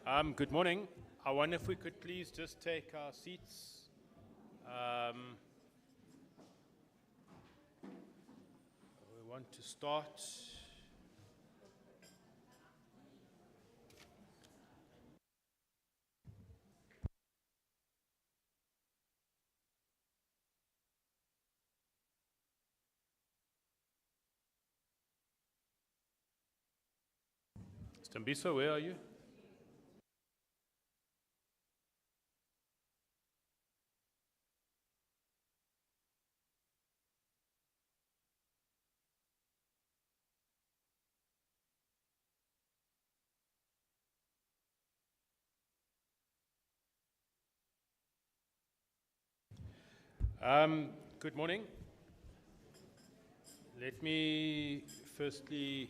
Good morning. I wonder if we could please just take our seats. We want to start. Stembiso, where are you? Good morning. Let me firstly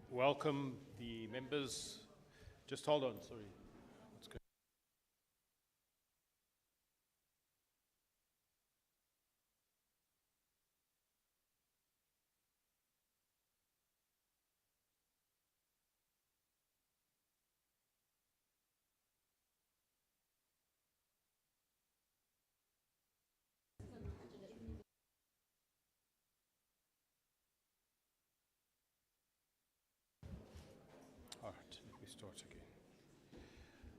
welcome the members. Just hold on, sorry. What's going All right, let me start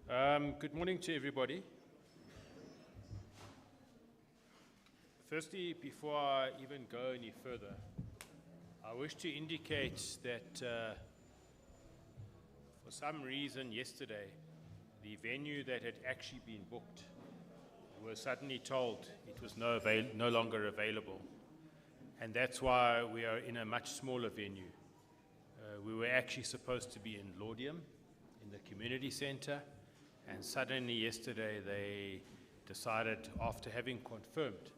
again. Good morning to everybody. Firstly, before I even go any further, I wish to indicate that for some reason yesterday, the venue that had actually been booked were suddenly told it was no longer available. And that's why we are in a much smaller venue. We were actually supposed to be in Laudium, in the community center, and suddenly yesterday they decided, after having confirmed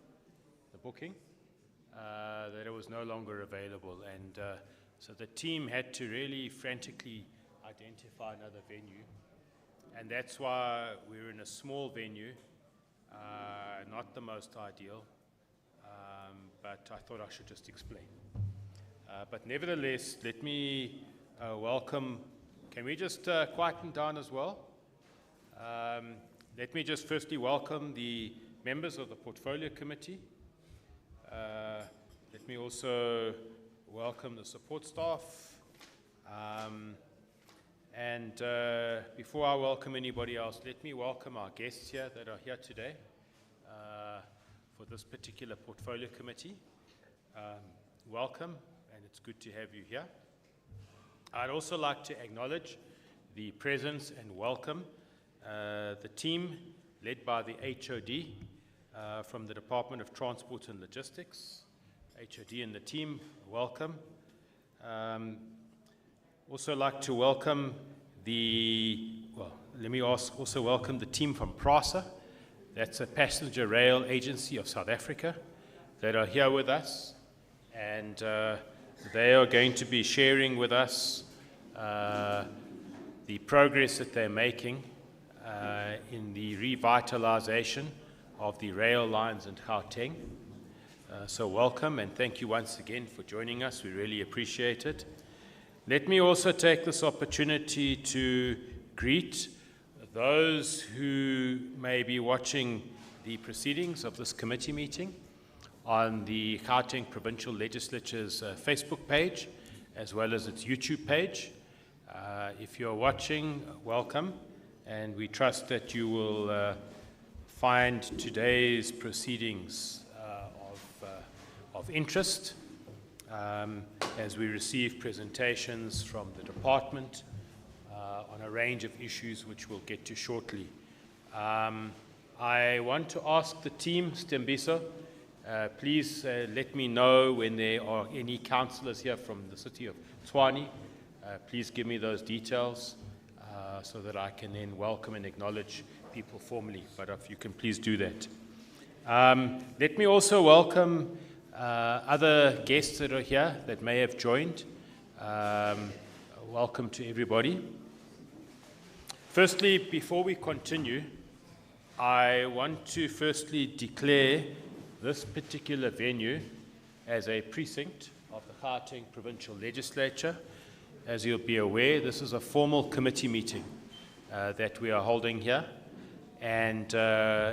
the booking, that it was no longer available. And so the team had to really frantically identify another venue. And that's why we're in a small venue, not the most ideal, but I thought I should just explain. But nevertheless, let me welcome, can we just quieten down as well? Let me just firstly welcome the members of the Portfolio Committee. Let me also welcome the support staff. And before I welcome anybody else, let me welcome our guests here that are here today for this particular Portfolio Committee. Welcome, and it's good to have you here. I'd also like to acknowledge the presence and welcome the team led by the HOD from the Department of Transport and Logistics. HOD and the team, welcome. Also like to welcome also welcome the team from PRASA. That's a passenger rail agency of South Africa that are here with us. And they are going to be sharing with us the progress that they're making in the revitalization of the rail lines in Gauteng. So welcome, and thank you once again for joining us. We really appreciate it. Let me also take this opportunity to greet those who may be watching the proceedings of this committee meeting on the Gauteng Provincial Legislature's Facebook page, as well as its YouTube page. If you're watching, welcome, and we trust that you will find today's proceedings of interest as we receive presentations from the department on a range of issues which we'll get to shortly. I want to ask the team, Stembiso, please let me know when there are any councillors here from the city of Tshwane. Please give me those details so that I can then welcome and acknowledge people formally, but if you can please do that. Let me also welcome other guests that are here that may have joined. Welcome to everybody. Firstly, before we continue, I want to firstly declare this particular venue as a precinct of the Gauteng Provincial Legislature. as you'll be aware, this is a formal committee meeting that we are holding here. And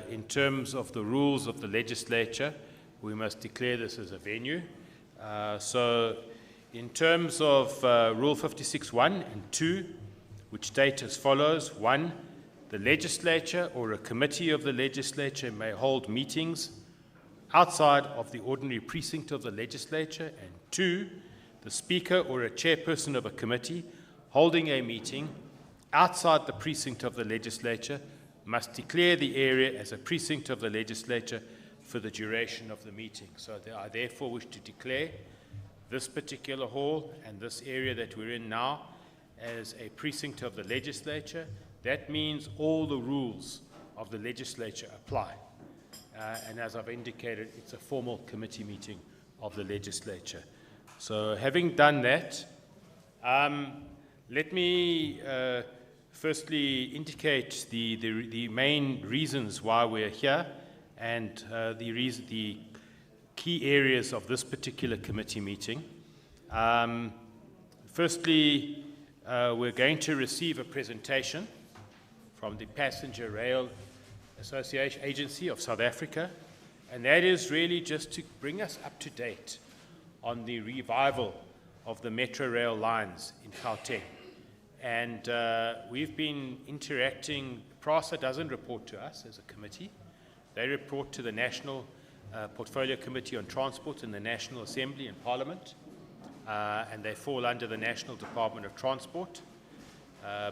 in terms of the rules of the legislature, we must declare this as a venue. So in terms of Rule 56(1) and 2, which state as follows: 1, the legislature or a committee of the legislature may hold meetings outside of the ordinary precinct of the legislature, and 2, the speaker or a chairperson of a committee holding a meeting outside the precinct of the legislature must declare the area as a precinct of the legislature for the duration of the meeting. So I therefore wish to declare this particular hall and this area that we're in now as a precinct of the legislature. That means all the rules of the legislature apply. And as I've indicated, it's a formal committee meeting of the legislature. So having done that, let me firstly indicate the main reasons why we're here and the key areas of this particular committee meeting. Firstly, we're going to receive a presentation from the Passenger Rail Association Agency of South Africa, and that is really just to bring us up to date on the revival of the metro rail lines in Gauteng. And we've been interacting. PRASA doesn't report to us as a committee. They report to the National Portfolio Committee on Transport in the National Assembly and Parliament, and they fall under the National Department of Transport.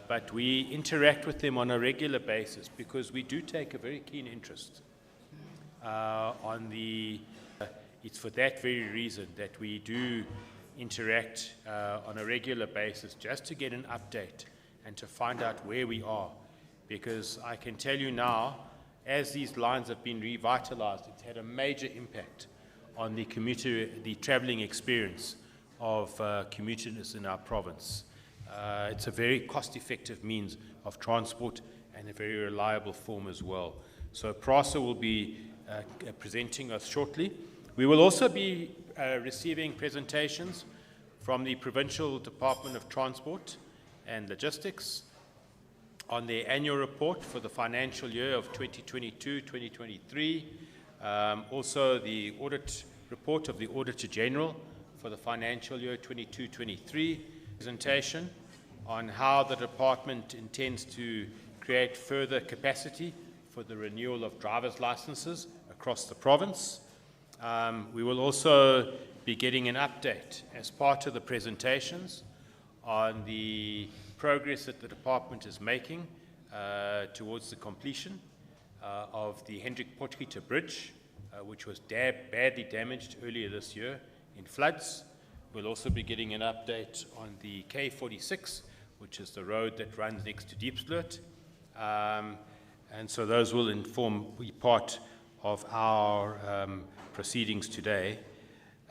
But we interact with them on a regular basis because we do take a very keen interest it's for that very reason that we do interact on a regular basis, just to get an update and to find out where we are. Because I can tell you now, as these lines have been revitalized, it's had a major impact on the traveling experience of commuters in our province. It's a very cost-effective means of transport and a very reliable form as well. So PRASA will be presenting us shortly. We will also be receiving presentations from the Provincial Department of Transport and Logistics on their annual report for the financial year of 2022-2023. Also the audit report of the Auditor General for the financial year 22-23. Presentation on how the department intends to create further capacity for the renewal of driver's licenses across the province. We will also be getting an update as part of the presentations on the progress that the department is making towards the completion of the Hendrik Potgieter Bridge, which was badly damaged earlier this year in floods. We'll also be getting an update on the K46, which is the road that runs next to Diepsloot. And so those will be part of our proceedings today.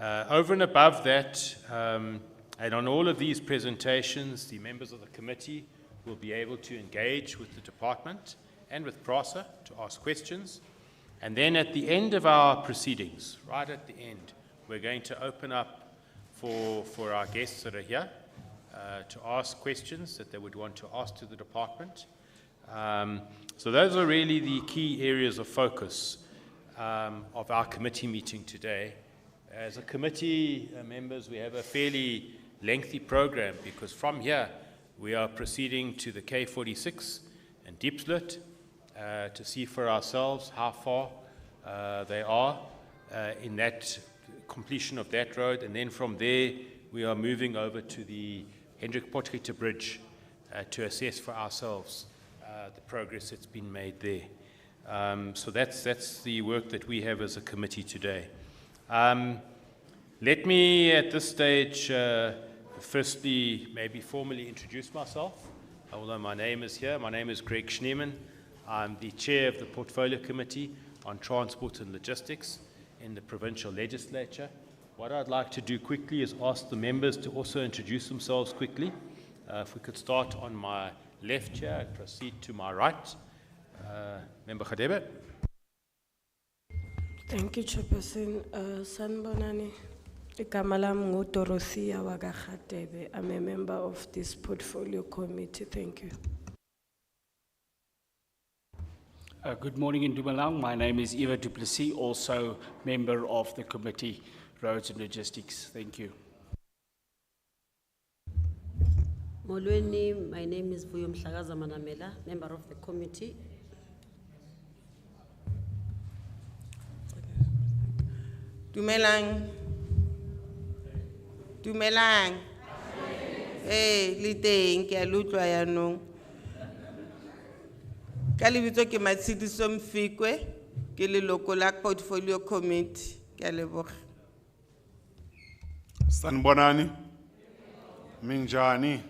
Over and above that, and on all of these presentations, the members of the committee will be able to engage with the department and with PRASA to ask questions. And then at the end of our proceedings, right at the end, we're going to open up for our guests that are here to ask questions that they would want to ask to the department. So those are really the key areas of focus of our committee meeting today. As a committee members, we have a fairly lengthy program because from here we are proceeding to the K46 and Diepsloot to see for ourselves how far they are in that completion of that road, and then from there we are moving over to the Hendrik Potgieter Bridge to assess for ourselves the progress that's been made there. So that's the work that we have as a committee today. Let me at this stage firstly maybe formally introduce myself, although my name is here. My name is Greg Schneeman. I'm the chair of the Portfolio Committee on Transport and Logistics in the provincial legislature. What I'd like to do quickly is ask the members to also introduce themselves quickly. If we could start on my left here and proceed to my right. Member Khadebe. Thank you, Chairperson. Sanbonani, Igama lami nguDorothea Wakagatebe. I'm a member of this portfolio committee. Thank you. Good morning in Dumalang. My name is Eva Du Plessis, also member of the committee, Roads and Logistics. Thank you. Molweni, my name is Vuyo Mhlakaza Manamela, member of the committee. Dumelang. Dumelang. Le teng ke a le utlwa yaanong. Ka lebitso ke Matshidiso Mfikwe, ke leloko la portfolio committee. Ke a leboga. Sanibonani. Minjani.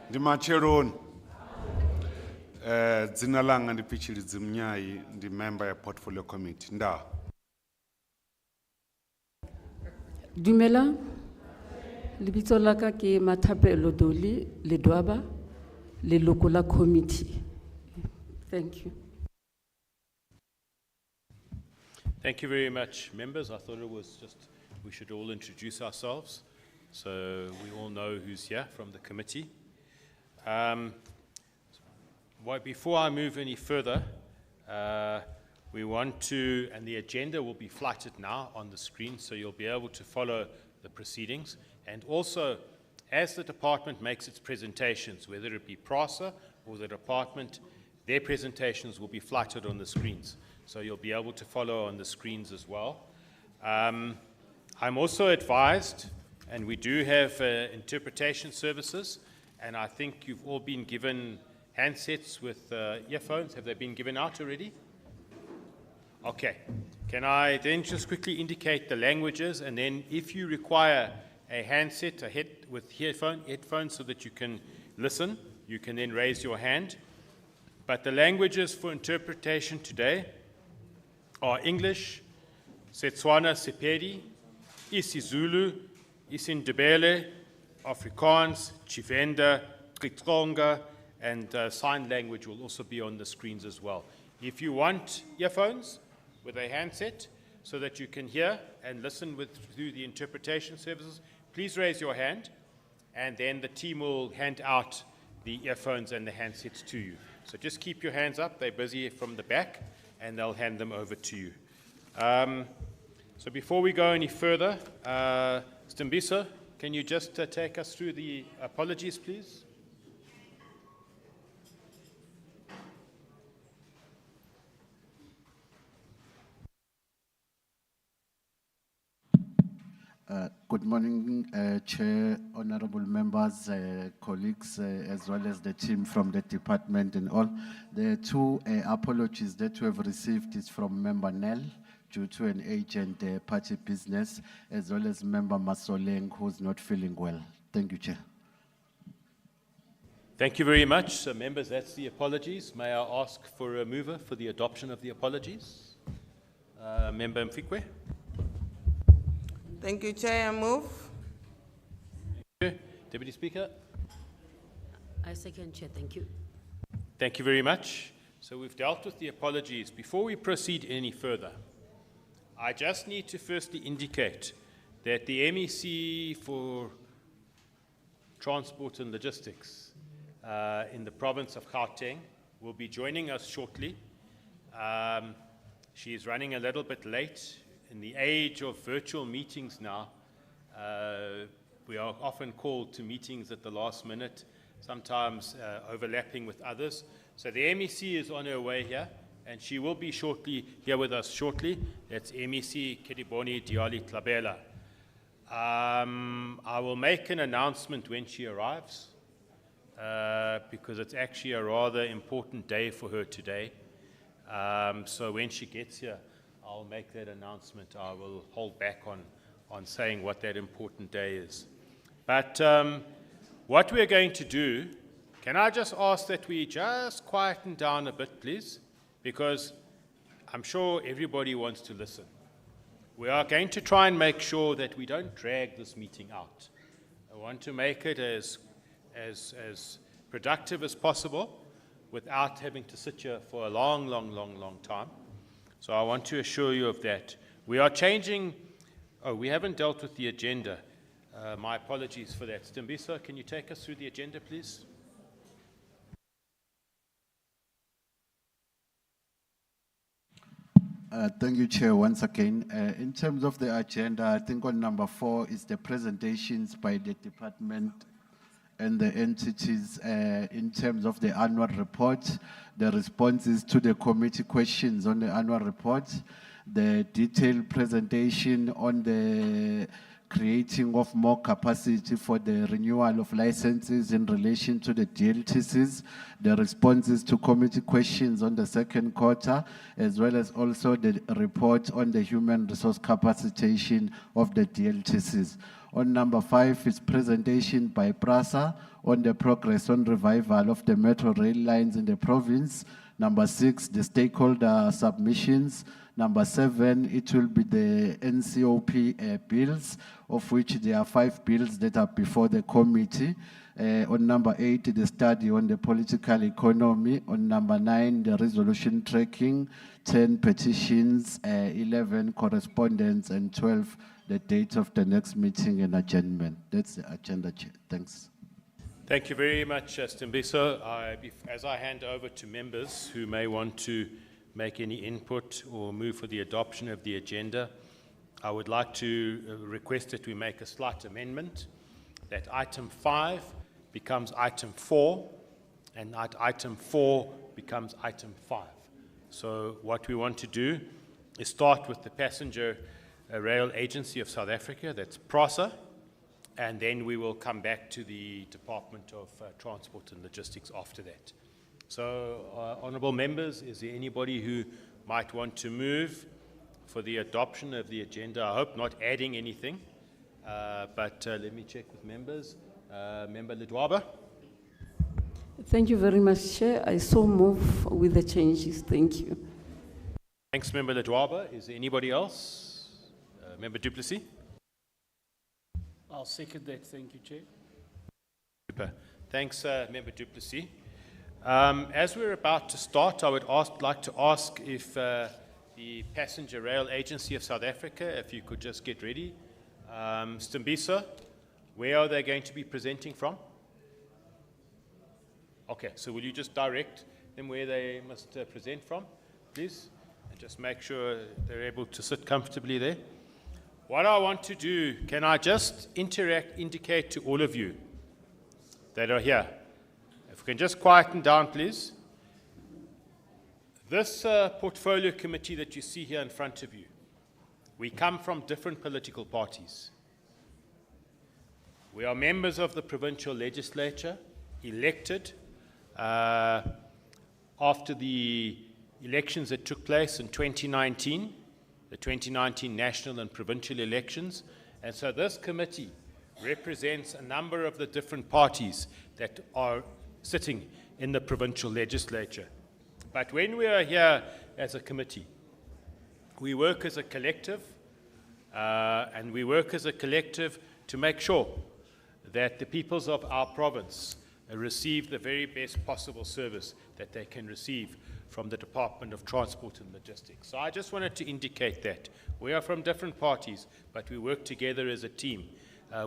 Ndimacheroni. Dzina langa ndipichilidzi Mnyayi, ndi member ya portfolio committee. Nda. Dumela, lebitso la ka ke Mathapelo Doli Ledwaba, leloko la committee. Thank you. Thank you very much, members. I thought it was just, we should all introduce ourselves so we all know who's here from the committee. Before I move any further, we want to, and the agenda will be flighted now on the screen, so you'll be able to follow the proceedings. And also, as the department makes its presentations, whether it be PRASA or the department, their presentations will be flighted on the screens. So you'll be able to follow on the screens as well. I'm also advised, and we do have interpretation services, and I think you've all been given handsets with earphones. Have they been given out already? Okay. Can I then just quickly indicate the languages, and then if you require a handset, with headphones so that you can listen, you can then raise your hand. But the languages for interpretation today are English, Setswana, Sepedi, isiZulu, isiNdebele, Afrikaans, Tshivenda, Xitsonga, and sign language will also be on the screens as well. If you want earphones with a handset so that you can hear and listen through the interpretation services, please raise your hand, and then the team will hand out the earphones and the handsets to you. So just keep your hands up. They're busy from the back, and they'll hand them over to you. So before we go any further, Stimbiso, can you just take us through the apologies, please? Good morning, Chair, honorable members, colleagues, as well as the team from the department and all. The two apologies that we have received is from Member Nell due to an agent party business, as well as Member Masoleng, who's not feeling well. Thank you, Chair. Thank you very much. So members, that's the apologies. May I ask for a mover for the adoption of the apologies? Member Mfikwe. Thank you, Chair. I move. Thank you. Deputy Speaker. I second, Chair. Thank you. Thank you very much. So we've dealt with the apologies. Before we proceed any further, I just need to firstly indicate that the MEC for Transport and Logistics in the province of Gauteng will be joining us shortly. She is running a little bit late. In the age of virtual meetings now, we are often called to meetings at the last minute, sometimes overlapping with others. So the MEC is on her way here, and she will be here with us shortly. That's MEC Kediboni Diali Tlabela. I will make an announcement when she arrives, because it's actually a rather important day for her today. So when she gets here, I'll make that announcement. I will hold back on saying what that important day is. But what we're going to do, can I just ask that we just quieten down a bit, please? Because I'm sure everybody wants to listen. We are going to try and make sure that we don't drag this meeting out. I want to make it as productive as possible without having to sit here for a long time. So I want to assure you of that. We are changing Oh, we haven't dealt with the agenda. My apologies for that. Stimbiso, can you take us through the agenda, please? Thank you, Chair, once again. In terms of the agenda, I think on number 4 is the presentations by the department and the entities in terms of the annual report, the responses to the committee questions on the annual report, the detailed presentation on the creating of more capacity for the renewal of licenses in relation to the DLTCs, the responses to committee questions on the second quarter, as well as also the report on the human resource capacitation of the DLTCs. On number 5 is presentation by PRASA on the progress on revival of the metro rail lines in the province. Number 6, the stakeholder submissions. Number 7, it will be the NCOP bills, of which there are 5 bills that are before the committee. On number 8, the study on the political economy. On number 9, the resolution tracking. 10 petitions, 11 correspondence, and 12 the date of the next meeting and adjournment. That's the agenda, Chair. Thanks. Thank you very much, Stimbiso. As I hand over to members who may want to make any input or move for the adoption of the agenda, I would like to request that we make a slight amendment, that item 5 becomes item 4, and that item 4 becomes item 5. So what we want to do is start with the Passenger Rail Agency of South Africa, that's PRASA, and then we will come back to the Department of Transport and Logistics after that. So, honourable members, is there anybody who might want to move for the adoption of the agenda? I hope not adding anything, but let me check with members. Member Ledwaba? Thank you very much, Chair. I so move with the changes. Thank you. Thanks, Member Ledwaba. Is there anybody else? Member Du Plessis? I'll second that. Thank you, Chair. Super. Thanks, Member Du Plessis. As we're about to start, I would like to ask if the Passenger Rail Agency of South Africa, if you could just get ready. Stimbiso, where are they going to be presenting from? Okay, so will you just direct them where they must present from, please? And just make sure they're able to sit comfortably there. What I want to do, can I just indicate to all of you that are here, if we can just quieten down, please. This portfolio committee that you see here in front of you, we come from different political parties. We are members of the provincial legislature, elected after the elections that took place in 2019, the 2019 national and provincial elections. And so this committee represents a number of the different parties that are sitting in the provincial legislature. But when we are here as a committee, we work as a collective, and we work as a collective to make sure that the peoples of our province receive the very best possible service that they can receive from the Department of Transport and Logistics. So I just wanted to indicate that. We are from different parties, but we work together as a team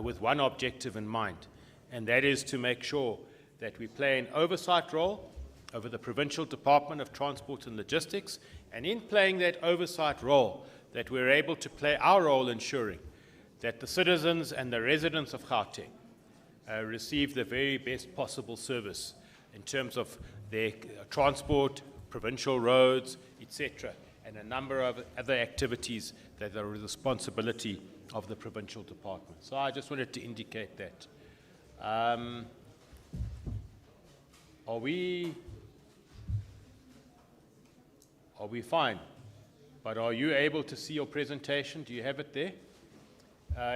with one objective in mind, and that is to make sure that we play an oversight role over the Provincial Department of Transport and Logistics, and in playing that oversight role, that we're able to play our role ensuring that the citizens and the residents of Gauteng receive the very best possible service in terms of their transport, provincial roads, etc., and a number of other activities that are the responsibility of the provincial department. So I just wanted to indicate that. Are we fine? But are you able to see your presentation? Do you have it there?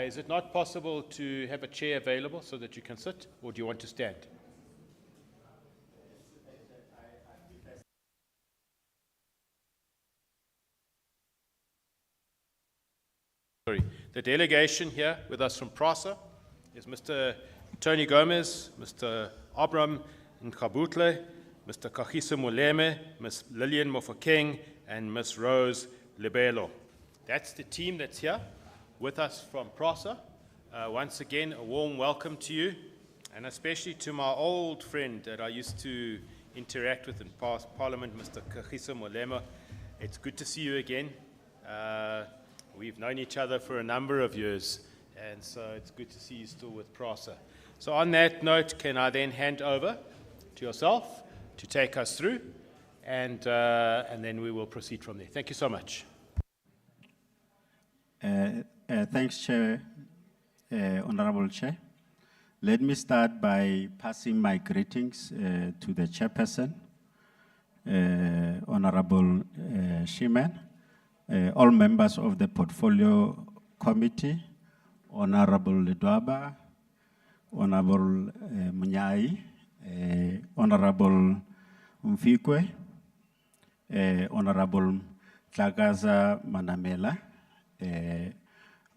Is it not possible to have a chair available so that you can sit, or do you want to stand? Sorry. The delegation here with us from PRASA is Mr. Tony Gomez, Mr. Abram Nkhabutle, Mr. Kagiso Moleme, Ms. Lillian Mofokeng, and Ms. Rose Lebelo. That's the team that's here. with us from PRASA. Once again, a warm welcome to you, and especially to my old friend that I used to interact with in past Parliament, Mr. Kagiso Molema. It's good to see you again. We've known each other for a number of years, and so it's good to see you still with PRASA. So on that note, can I then hand over to yourself to take us through, and then we will proceed from there. Thank you so much. Thanks, Chair, Honorable Chair. Let me start by passing my greetings to the Chairperson, Honorable Shiman, all members of the Portfolio Committee, Honorable Ledwaba, Honorable Munyai, Honorable Mfikwe, Honorable Tlagaza Manamela,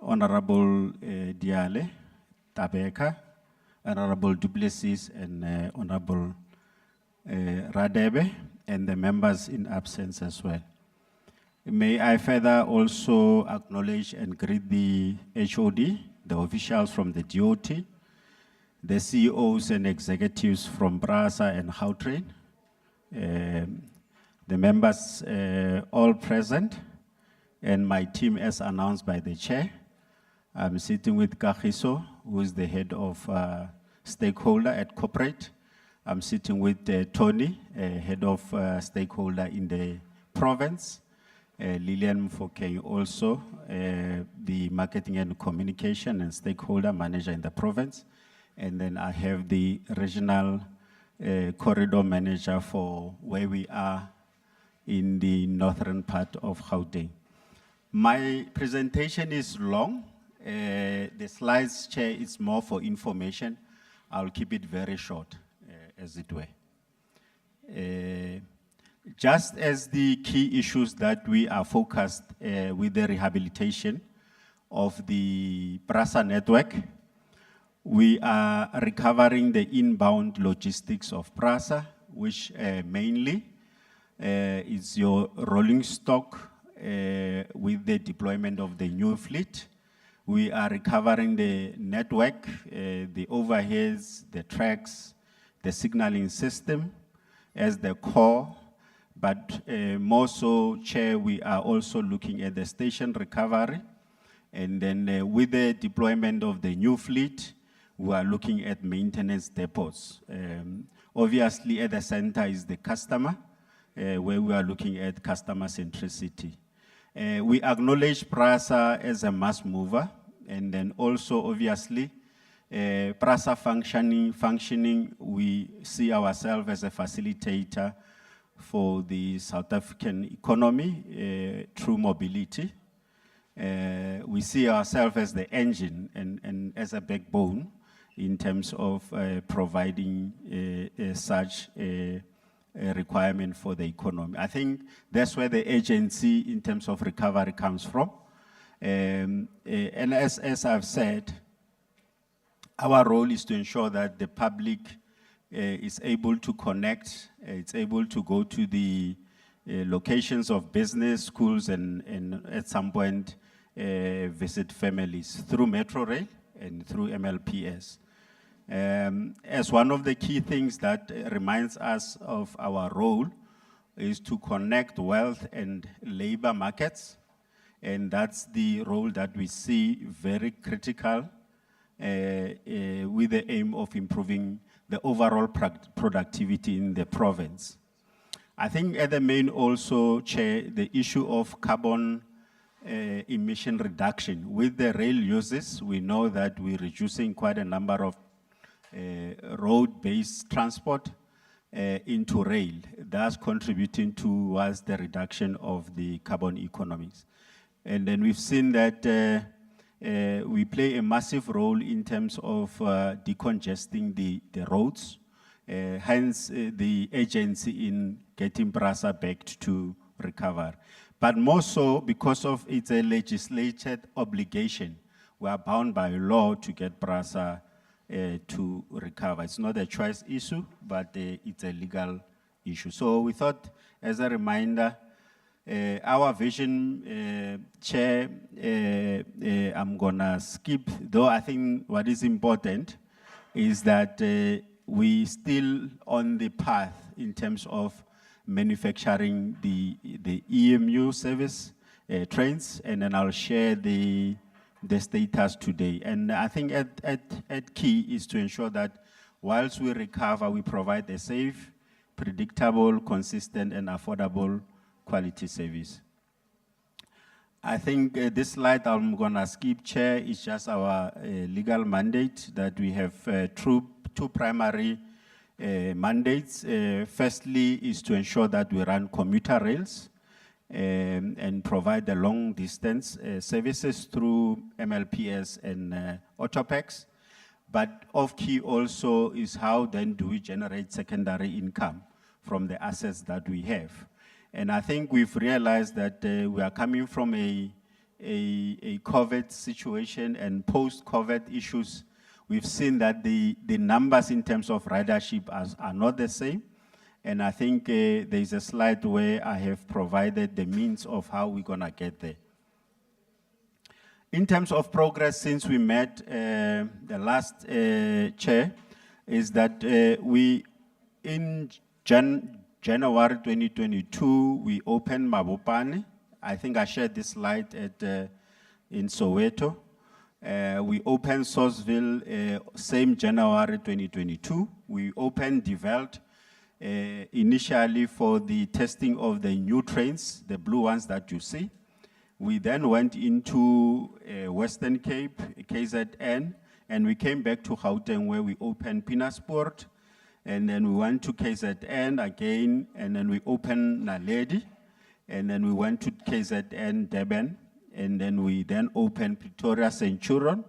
Honorable Diale Tabeka, Honorable Duplessis, and Honorable Radebe, and the members in absence as well. May I further also acknowledge and greet the HOD, the officials from the DOT, the CEOs and executives from PRASA and Gautrain, the members all present, and my team as announced by the Chair. I'm sitting with Kagiso, who is the head of stakeholder at corporate. I'm sitting with Tony, head of stakeholder in the province. Lillian Mfokeng also, the marketing and communication and stakeholder manager in the province. And then I have the regional corridor manager for where we are in the northern part of Gauteng. My presentation is long. The slides, Chair, is more for information. I'll keep it very short, as it were. Just as the key issues that we are focused with the rehabilitation of the PRASA network, we are recovering the inbound logistics of PRASA, which mainly is your rolling stock with the deployment of the new fleet. We are recovering the network, the overheads, the tracks, the signaling system as the core. But more so, Chair, we are also looking at the station recovery. And then with the deployment of the new fleet, we are looking at maintenance depots. Obviously, at the center is the customer, where we are looking at customer centricity. We acknowledge PRASA as a mass mover, and then also, obviously, PRASA functioning, we see ourselves as a facilitator for the South African economy through mobility. We see ourselves as the engine and as a backbone in terms of providing such a requirement for the economy. I think that's where the agency in terms of recovery comes from. And as I've said, our role is to ensure that the public is able to connect, it's able to go to the locations of business, schools, and at some point visit families through Metro Rail and through MLPS. As one of the key things that reminds us of our role is to connect wealth and labor markets, and that's the role that we see very critical with the aim of improving the overall productivity in the province. I think at the main also, Chair, the issue of carbon emission reduction. With the rail uses, we know that we're reducing quite a number of road-based transport into rail, thus contributing towards the reduction of the carbon economies. And then we've seen that we play a massive role in terms of decongesting the roads, hence the agency in getting PRASA back to recover. But more so, because of it's a legislated obligation, we are bound by law to get PRASA to recover. It's not a choice issue, but it's a legal issue. So we thought, as a reminder, Our vision, Chair, I'm gonna skip, though I think what is important is that we still on the path in terms of manufacturing the EMU service trains, and then I'll share the status today. And I think at key is to ensure that whilst we recover, we provide a safe, predictable, consistent, and affordable quality service. I think this slide I'm gonna skip, Chair, is just our legal mandate that we have two primary mandates. Firstly is to ensure that we run commuter rails and provide the long distance services through MLPS and Autopex. But of key also is how then do we generate secondary income from the assets that we have. And I think we've realized that we are coming from a COVID situation and post-COVID issues. We've seen that the numbers in terms of ridership are not the same. And I think there's a slide where I have provided the means of how we're gonna get there. In terms of progress since we met the last chair, is that we, in January 2022, we opened Mabopane. I think I shared this slide in Soweto. We opened Sosville, same January 2022. We opened Develt initially for the testing of the new trains, the blue ones that you see. We then went into Western Cape, KZN, and we came back to Gauteng where we opened Pinasport, and then we went to KZN again, and then we opened Naledi, and then we went to KZN Durban, and then we then opened Pretoria Centurion.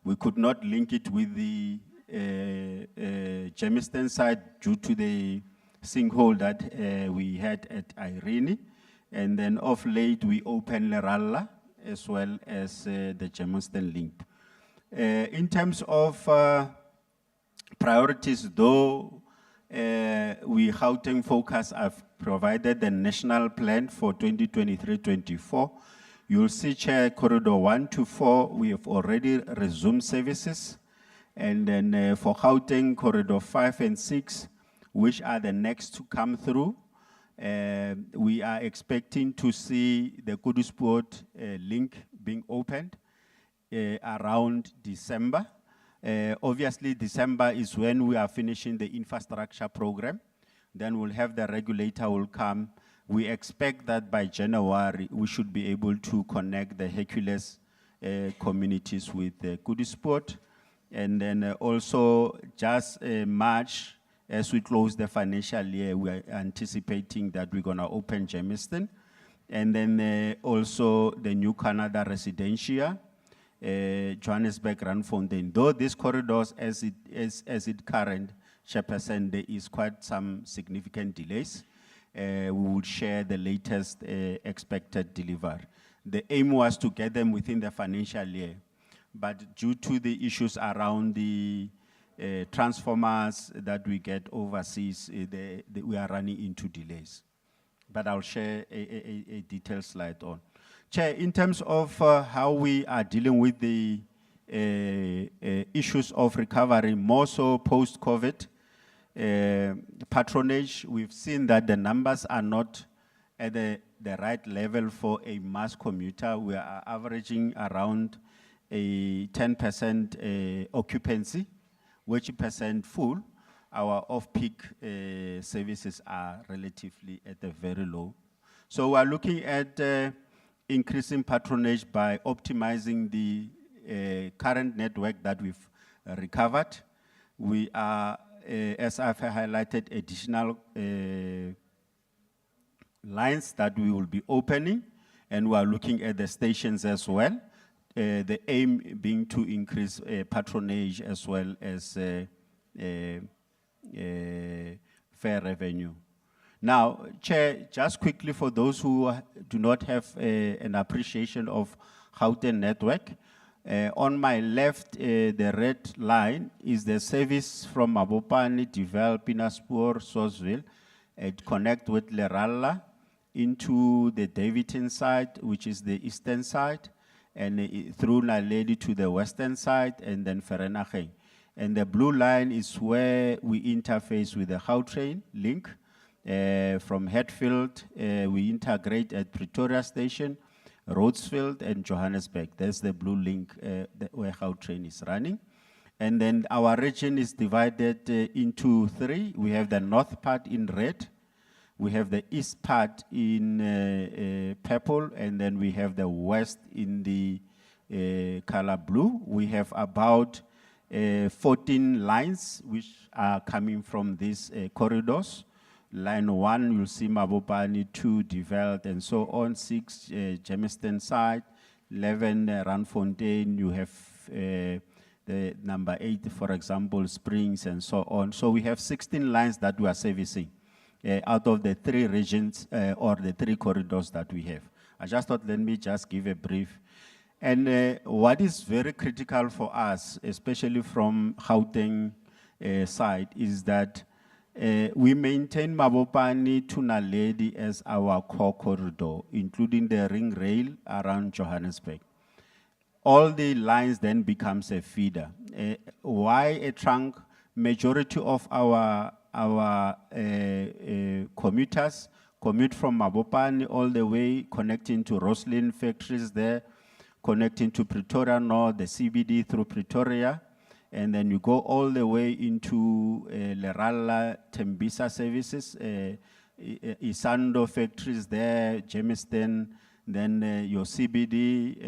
We could not link it with the Germiston side due to the sinkhole that we had at Irene. And then of late, we opened Leralla as well as the Germiston link. In terms of priorities, though, we Gauteng Focus have provided the national plan for 2023-24. You'll see, Chair, Corridor 1 to 4, we have already resumed services. And then for Gauteng, Corridor 5 and 6, which are the next to come through, we are expecting to see the Kudusport link being opened around December. Obviously, December is when we are finishing the infrastructure program. Then we'll have the regulator will come. We expect that by January, we should be able to connect the Hercules communities with the Kudusport. And then also just March, as we close the financial year, we are anticipating that we're gonna open Germiston. And then also the New Canada Residencia, Johannesburg, Randfontein. Though these corridors, as it current, Chairperson, there is quite some significant delays. We will share the latest expected delivery. The aim was to get them within the financial year, but due to the issues around the transformers that we get overseas, we are running into delays. But I'll share a detailed slide on. Chair, in terms of how we are dealing with the issues of recovery, more so post-COVID, patronage, we've seen that the numbers are not at the right level for a mass commuter. We are averaging around a 10% occupancy, which percent full. Our off-peak services are relatively at a very low. So we're looking at increasing patronage by optimizing the current network that we've recovered. We are, as I've highlighted, additional lines that we will be opening, and we are looking at the stations as well. The aim being to increase patronage as well as fair revenue. Now, Chair, just quickly for those who do not have an appreciation of Gauteng network, on my left, the red line is the service from Mabopane, Develt, Pinasport, Sosville. It connect with Leralla into the Davidton side, which is the eastern side, and through Naledi to the western side, and then Vereeniging. And the blue line is where we interface with the Gautrain link. From Hatfield, we integrate at Pretoria Station, Rhodesfield, and Johannesburg. That's the blue link where Gautrain is running. And then our region is divided into three. We have the north part in red, we have the east part in purple, and then we have the west in the color blue. We have about 14 lines which are coming from these corridors. Line 1, you'll see Mabopane, 2, Develd, and so on. 6, Germiston side. 11, Randfontein, you have the number 8, for example, Springs, and so on. So we have 16 lines that we are servicing out of the 3 regions or the 3 corridors that we have. I just thought, let me just give a brief. And what is very critical for us, especially from Gauteng side, is that we maintain Mabopane to Naledi as our core corridor, including the ring rail around Johannesburg. All the lines then becomes a feeder. Why a trunk? Majority of our commuters commute from Mabopane all the way, connecting to Roslyn factories there, connecting to Pretoria North, the CBD through Pretoria, and then you go all the way into Leralla, Tembisa services, Isando factories there, Germiston, then your CBD,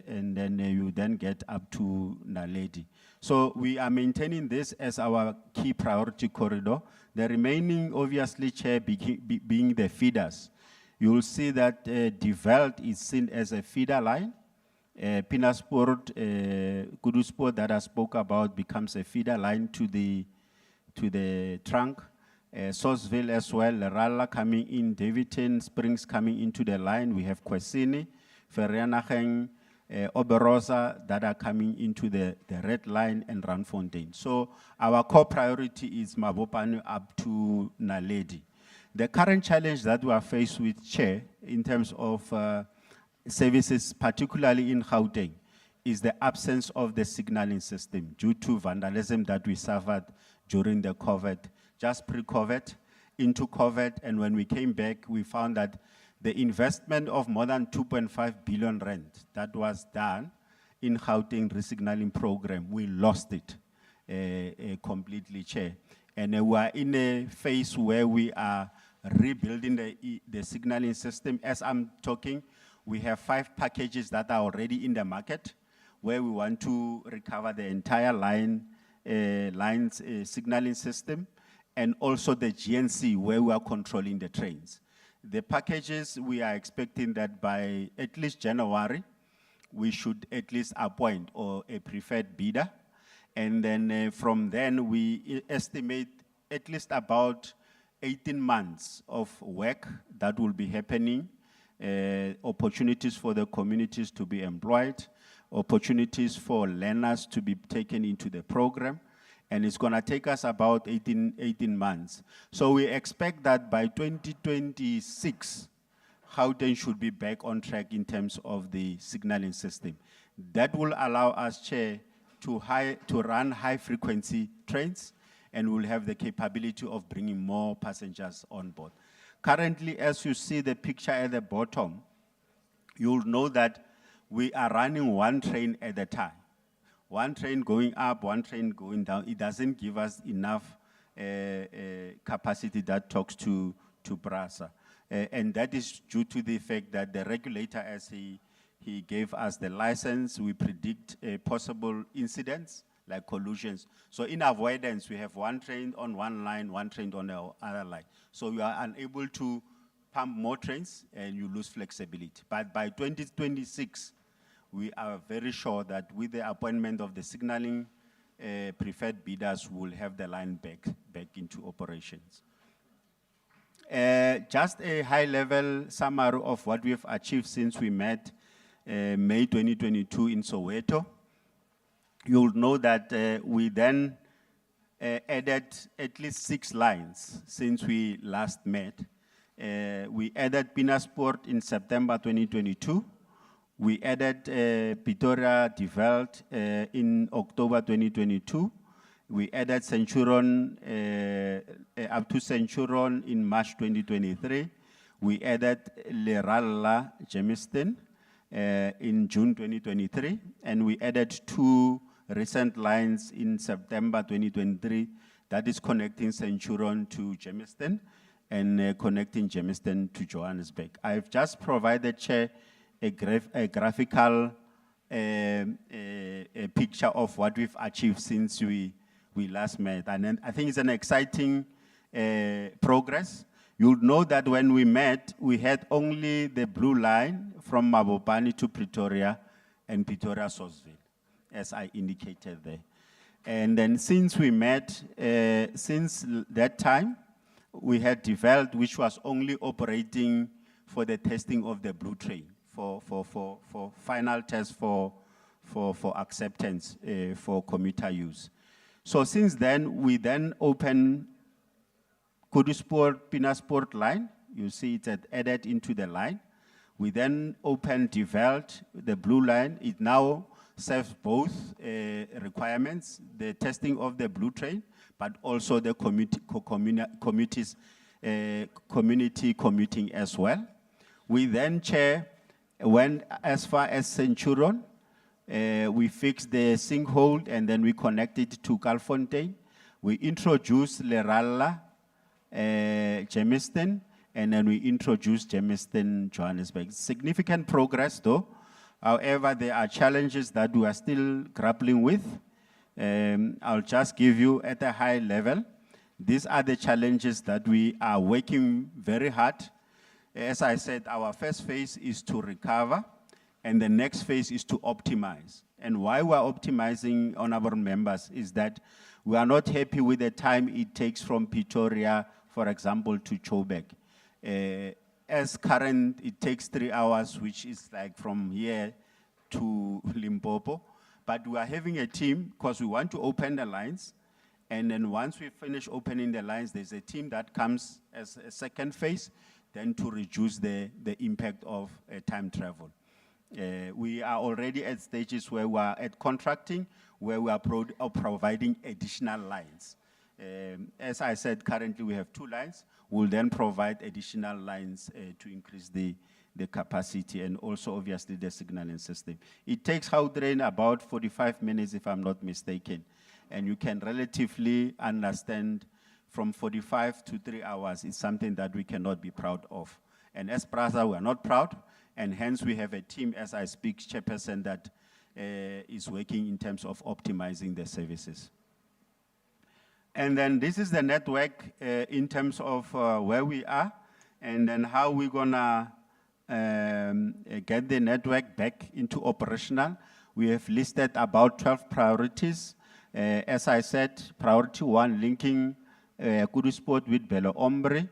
and then you then get up to Naledi. So we are maintaining this as our key priority corridor. The remaining, obviously, Chair, being the feeders. You will see that Develd is seen as a feeder line. Pinasport, Kudusport that I spoke about becomes a feeder line to the trunk. Sourceville as well, Leralla coming in, Davidton, Springs coming into the line. We have Kwesini, Vereeniging, Oberosa that are coming into the red line, and Randfontein. So our core priority is Mabopane up to Naledi. The current challenge that we are faced with, Chair, in terms of services, particularly in Gauteng, is the absence of the signaling system due to vandalism that we suffered during the COVID, just pre-COVID, into COVID, and when we came back, we found that the investment of more than 2.5 billion rand that was done in Gauteng resignaling program, we lost it completely, Chair. And we are in a phase where we are rebuilding the signaling system. As I'm talking, we have 5 packages that are already in the market, where we want to recover the entire lines signaling system, and also the GNC, where we are controlling the trains. The packages, we are expecting that by at least January, we should at least appoint or a preferred bidder. And then from then, we estimate at least about 18 months of work that will be happening, opportunities for the communities to be employed, opportunities for learners to be taken into the program, and it's gonna take us about 18 months. So we expect that by 2026, Gauteng should be back on track in terms of the signaling system. That will allow us, Chair, to run high-frequency trains, and we'll have the capability of bringing more passengers on board. Currently, as you see the picture at the bottom, you'll know that we are running 1 train at a time. 1 train going up, 1 train going down. It doesn't give us enough capacity that talks to BRASA. And that is due to the fact that the regulator, as he gave us the license, we predict possible incidents like collisions. So in avoidance, we have 1 train on 1 line, 1 train on the other line. So you are unable to pump more trains and you lose flexibility. But by 2026, we are very sure that with the appointment of the signaling preferred bidders, we'll have the line back into operations. Just a high-level summary of what we have achieved since we met May 2022 in Soweto. You'll know that we then added at least 6 lines since we last met. We added Pinasport in September 2022. We added Pretoria Developed in October 2022. We added Centurion up to Centurion in March 2023. We added Leralla Germiston in June 2023, and we added 2 recent lines in September 2023 that is connecting Centurion to Germiston and connecting Germiston to Johannesburg. I've just provided, Chair, a graphical a picture of what we've achieved since we last met. And then I think it's an exciting progress. You'll know that when we met, we had only the blue line from Mabopane to Pretoria and Pretoria Sourceville, as I indicated there. And then since we met, since that time, we had developed, which was only operating for the testing of the blue train, for final test for acceptance for commuter use. So since then, we then opened Kudusport, Pinasport line. You see it's added into the line. We then opened, developed the blue line. It now serves both requirements, the testing of the blue train, but also the community commuting as well. We then, Chair, went as far as Centurion. We fixed the sinkhole and then we connected to Galfontein. We introduced Leralla, Germiston, and then we introduced Germiston, Johannesburg. Significant progress though. However, there are challenges that we are still grappling with. I'll just give you at a high level. These are the challenges that we are working very hard. As I said, our first phase is to recover, and the next phase is to optimize. And why we're optimizing, honorable members, is that we are not happy with the time it takes from Pretoria, for example, to Joburg. As current, it takes 3 hours, which is like from here to Limpopo. But we are having a team, because we want to open the lines, and then once we finish opening the lines, there's a team that comes as a second phase, then to reduce the impact of time travel. We are already at stages where we are at contracting, where we are providing additional lines. As I said, currently we have 2 lines. We'll then provide additional lines to increase the capacity and also obviously the signaling system. It takes Gautrain about 45 minutes, if I'm not mistaken. And you can relatively understand from 45 to 3 hours is something that we cannot be proud of. And as PRASA, we are not proud, and hence we have a team, as I speak, Chairperson, that is working in terms of optimizing the services. And then this is the network in terms of where we are, and then how we're gonna get the network back into operational. We have listed about 12 priorities. As I said, priority 1, linking Kudusport with Belo Ombre,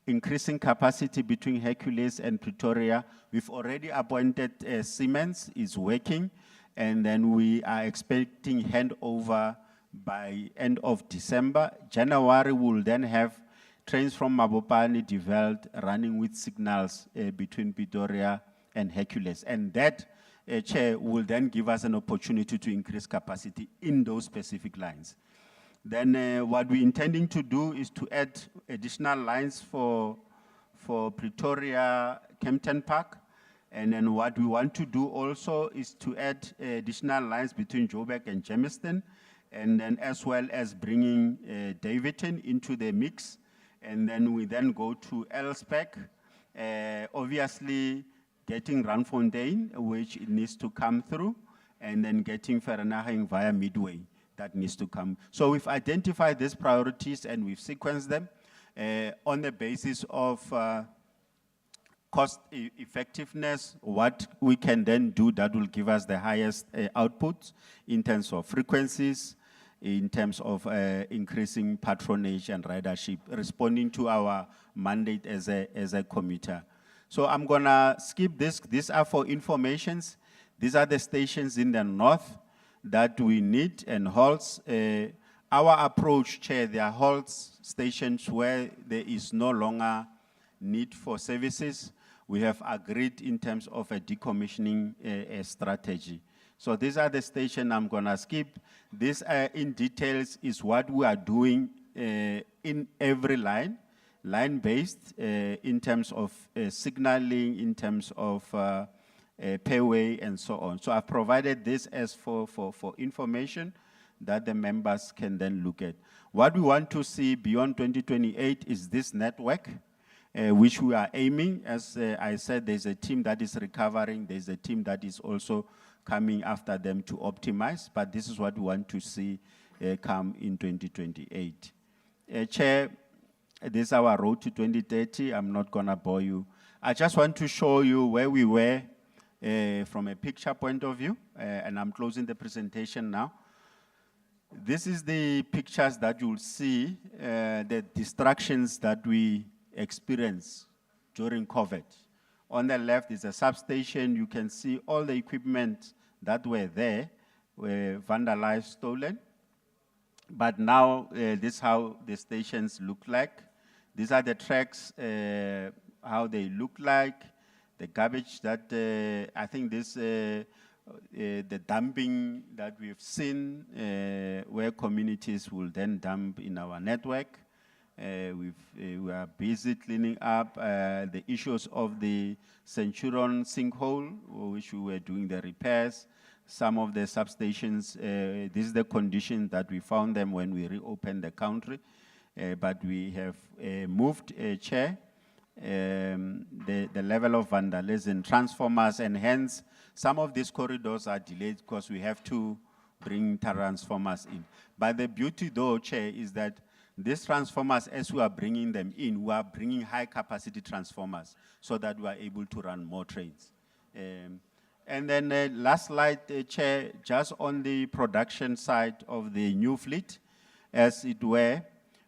increasing capacity between Hercules and Pretoria. We've already appointed Siemens, is working, and then we are expecting handover by end of December. January, we'll then have trains from Mabopane developed running with signals between Pretoria and Hercules. And that, Chair, will then give us an opportunity to increase capacity in those specific lines. Then what we're intending to do is to add additional lines for Pretoria, Kempton Park. And then what we want to do also is to add additional lines between Joburg and Germiston, and then as well as bringing Davidton into the mix. And then we then go to Elspec, obviously getting Randfontein, which it needs to come through, and then getting Vereeniging via Midway, that needs to come. So we've identified these priorities and we've sequenced them on the basis of cost effectiveness, what we can then do that will give us the highest output in terms of frequencies, in terms of increasing patronage and ridership, responding to our mandate as a commuter. So I'm gonna skip this. These are for informations. These are the stations in the north that we need and halts. Our approach, Chair, there are halts stations where there is no longer need for services, we have agreed in terms of a decommissioning strategy. So these are the stations I'm gonna skip. This in details is what we are doing in every line-based in terms of signaling, in terms of payway and so on. So I've provided this as for information that the members can then look at. What we want to see beyond 2028 is this network, which we are aiming. As I said, there's a team that is recovering. There's a team that is also coming after them to optimize. But this is what we want to see come in 2028. Chair, this is our road to 2030. I'm not going to bore you. I just want to show you where we were from a picture point of view. And I'm closing the presentation now. This is the pictures that you'll see, the distractions that we experienced during COVID. On the left is a substation. You can see all the equipment that were there were vandalized, stolen. But now, this is how the stations look like. These are the tracks, how they look like. The garbage that, I think this, the dumping that we've seen, where communities will then dump in our network. We are busy cleaning up the issues of the Centurion sinkhole, which we were doing the repairs. Some of the substations, this is the condition that we found them when we reopened the country. But we have moved a chair, the level of vandalism, transformers, and hence some of these corridors are delayed because we have to bring transformers in. But the beauty though, Chair, is that these transformers, as we are bringing them in, we are bringing high capacity transformers so that we are able to run more trains. And then last slide, Chair, just on the production side of the new fleet, as it were,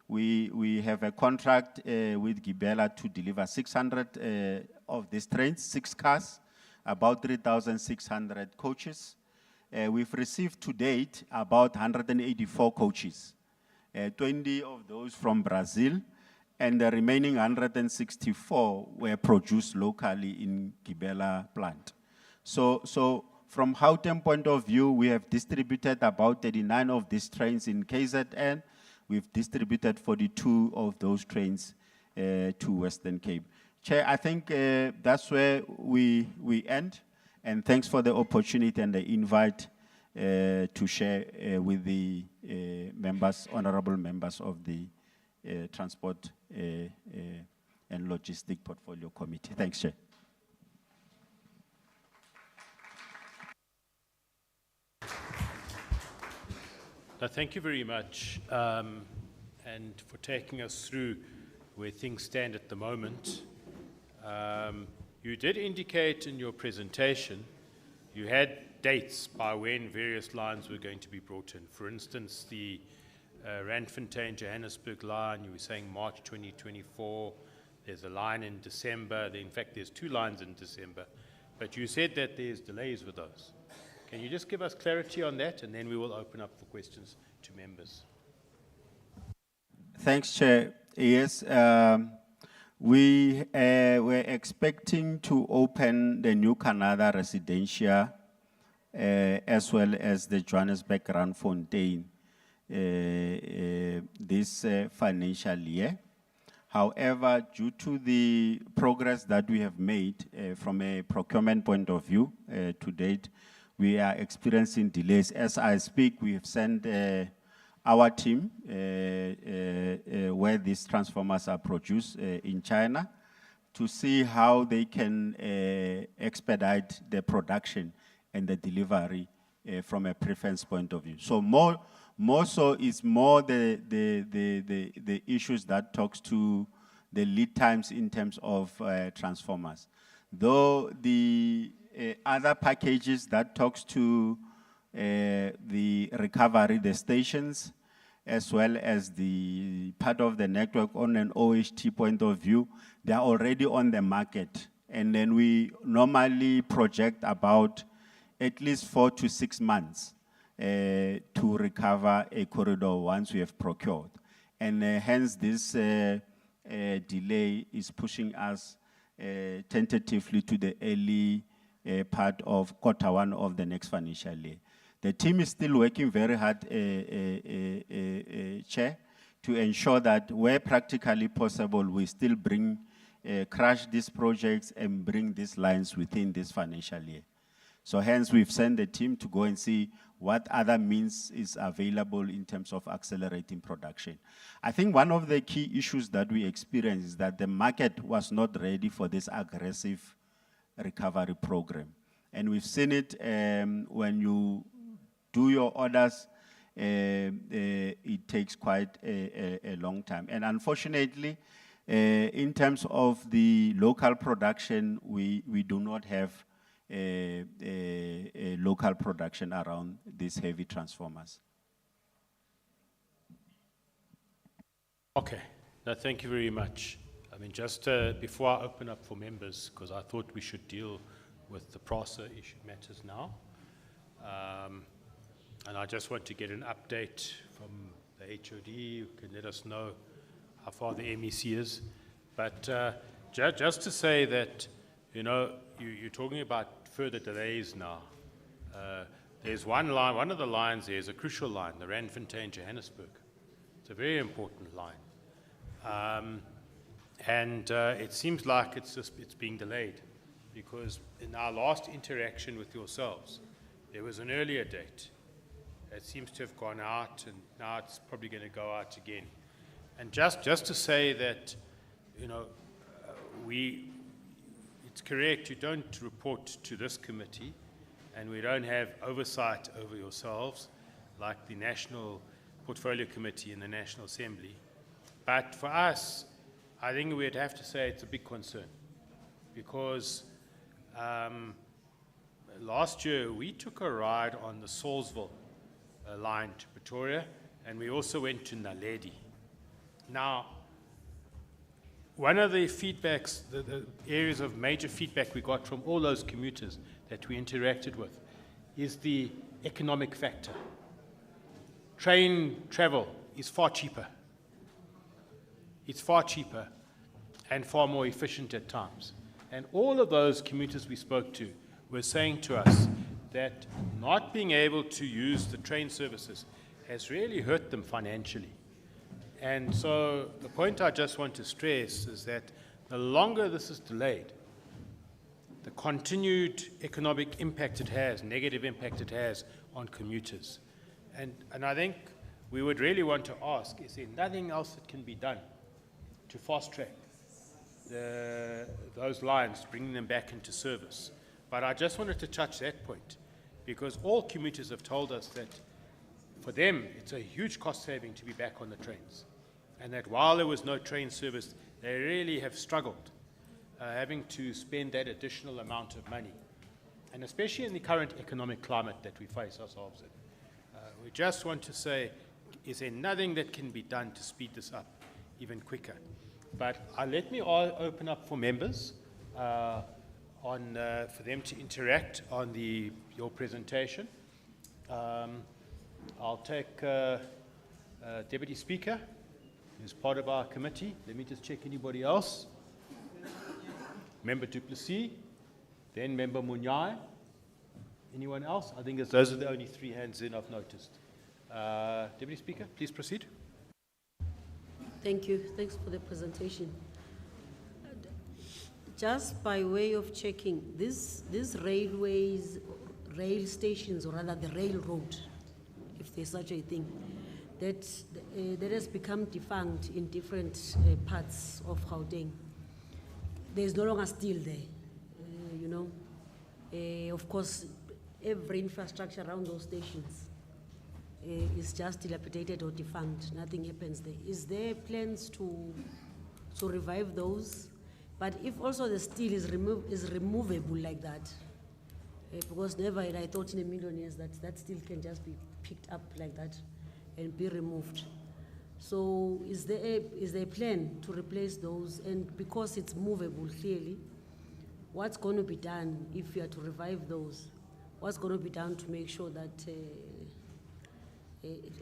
we have a contract with Gibela to deliver 600 of these trains, 6 cars, about 3,600 coaches. We've received to date about 184 coaches, 20 of those from Brazil, and the remaining 164 were produced locally in Gibela plant. So from Gauteng point of view, we have distributed about 39 of these trains in KZN. We've distributed 42 of those trains to Western Cape. Chair, I think that's where we end. And thanks for the opportunity and the invite to share with the members, honorable members of the Transport and Logistic Portfolio Committee. Thanks, Chair. Thank you very much, and for taking us through where things stand at the moment. You did indicate in your presentation you had dates by when various lines were going to be brought in. For instance, the Randfontein-Johannesburg line, you were saying March 2024. There's a line in December. In fact, there's 2 lines in December. But you said that there's delays with those. Can you just give us clarity on that, and then we will open up for questions to members. Thanks, Chair. Yes, we were expecting to open the new Canada residential as well as the Johannesburg Randfontein this financial year. However, due to the progress that we have made from a procurement point of view to date, we are experiencing delays. As I speak, we have sent our team where these transformers are produced in China to see how they can expedite the production and the delivery from a preference point of view. So more so is more the issues that talks to the lead times in terms of transformers. Though the other packages that talks to the recovery, the stations, as well as the part of the network on an OHT point of view, they are already on the market. And then we normally project about at least 4 to 6 months to recover a corridor once we have procured. And hence this delay is pushing us tentatively to the early part of Q1 of the next financial year. The team is still working very hard, Chair, to ensure that where practically possible, we still crash these projects and bring these lines within this financial year. So hence, we've sent the team to go and see what other means is available in terms of accelerating production. I think one of the key issues that we experienced is that the market was not ready for this aggressive recovery program. And we've seen it when you do your orders, it takes quite a long time. And unfortunately, in terms of the local production, we do not have a local production around these heavy transformers. Okay, no, thank you very much. I mean, just before I open up for members, because I thought we should deal with the PRASA issue matters now. And I just want to get an update from the HOD, who can let us know how far the MEC is. But just to say that, you know, you're talking about further delays now. There's one line, one of the lines there is a crucial line, the Randfontein-Johannesburg. It's a very important line. And it seems like it's being delayed, because in our last interaction with yourselves, there was an earlier date. It seems to have gone out, and now it's probably going to go out again. And just to say that, you know, it's correct, you don't report to this committee, and we don't have oversight over yourselves like the National Portfolio Committee in the National Assembly. But for us, I think we'd have to say it's a big concern, because last year we took a ride on the Salisville line to Pretoria, and we also went to Naledi. Now, one of the feedbacks, the areas of major feedback we got from all those commuters that we interacted with, is the economic factor. Train travel is far cheaper. It's far cheaper and far more efficient at times. And all of those commuters we spoke to were saying to us that not being able to use the train services has really hurt them financially. And so the point I just want to stress is that the longer this is delayed, the continued economic impact it has, negative impact it has on commuters. And I think we would really want to ask, is there nothing else that can be done to fast-track those lines, bringing them back into service? But I just wanted to touch that point, because all commuters have told us that for them, it's a huge cost saving to be back on the trains. And that while there was no train service, they really have struggled having to spend that additional amount of money. And especially in the current economic climate that we face ourselves in. We just want to say, is there nothing that can be done to speed this up even quicker? But let me open up for members for them to interact on your presentation. I'll take Deputy Speaker, who's part of our committee. Let me just check anybody else. Member Du Plessis, then Member Munyai. Anyone else? I think those are the only three hands in I've noticed. Deputy Speaker, please proceed. Thank you. Thanks for the presentation. Just by way of checking, these railways, rail stations, or rather the railroad, if there's such a thing, that has become defunct in different parts of Gauteng. There's no longer steel there, you know. Of course, every infrastructure around those stations is just dilapidated or defunct. Nothing happens there. Is there plans to revive those? But if also the steel is removable like that, because never had I thought in a million years that steel can just be picked up like that and be removed. So is there a plan to replace those? And because it's movable clearly, what's going to be done if you are to revive those? What's going to be done to make sure that,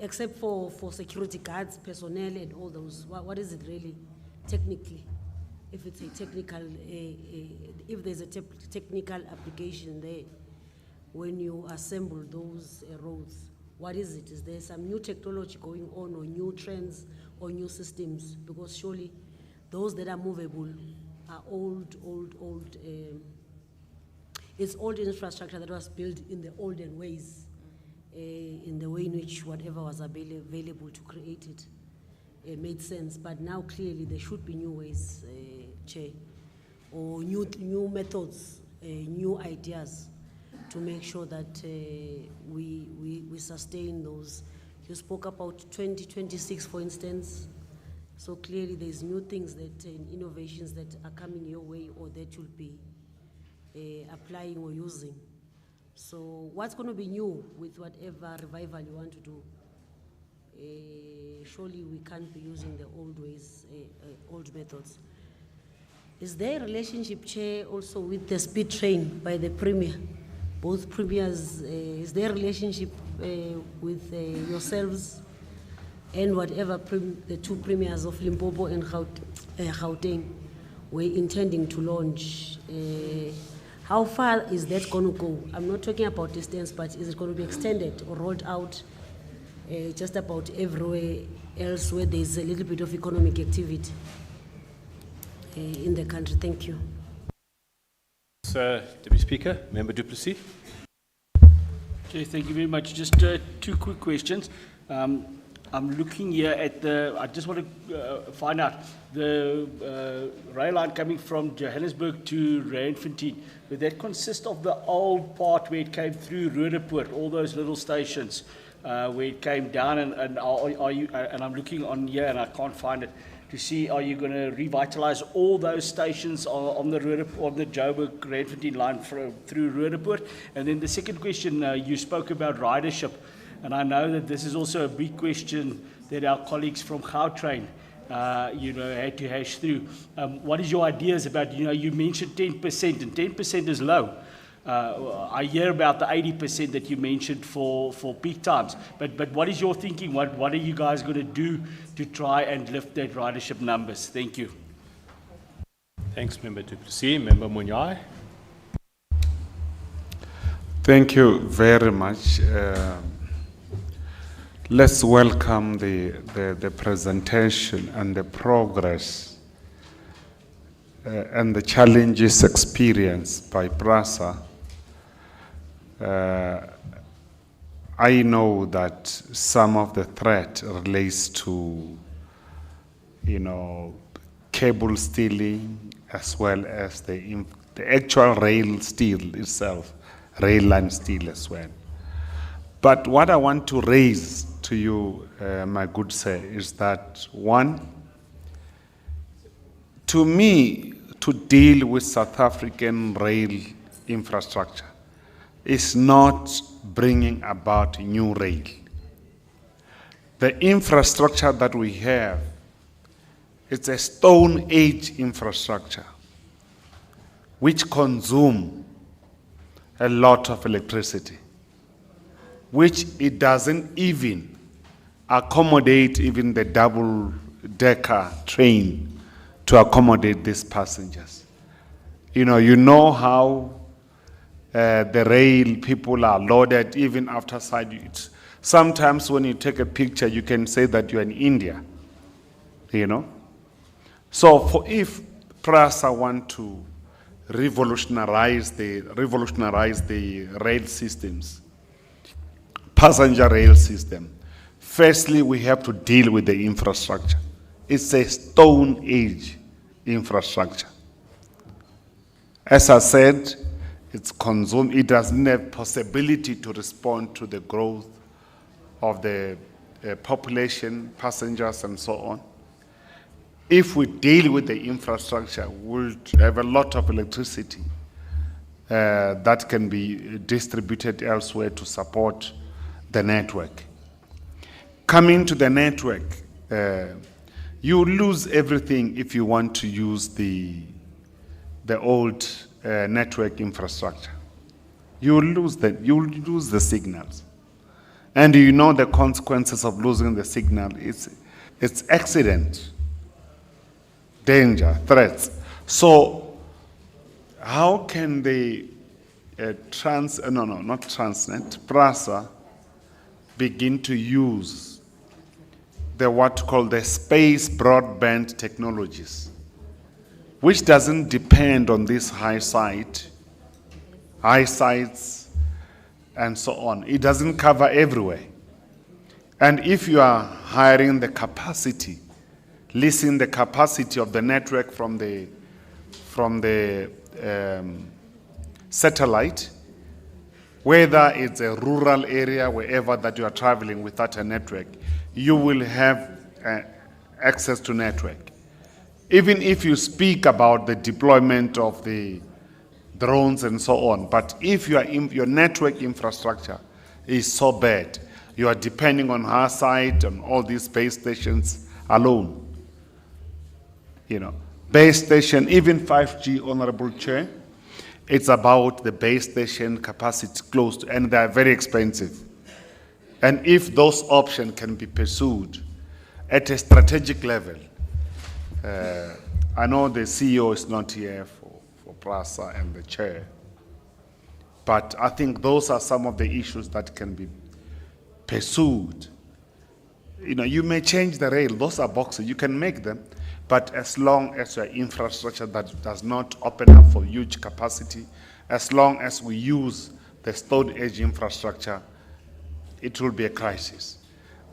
except for security guards, personnel and all those, what is it really technically, if it's a technical, if there's a technical application there, when you assemble those roads, what is it? Is there some new technology going on, or new trends, or new systems? Because surely those that are movable are old, it's old infrastructure that was built in the olden ways, in the way in which whatever was available to create it made sense. But now clearly there should be new ways, Chair, or new methods, new ideas to make sure that we sustain those. You spoke about 2026, for instance. So clearly there's new things that, innovations that are coming your way, or that you'll be applying or using. So what's going to be new with whatever revival you want to do? Surely we can't be using the old ways, old methods. Is there a relationship, Chair, also with the speed train by the Premier? Both premiers, is there a relationship with yourselves and whatever the two premiers of Limpopo and Gauteng were intending to launch? How far is that going to go? I'm not talking about distance, but is it going to be extended or rolled out just about everywhere else where there's a little bit of economic activity in the country? Thank you. Sir, Deputy Speaker, Member Du Plessis. Okay, thank you very much. Just two quick questions. I'm looking here at I just want to find out the rail line coming from Johannesburg to Randfontein. Would that consist of the old part where it came through Roodepoort, all those little stations where it came down, and are you? And I'm looking on here and I can't find it to see. Are you going to revitalize all those stations on the Joburg Randfontein line through Roodepoort? And then the second question, you spoke about ridership. And I know that this is also a big question that our colleagues from Gautrain, had to hash through. What is your ideas about, you mentioned 10%, and 10% is low. I hear about the 80% that you mentioned for peak times. But what is your thinking? What are you guys going to do to try and lift that ridership numbers? Thank you. Thanks, Member Du Plessis. Member Munyai. Thank you very much. Let's welcome the presentation and the progress and the challenges experienced by PRASA. I know that some of the threat relates to, cable stealing, as well as the actual rail steal itself, rail line steal as well. But what I want to raise to you, my good sir, is that one, to me, to deal with South African rail infrastructure is not bringing about new rail. The infrastructure that we have, it's a Stone Age infrastructure which consumes a lot of electricity, which it doesn't even accommodate even the double-decker train to accommodate these passengers. You know how the rail people are loaded even after side. Sometimes when you take a picture, you can say that you're in India, So if PRASA want to revolutionize the rail systems, passenger rail system, firstly, we have to deal with the infrastructure. It's a Stone Age infrastructure. As I said, it doesn't have possibility to respond to the growth of the population, passengers, and so on. If we deal with the infrastructure, we'll have a lot of electricity that can be distributed elsewhere to support the network. Coming to the network, you lose everything if you want to use the old network infrastructure. You will lose the signals. And the consequences of losing the signal, it's accident. danger, threats. So how can the not Transnet, PRASA, begin to use the what called the space broadband technologies, which doesn't depend on this high sites and so on. It doesn't cover everywhere. And if you are hiring the capacity, leasing the capacity of the network from the satellite, whether it's a rural area, wherever that you are traveling without a network, you will have access to network. Even if you speak about the deployment of the drones and so on, but if your network infrastructure is so bad, you are depending on our side, on all these base stations alone. Base station, even 5G, Honorable Chair, it's about the base station capacity closed, and they are very expensive. And if those options can be pursued at a strategic level, I know the CEO is not here for PRASA and the chair, but I think those are some of the issues that can be pursued. You may change the rail, those are boxes, you can make them, but as long as your infrastructure that does not open up for huge capacity, as long as we use the Stone Age infrastructure, it will be a crisis.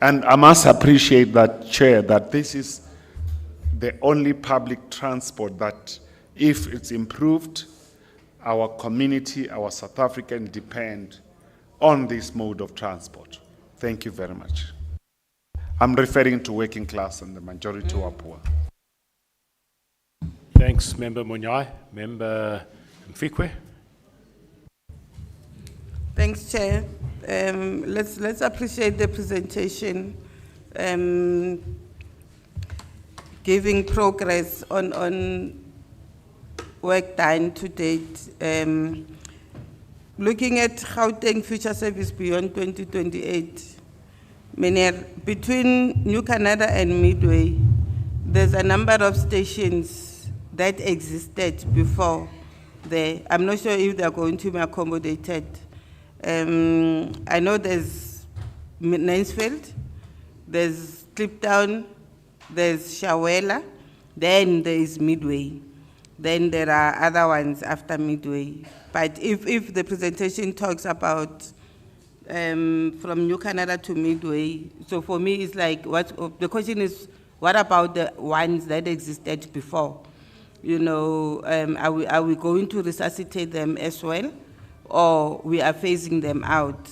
And I must appreciate that, Chair, that this is the only public transport that, if it's improved, our community, our South African depend on this mode of transport. Thank you very much. I'm referring to working class, and the majority are poor. Thanks, Member Munyai. Member Mfikwe. Thanks, Chair. Let's appreciate the presentation, giving progress on work done to date. Looking at Gauteng Future Service beyond 2028, between New Canada and Midway, there's a number of stations that existed before there. I'm not sure if they're going to be accommodated. I know there's Nansfield, there's Kliptown, there's Shawela, then there is Midway. Then there are other ones after Midway. But if the presentation talks about from New Canada to Midway, so for me it's like, the question is, what about the ones that existed before? Are we going to resuscitate them as well, or we are phasing them out?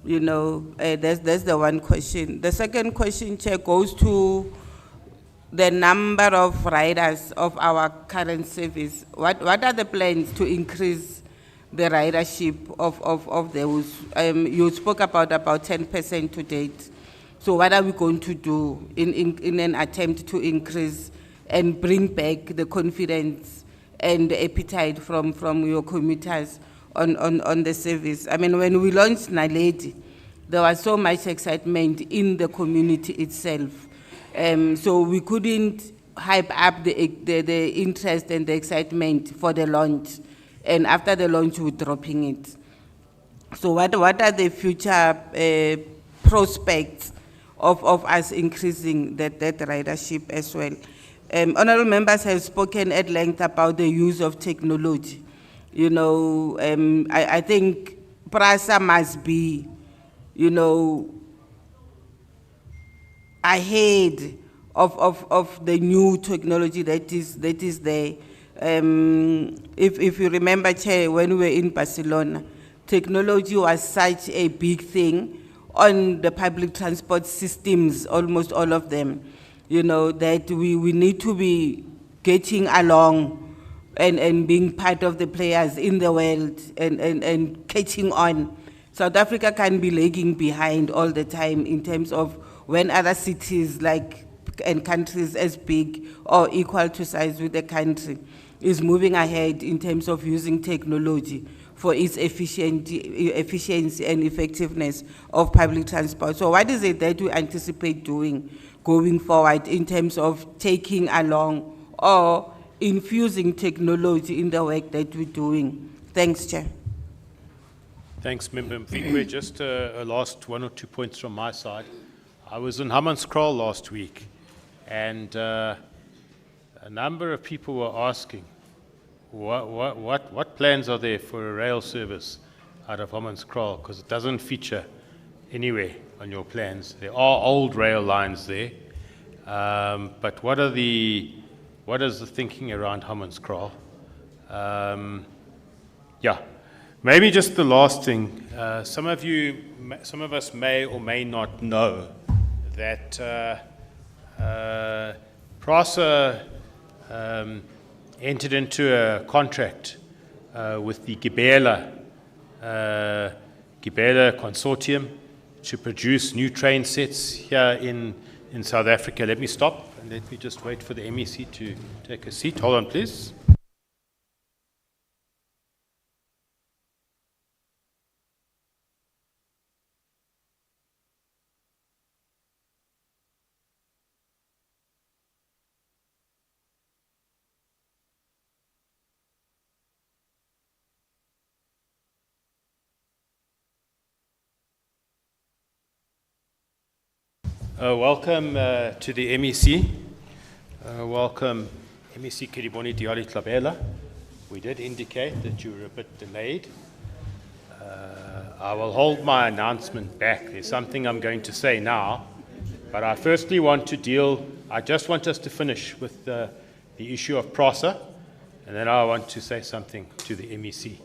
That's the one question. The second question, Chair, goes to the number of riders of our current service. What are the plans to increase the ridership of those? You spoke about 10% to date. So what are we going to do in an attempt to increase and bring back the confidence and the appetite from your commuters on the service? When we launched Naledi, there was so much excitement in the community itself. So we couldn't hype up the interest and the excitement for the launch. And after the launch, we're dropping it. So what are the future prospects of us increasing that ridership as well? Honorable members have spoken at length about the use of technology. I think PRASA must be, ahead of the new technology that is there. If you remember, Chair, when we were in Barcelona, technology was such a big thing on the public transport systems, almost all of them, that we need to be getting along and being part of the players in the world and catching on. South Africa can be lagging behind all the time in terms of when other cities and countries as big or equal to size with the country is moving ahead in terms of using technology for its efficiency and effectiveness of public transport. So what is it that we anticipate doing going forward in terms of taking along or infusing technology in the work that we're doing? Thanks, Chair. Thanks, Member Mfikwe. Just a last 1 or 2 points from my side. I was in Hammanskraal last week, and a number of people were asking, what plans are there for a rail service out of Hammanskraal? Because it doesn't feature anywhere on your plans. There are old rail lines there, but what is the thinking around Hammanskraal? Yeah. Maybe just the last thing. Some of us may or may not know that PRASA entered into a contract with the Gibela Consortium to produce new train sets here in South Africa. Let me stop and let me just wait for the MEC to take a seat. Hold on, please. Welcome to the MEC. Welcome, MEC Kiriboni Diali Tlabela. We did indicate that you were a bit delayed. I will hold my announcement back. There's something I'm going to say now, but I firstly want to I just want us to finish with the issue of PRASA, and then I want to say something to the MEC.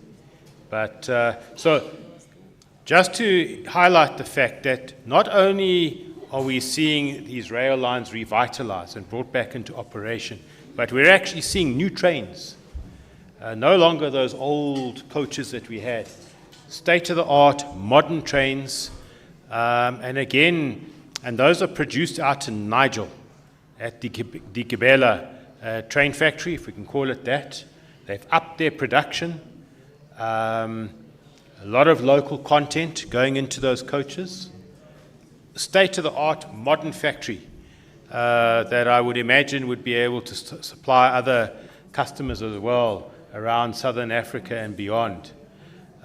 But so just to highlight the fact that not only are we seeing these rail lines revitalized and brought back into operation, but we're actually seeing new trains. No longer those old coaches that we had. State-of-the-art, modern trains. And those are produced out in Nigel at the Gibela train factory, if we can call it that. They've upped their production. A lot of local content going into those coaches. State-of-the-art modern factory that I would imagine would be able to supply other customers as well around Southern Africa and beyond.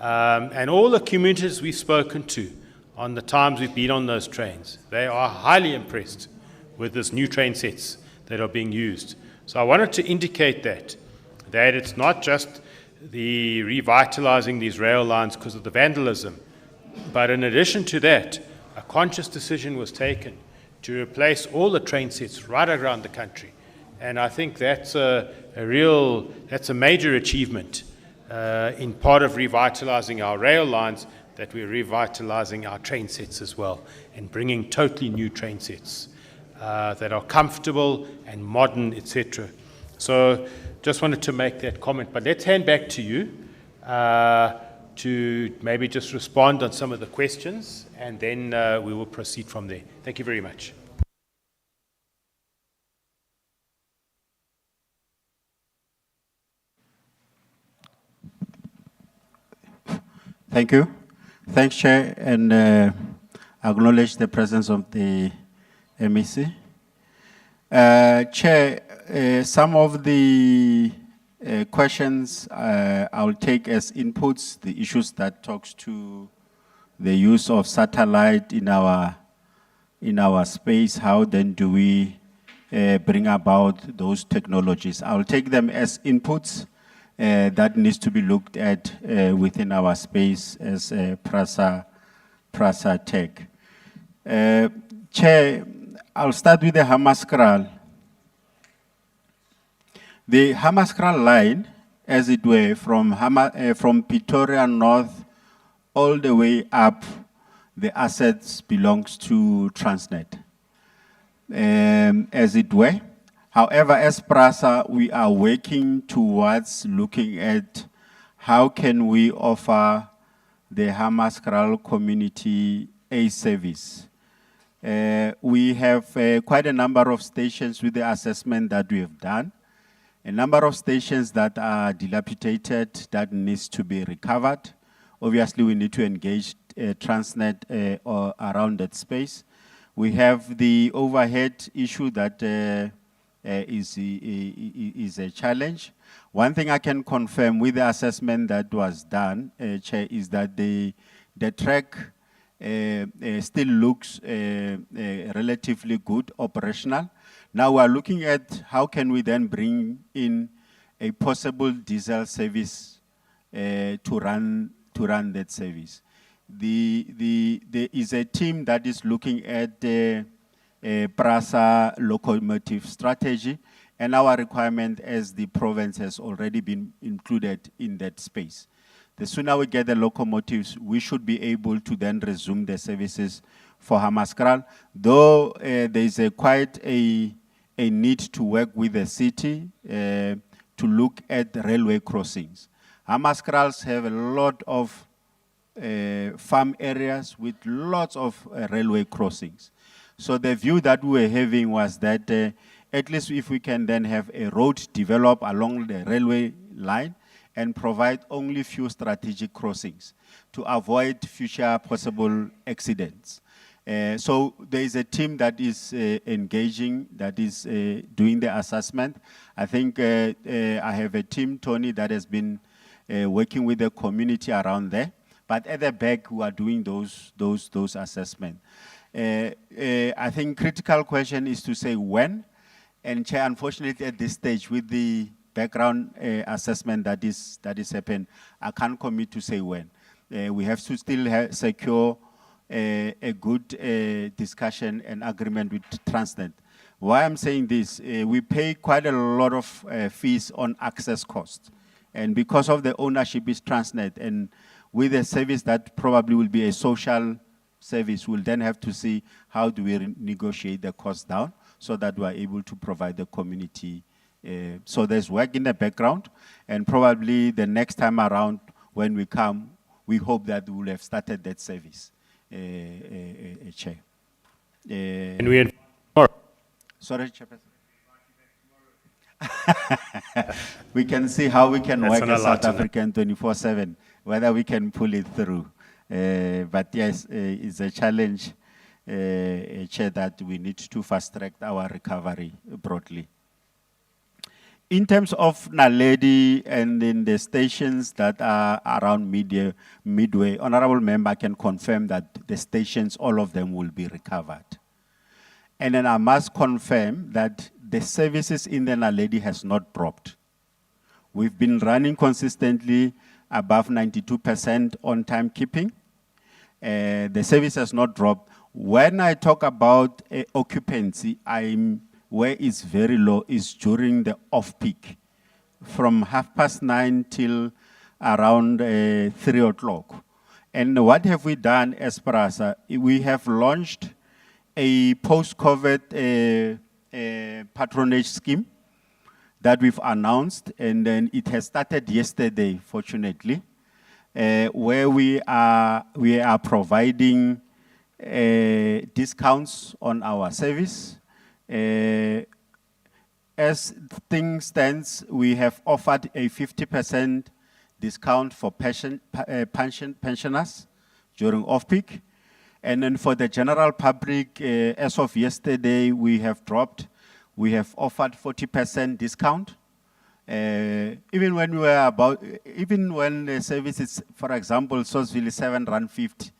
And all the communities we've spoken to on the times we've been on those trains, they are highly impressed with this new train sets that are being used. So I wanted to indicate that it's not just the revitalizing these rail lines because of the vandalism, but in addition to that, a conscious decision was taken to replace all the train sets right around the country. And I think that's a major achievement in part of revitalizing our rail lines, that we're revitalizing our train sets as well and bringing totally new train sets that are comfortable and modern, etc. So just wanted to make that comment. But let's hand back to you to maybe just respond on some of the questions, and then we will proceed from there. Thank you very much. Thank you. Thanks, Chair, and acknowledge the presence of the MEC. Chair, some of the questions I'll take as inputs, the issues that talks to the use of satellite in our space. How then do we bring about those technologies? I'll take them as inputs that needs to be looked at within our space as PRASA Tech. Chair, I'll start with the Hammanskraal. The Hammanskraal line, as it were, from Pretoria North all the way up, the assets belongs to Transnet, as it were. However, as PRASA, we are working towards looking at how can we offer the Hammanskraal community a service. We have quite a number of stations with the assessment that we have done. A number of stations that are dilapidated that needs to be recovered. Obviously, we need to engage Transnet around that space. We have the overhead issue that is a challenge. One thing I can confirm with the assessment that was done, Chair, is that the track still looks relatively good, operational. Now we are looking at how can we then bring in a possible diesel service to run that service. There is a team that is looking at the PRASA locomotive strategy, and our requirement as the province has already been included in that space. The sooner we get the locomotives, we should be able to then resume the services for Hammanskraal, though there is quite a need to work with the city to look at railway crossings. Hammanskraals have a lot of farm areas with lots of railway crossings. So the view that we were having was that at least if we can then have a road develop along the railway line and provide only few strategic crossings to avoid future possible accidents. So there is a team that is engaging, that is doing the assessment. I think I have a team, Tony, that has been working with the community around there. But at the back, we are doing those assessments. I think critical question is to say when, and Chair, unfortunately at this stage with the background assessment that is happened, I can't commit to say when. We have to still secure a good discussion and agreement with Transnet. Why I'm saying this, we pay quite a lot of fees on access costs. And because of the ownership is Transnet, and with a service that probably will be a social service, we'll then have to see how do we negotiate the cost down so that we are able to provide the community. So there's work in the background, and probably the next time around when we come, we hope that we will have started that service, Chair. And we tomorrow. Sorry, Chairperson. We can see how we can work as South African 24/7, whether we can pull it through. But yes, it's a challenge, Chair, that we need to fast-track our recovery broadly. In terms of Naledi and then the stations that are around Midway, Honorable Member can confirm that the stations, all of them will be recovered. And then I must confirm that the services in the Naledi has not dropped. We've been running consistently above 92% on timekeeping. The service has not dropped. When I talk about occupancy, where it's very low is during the off-peak, from 9:30 till around 3 o'clock. And what have we done as PRASA? We have launched a post-COVID patronage scheme that we've announced, and then it has started yesterday, fortunately, where we are providing discounts on our service. As things stands, we have offered a 50% discount for pensioners during off-peak. And then for the general public, as of yesterday, we have offered 40% discount. Even when the service is, for example, Sosville is R7.50,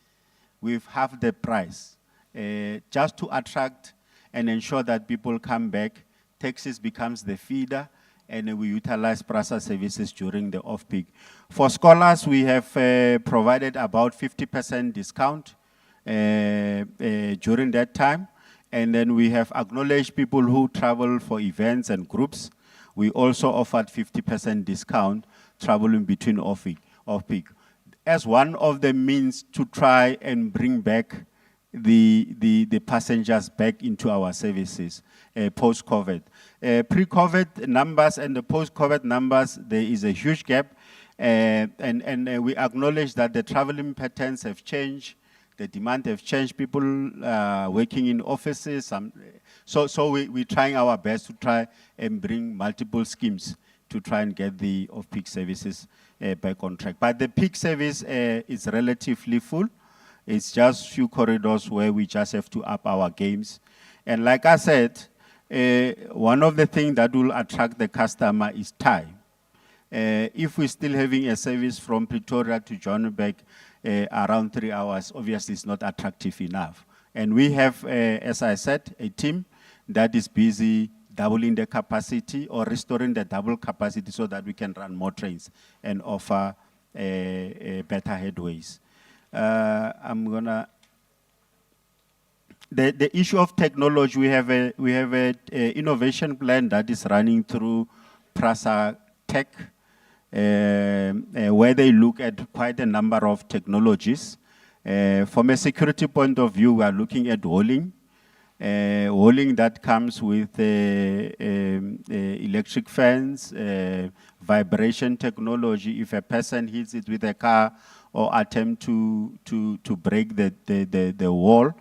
we've halved the price, just to attract and ensure that people come back. Taxis becomes the feeder, and we utilize PRASA services during the off-peak. For scholars, we have provided about 50% discount during that time. And then we have acknowledged people who travel for events and groups. We also offered 50% discount traveling between off-peak. As one of the means to try and bring back the passengers back into our services post-COVID. Pre-COVID numbers and the post-COVID numbers, there is a huge gap. And we acknowledge that the traveling patterns have changed. The demand have changed. People working in offices. So we're trying our best to try and bring multiple schemes to try and get the off-peak services back on track. But the peak service is relatively full. It's just few corridors where we just have to up our games. And like I said, one of the things that will attract the customer is time. If we're still having a service from Pretoria to Johannesburg around 3 hours, obviously it's not attractive enough. And we have, as I said, a team that is busy doubling the capacity or restoring the double capacity so that we can run more trains and offer better headways. I'm gonna. The issue of technology, we have a innovation plan that is running through PRASA Tech, where they look at quite a number of technologies. From a security point of view, we are looking at walling. Walling that comes with electric fence, vibration technology. If a person hits it with a car or attempt to break the wall,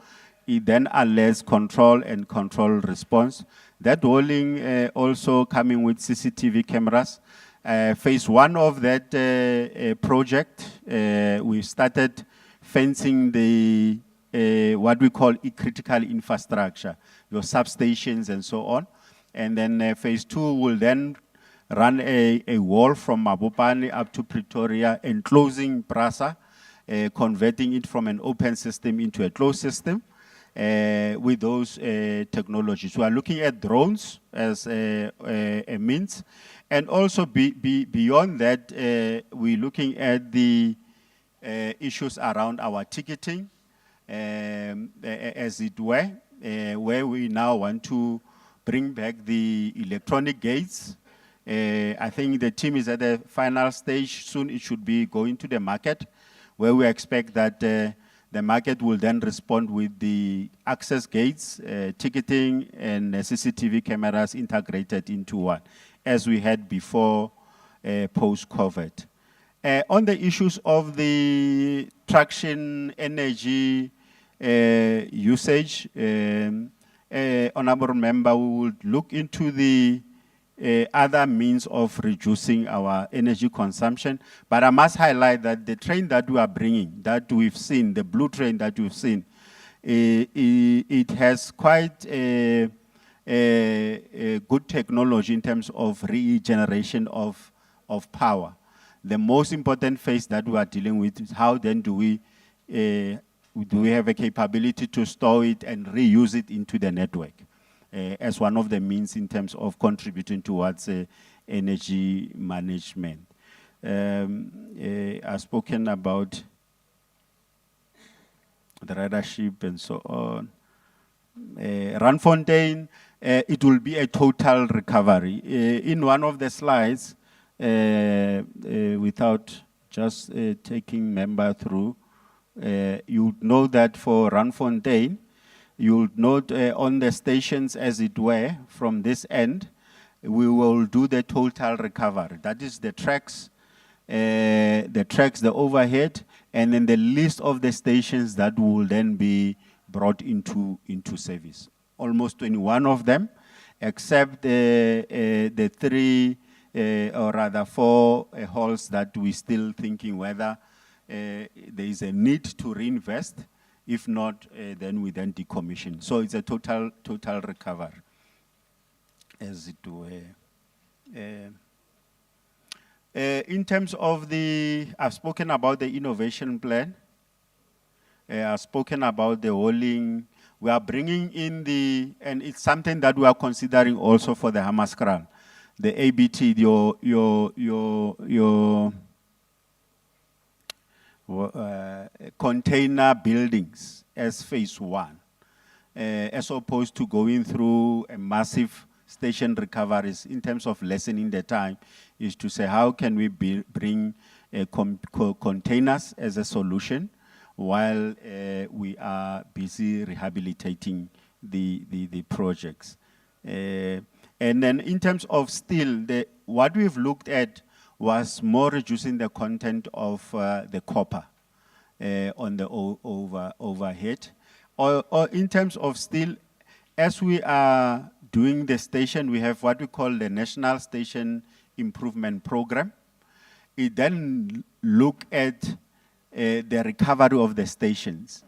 it then alerts control and control response. That walling also coming with CCTV cameras. Phase 1 of that project, we started fencing the what we call critical infrastructure, your substations and so on. And then phase 2 will then run a wall from Mabopane up to Pretoria, enclosing PRASA, converting it from an open system into a closed system with those technologies. We are looking at drones as a means. And also beyond that, we're looking at the issues around our ticketing, as it were, where we now want to bring back the electronic gates. I think the team is at the final stage. Soon it should be going to the market, where we expect that the market will then respond with the access gates, ticketing, and CCTV cameras integrated into one, as we had before post-COVID. On the issues of the traction energy usage, Honorable Member, we will look into the other means of reducing our energy consumption. But I must highlight that the train that we are bringing, that we've seen, the blue train that we've seen, it has quite a good technology in terms of regeneration of power. The most important phase that we are dealing with is how then do we have a capability to store it and reuse it into the network as one of the means in terms of contributing towards energy management. I've spoken about the ridership and so on. Randfontein, it will be a total recovery. In one of the slides, without just taking member through, you know that for Randfontein, you'll note on the stations, as it were, from this end, we will do the total recovery. That is the tracks, the overhead, and then the list of the stations that will then be brought into service. Almost 21 of them, except the 3, or rather 4 halls that we're still thinking whether there is a need to reinvest. If not, then we then decommission. So it's a total recovery, as it were. In terms of I've spoken about the innovation plan. I've spoken about the walling. We are bringing in and it's something that we are considering also for the Hammanskraal, the ABT, your container buildings as phase 1, as opposed to going through a massive station recoveries in terms of lessening the time, is to say how can we bring containers as a solution while we are busy rehabilitating the projects. And then in terms of steel, what we've looked at was more reducing the content of the copper on the overhead. Or in terms of steel, as we are doing the station, we have what we call the National Station Improvement Program. It then look at the recovery of the stations.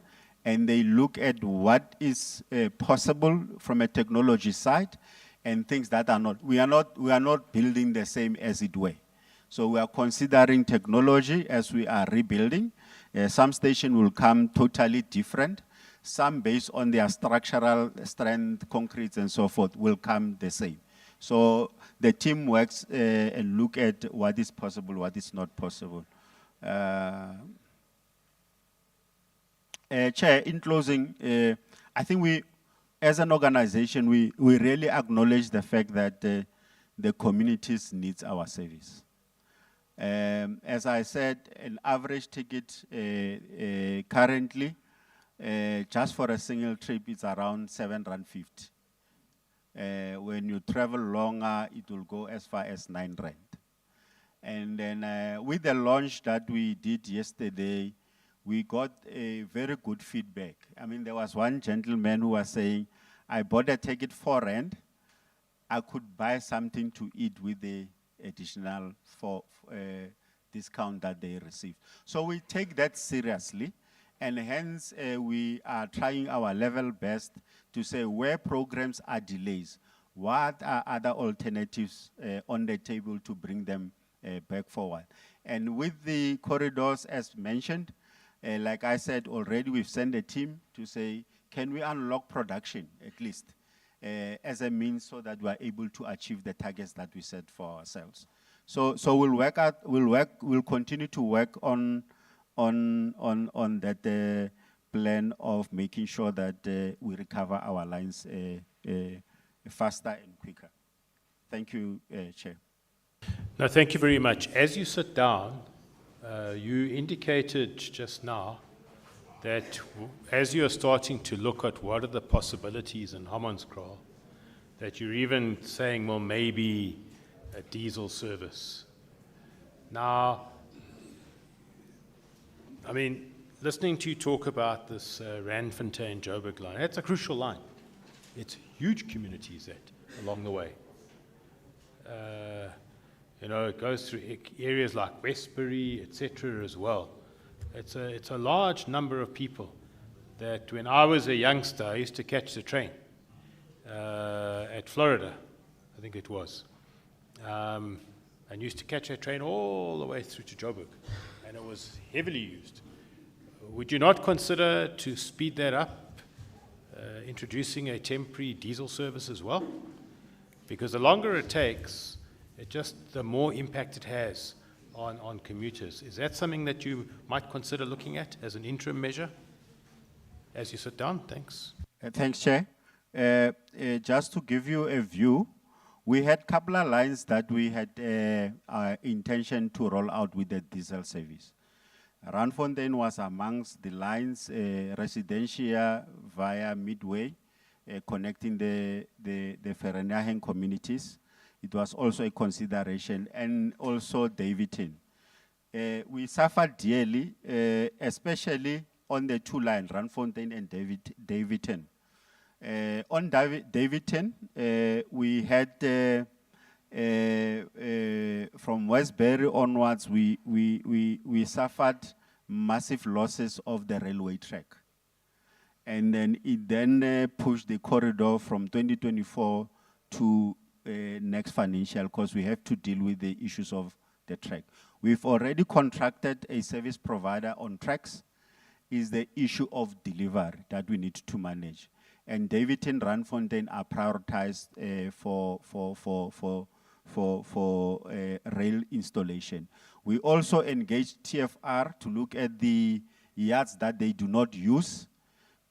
and they look at what is possible from a technology side and things that are not. We are not building the same as it were. So we are considering technology as we are rebuilding. Some station will come totally different. Some based on their structural strength, concrete and so forth, will come the same. So the team works and look at what is possible, what is not possible. Chair, in closing, I think we, as an organization, we really acknowledge the fact that the communities needs our service. As I said, an average ticket currently, just for a single trip, it's around R7.50. When you travel longer, it will go as far as R9. And then with the launch that we did yesterday, we got a very good feedback. I mean, there was one gentleman who was saying, I bought a ticket for R4, I could buy something to eat with the additional discount that they received. So we take that seriously, and hence we are trying our level best to say where programs are delays, what are other alternatives on the table to bring them back forward. And with the corridors, as mentioned, like I said already, we've sent a team to say, can we unlock production at least as a means so that we are able to achieve the targets that we set for ourselves. So we'll continue to work on that plan of making sure that we recover our lines faster and quicker. Thank you, Chair. No, thank you very much. As you sit down, you indicated just now that as you're starting to look at what are the possibilities in Hammanskraal, that you're even saying, well, maybe a diesel service. Now, I mean, listening to you talk about this Randfontein-Joburg line, that's a crucial line. It's huge communities along the way. You know, it goes through areas like Westbury, etc. as well. It's a large number of people that when I was a youngster, I used to catch the train at Florida, I think it was. And used to catch a train all the way through to Joburg, and it was heavily used. Would you not consider to speed that up, introducing a temporary diesel service as well? Because the longer it takes, the more impact it has on commuters. Is that something that you might consider looking at as an interim measure as you sit down? Thanks. Thanks, Chair. Just to give you a view, we had a couple of lines that we had intention to roll out with the diesel service. Randfontein was amongst the lines, residential via Midway, connecting the Vereeniging communities. It was also a consideration, and also Davidton. We suffered dearly, especially on the two lines, Randfontein and Davidton. On Davidton, we had from Westbury onwards, we suffered massive losses of the railway track. And then it pushed the corridor from 2024 to next financial, because we have to deal with the issues of the track. We've already contracted a service provider on tracks. Is the issue of delivery that we need to manage. And Davidton, Randfontein are prioritized for rail installation. We also engaged TFR to look at the yards that they do not use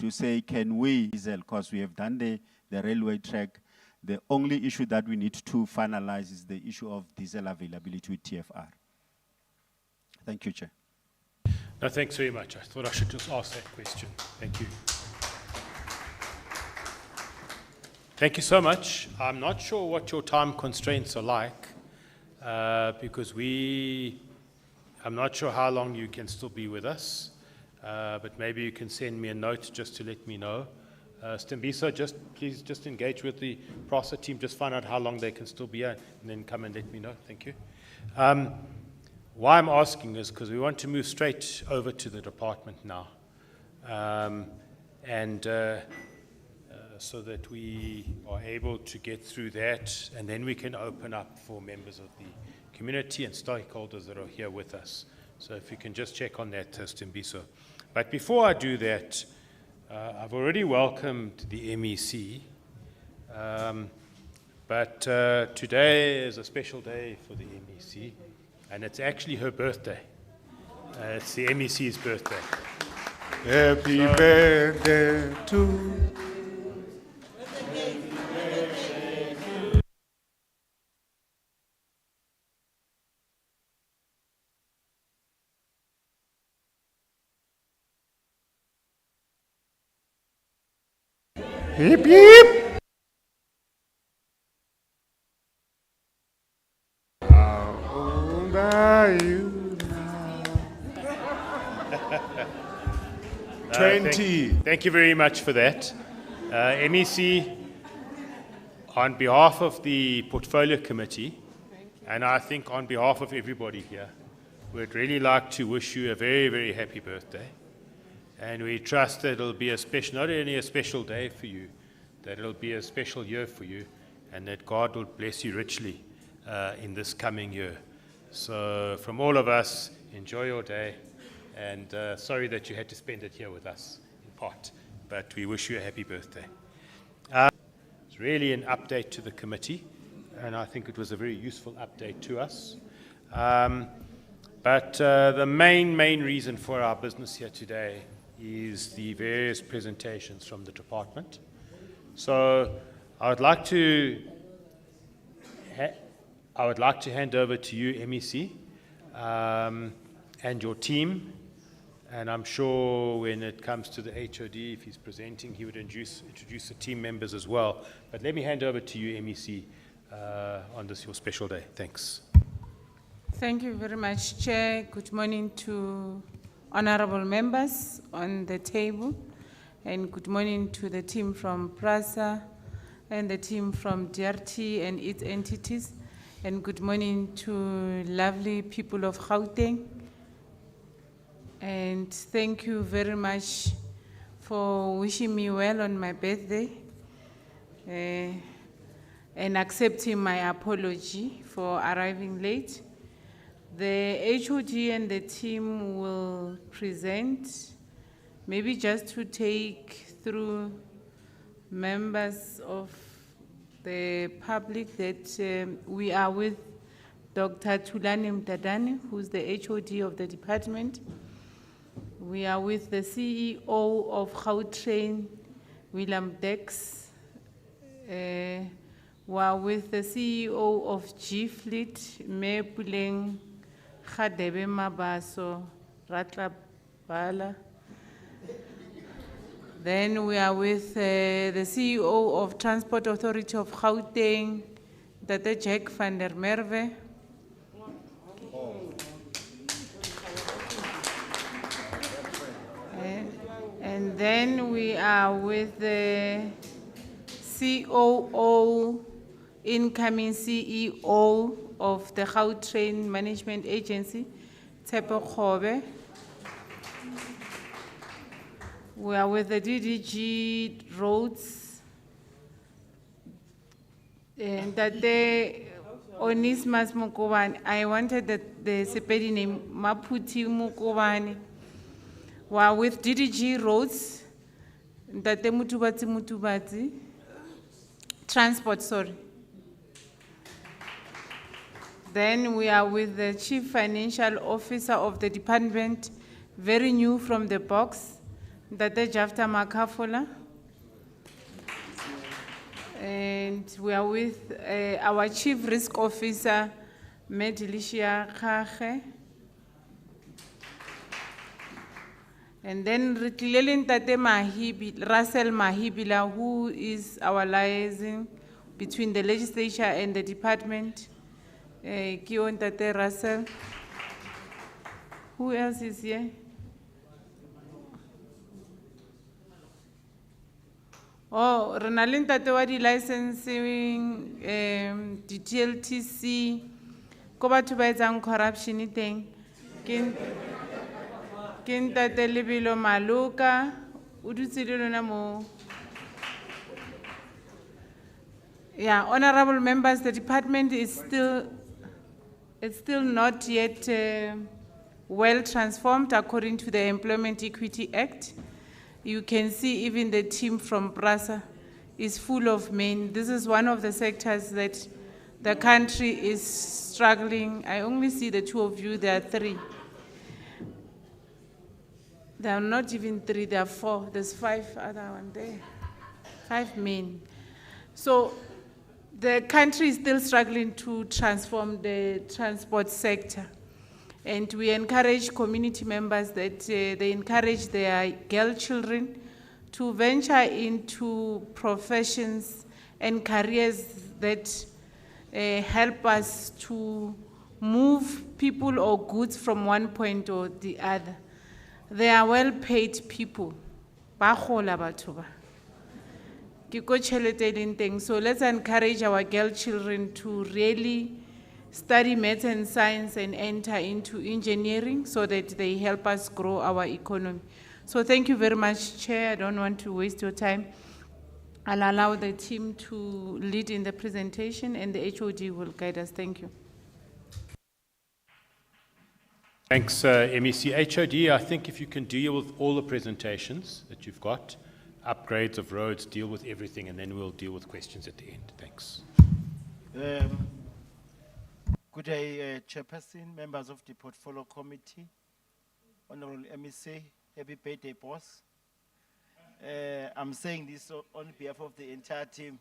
to say, can we diesel, because we have done the railway track. The only issue that we need to finalize is the issue of diesel availability with TFR. Thank you, Chair. No, thanks very much. I thought I should just ask that question. Thank you. Thank you so much. I'm not sure what your time constraints are like, because I'm not sure how long you can still be with us, but maybe you can send me a note just to let me know. Stembiso, please just engage with the PRASA team, just find out how long they can still be here, and then come and let me know. Thank you. Why I'm asking is because we want to move straight over to the department now. and so that we are able to get through that, and then we can open up for members of the community and stakeholders that are here with us. So if you can just check on that, Stimbiso. But before I do that, I've already welcomed the MEC, but today is a special day for the MEC, and it's actually her birthday. It's the MEC's birthday. Happy birthday to hip hip. How old are you now? 20. Thank you very much for that. MEC, on behalf of the Portfolio Committee, and I think on behalf of everybody here, we'd really like to wish you a very, very happy birthday. And we trust that it'll be a special, not only a special day for you, that it'll be a special year for you, and that God will bless you richly in this coming year. So from all of us, enjoy your day, and sorry that you had to spend it here with us in part, but we wish you a happy birthday. It's really an update to the committee, and I think it was a very useful update to us. But the main reason for our business here today is the various presentations from the department. So I would like to hand over to you, MEC, and your team. And I'm sure when it comes to the HOD, if he's presenting, he would introduce the team members as well. But let me hand over to you, MEC, on this your special day. Thanks. Thank you very much, Chair. Good morning to honorable members on the table, and good morning to the team from PRASA and the team from DRT and its entities, and good morning to lovely people of Gauteng. And thank you very much for wishing me well on my birthday and accepting my apology for arriving late. The HOD and the team will present, maybe just to take through members of the public that we are with Dr. Thulani Mdadane, who's the HOD of the department. We are with the CEO of Gautrain, William Dex. We are with the CEO of G-Fleet, Mepuleng Khadebe Mabaso Ratlabala. Then we are with the CEO of Transport Authority of Gauteng, Dr. Jack van der Merwe. And then we are with the COO, incoming CEO of the Gautrain Management Agency, Tshepo Khobe. We are with the DDG Roads, and that the Onismas Mukobani. I wanted the Sepedi name Maputi Mukobani. We are with DDG Roads, that the Mutubati Transport, sorry. Then we are with the Chief Financial Officer of the department, very new from the box, Dr. Jafta Makafola. And we are with our Chief Risk Officer, Medilicia Khache. And then Ritlelin Tate Russell Mahibila, who is our liaison between the legislature and the department. Kion Tate Russell. Who else is here? Oh, Renalin Tate Wadi licensing, the TLTC, Koba Tubaizang corruption thing. Kintate Libilo Maluka, O dutse le lona moo. Yeah, honorable members, the department is still not yet well transformed according to the Employment Equity Act. You can see even the team from PRASA is full of men. This is one of the sectors that the country is struggling. I only see the two of you, there are three. There are not even three, there are four. There's 5 other one there. 5 men. So the country is still struggling to transform the transport sector. And we encourage community members that they encourage their girl children to venture into professions and careers that help us to move people or goods from one point or the other. They are well-paid people. Ba kgola batho ba. Ke ko tšhelete e leng teng. So let's encourage our girl children to really study maths and science and enter into engineering so that they help us grow our economy. So thank you very much, Chair. I don't want to waste your time. I'll allow the team to lead in the presentation and the HOD will guide us. Thank you. Thanks, MEC. HOD, I think if you can deal with all the presentations that you've got, upgrades of roads, deal with everything, and then we'll deal with questions at the end. Thanks. Good day, Chairperson, members of the Portfolio Committee, Honorable MEC, happy birthday, boss. I'm saying this on behalf of the entire team.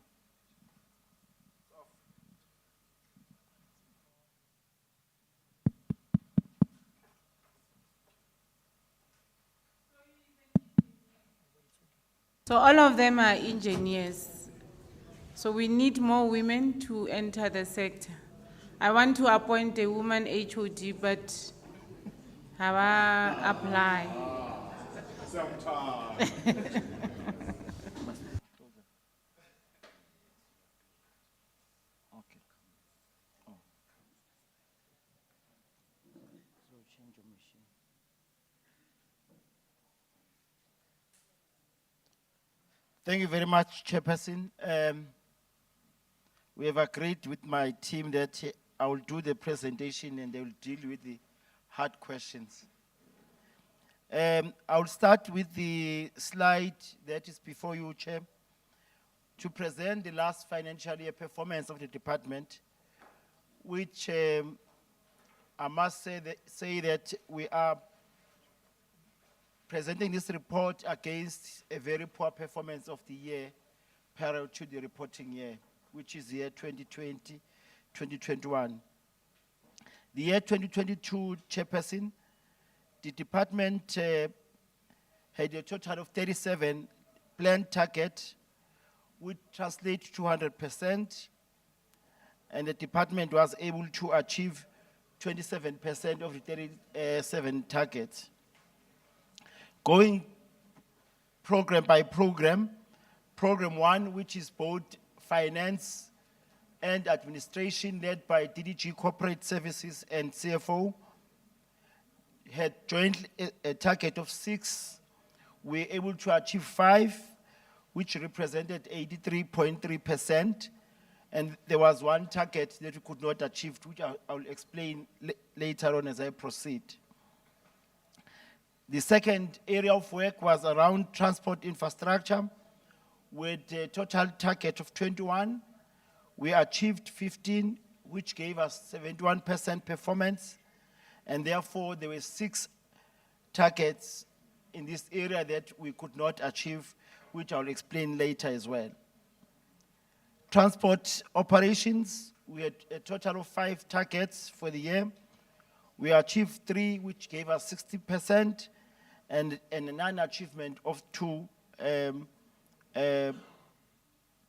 So all of them are engineers. So we need more women to enter the sector. I want to appoint a woman HOD, but have I apply? Thank you very much, Chairperson. We have agreed with my team that I will do the presentation and they will deal with the hard questions. I will start with the slide that is before you, Chair, to present the last financial year performance of the department, which I must say that we are presenting this report against a very poor performance of the year prior to the reporting year, which is the year 2020, 2021. The year 2022, Chairperson, the department had a total of 37 planned targets, which translate to 100%, and the department was able to achieve 27% of the 37 targets. Going program by program, program 1, which is both finance and administration led by DDG Corporate Services and CFO, had jointly a target of 6. We were able to achieve 5, which represented 83.3%. And there was one target that we could not achieve, which I will explain later on as I proceed. The second area of work was around transport infrastructure with a total target of 21. We achieved 15, which gave us 71% performance. And therefore, there were 6 targets in this area that we could not achieve, which I'll explain later as well. Transport operations, we had a total of 5 targets for the year. We achieved 3, which gave us 60%, and a non-achievement of 2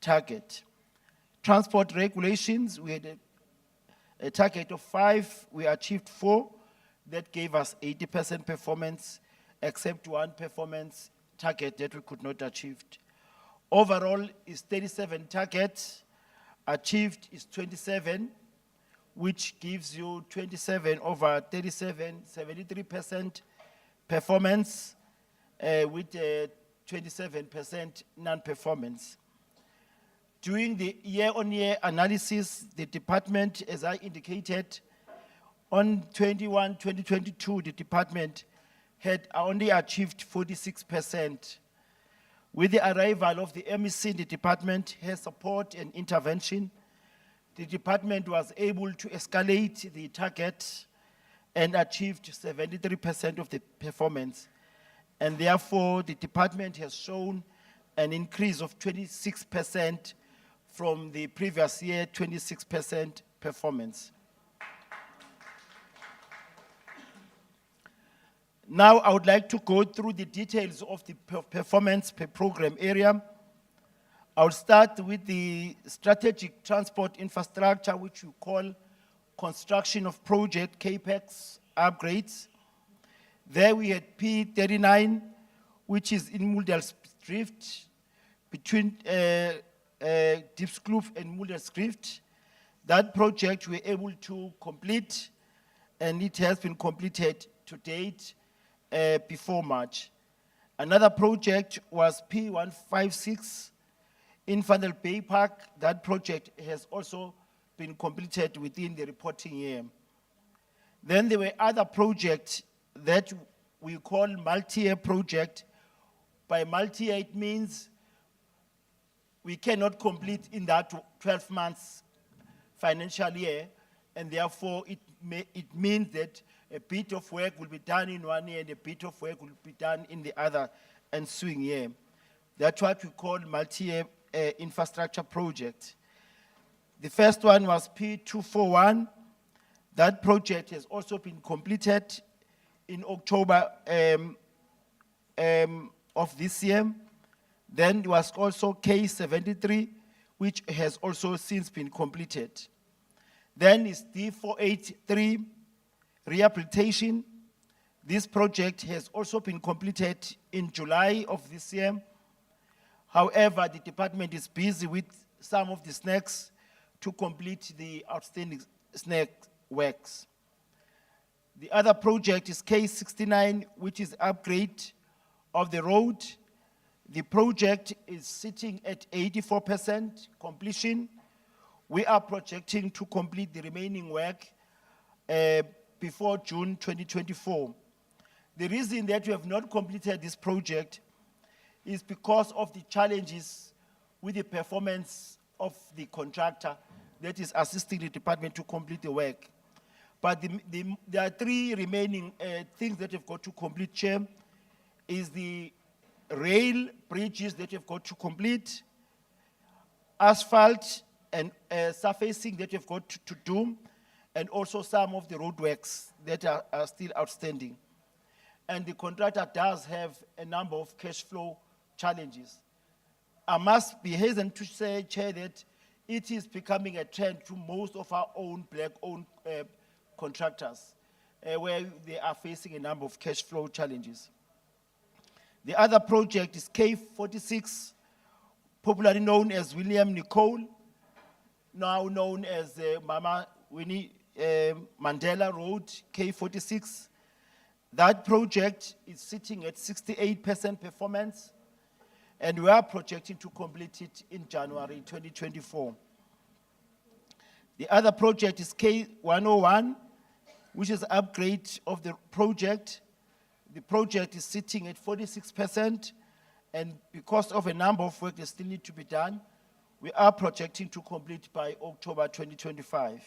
target. Transport regulations, we had a target of 5, we achieved 4, that gave us 80% performance, except 1 performance target that we could not achieve. Overall is 37 targets, achieved is 27, which gives you 27 over 37, 73% performance with a 27% non-performance. During the year-on-year analysis, the department, as I indicated, on 2022, the department had only achieved 46%. With the arrival of the MEC, the department has support and intervention. The department was able to escalate the target and achieved 73% of the performance. And therefore, the department has shown an increase of 26% from the previous year, 26% performance. Now, I would like to go through the details of the performance per program area. I'll start with the strategic transport infrastructure, which we call construction of project CAPEX upgrades. There we had P39, which is in Muldersdrift, between Diepskloof and Muldersdrift. That project we were able to complete, and it has been completed to date before March. Another project was P156 in Vandal Bay Park. That project has also been completed within the reporting year. Then there were other projects that we call multi-year project. By multi-year, it means we cannot complete in that 12 months financial year, and therefore it means that a bit of work will be done in 1 year and a bit of work will be done in the other ensuing year. That's what we call multi-year infrastructure project. The first one was P241. That project has also been completed in October of this year. Then there was also K73, which has also since been completed. Then is D483 rehabilitation. This project has also been completed in July of this year. However, the department is busy with some of the snacks to complete the outstanding snack works. The other project is K69, which is upgrade of the road. The project is sitting at 84% completion. We are projecting to complete the remaining work before June 2024. The reason that we have not completed this project is because of the challenges with the performance of the contractor that is assisting the department to complete the work. But there are three remaining things that we've got to complete, Chair, is the rail bridges that we've got to complete, asphalt and surfacing that we've got to do, and also some of the roadworks that are still outstanding. And the contractor does have a number of cash flow challenges. I must be hesitant to say, Chair, that it is becoming a trend to most of our own black-owned contractors, where they are facing a number of cash flow challenges. The other project is K46, popularly known as William Nicole, now known as Mama Winnie Mandela Road, K46. That project is sitting at 68% performance, and we are projecting to complete it in January 2024. The other project is K101, which is upgrade of the project. The project is sitting at 46%, and because of a number of work that still need to be done, we are projecting to complete by October 2025.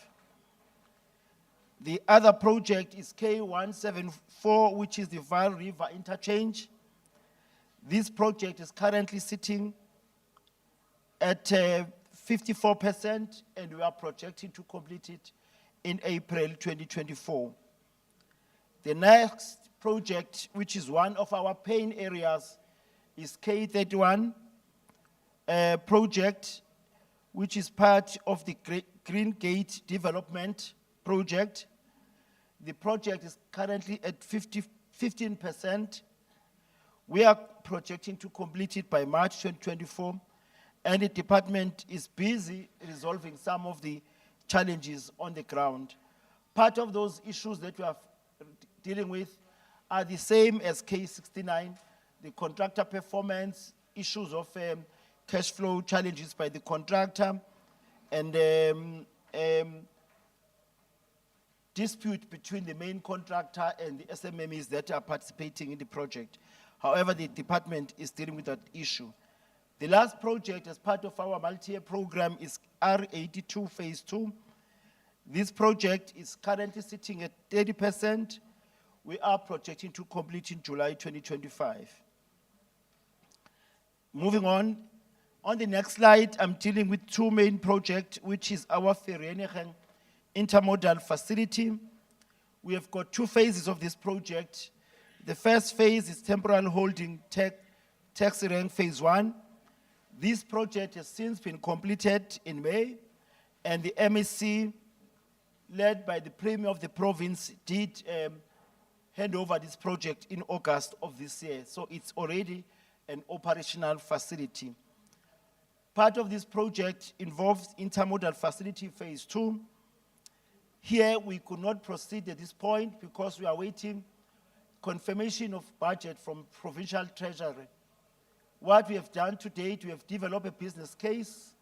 The other project is K174, which is the Vaal River Interchange. This project is currently sitting at 54%, and we are projecting to complete it in April 2024. The next project, which is one of our pain areas, is K31 project, which is part of the Green Gate Development project. The project is currently at 15%. We are projecting to complete it by March 2024, and the department is busy resolving some of the challenges on the ground. Part of those issues that we are dealing with are the same as K69. the contractor performance, issues of cash flow challenges by the contractor, and dispute between the main contractor and the SMMEs that are participating in the project. However, the department is dealing with that issue. The last project as part of our multi-year program is R82 Phase 2. This project is currently sitting at 30%. We are projecting to complete in July 2025. Moving on the next slide, I'm dealing with two main projects, which is our Vereeniging intermodal facility. We have got two phases of this project. The first phase is temporal holding taxi rank Phase 1. This project has since been completed in May, and the MEC, led by the Premier of the province, did hand over this project in August of this year. So it's already an operational facility. Part of this project involves intermodal facility Phase 2. Here, we could not proceed at this point because we are waiting confirmation of budget from provincial treasury. What we have done to date, we have developed a business case,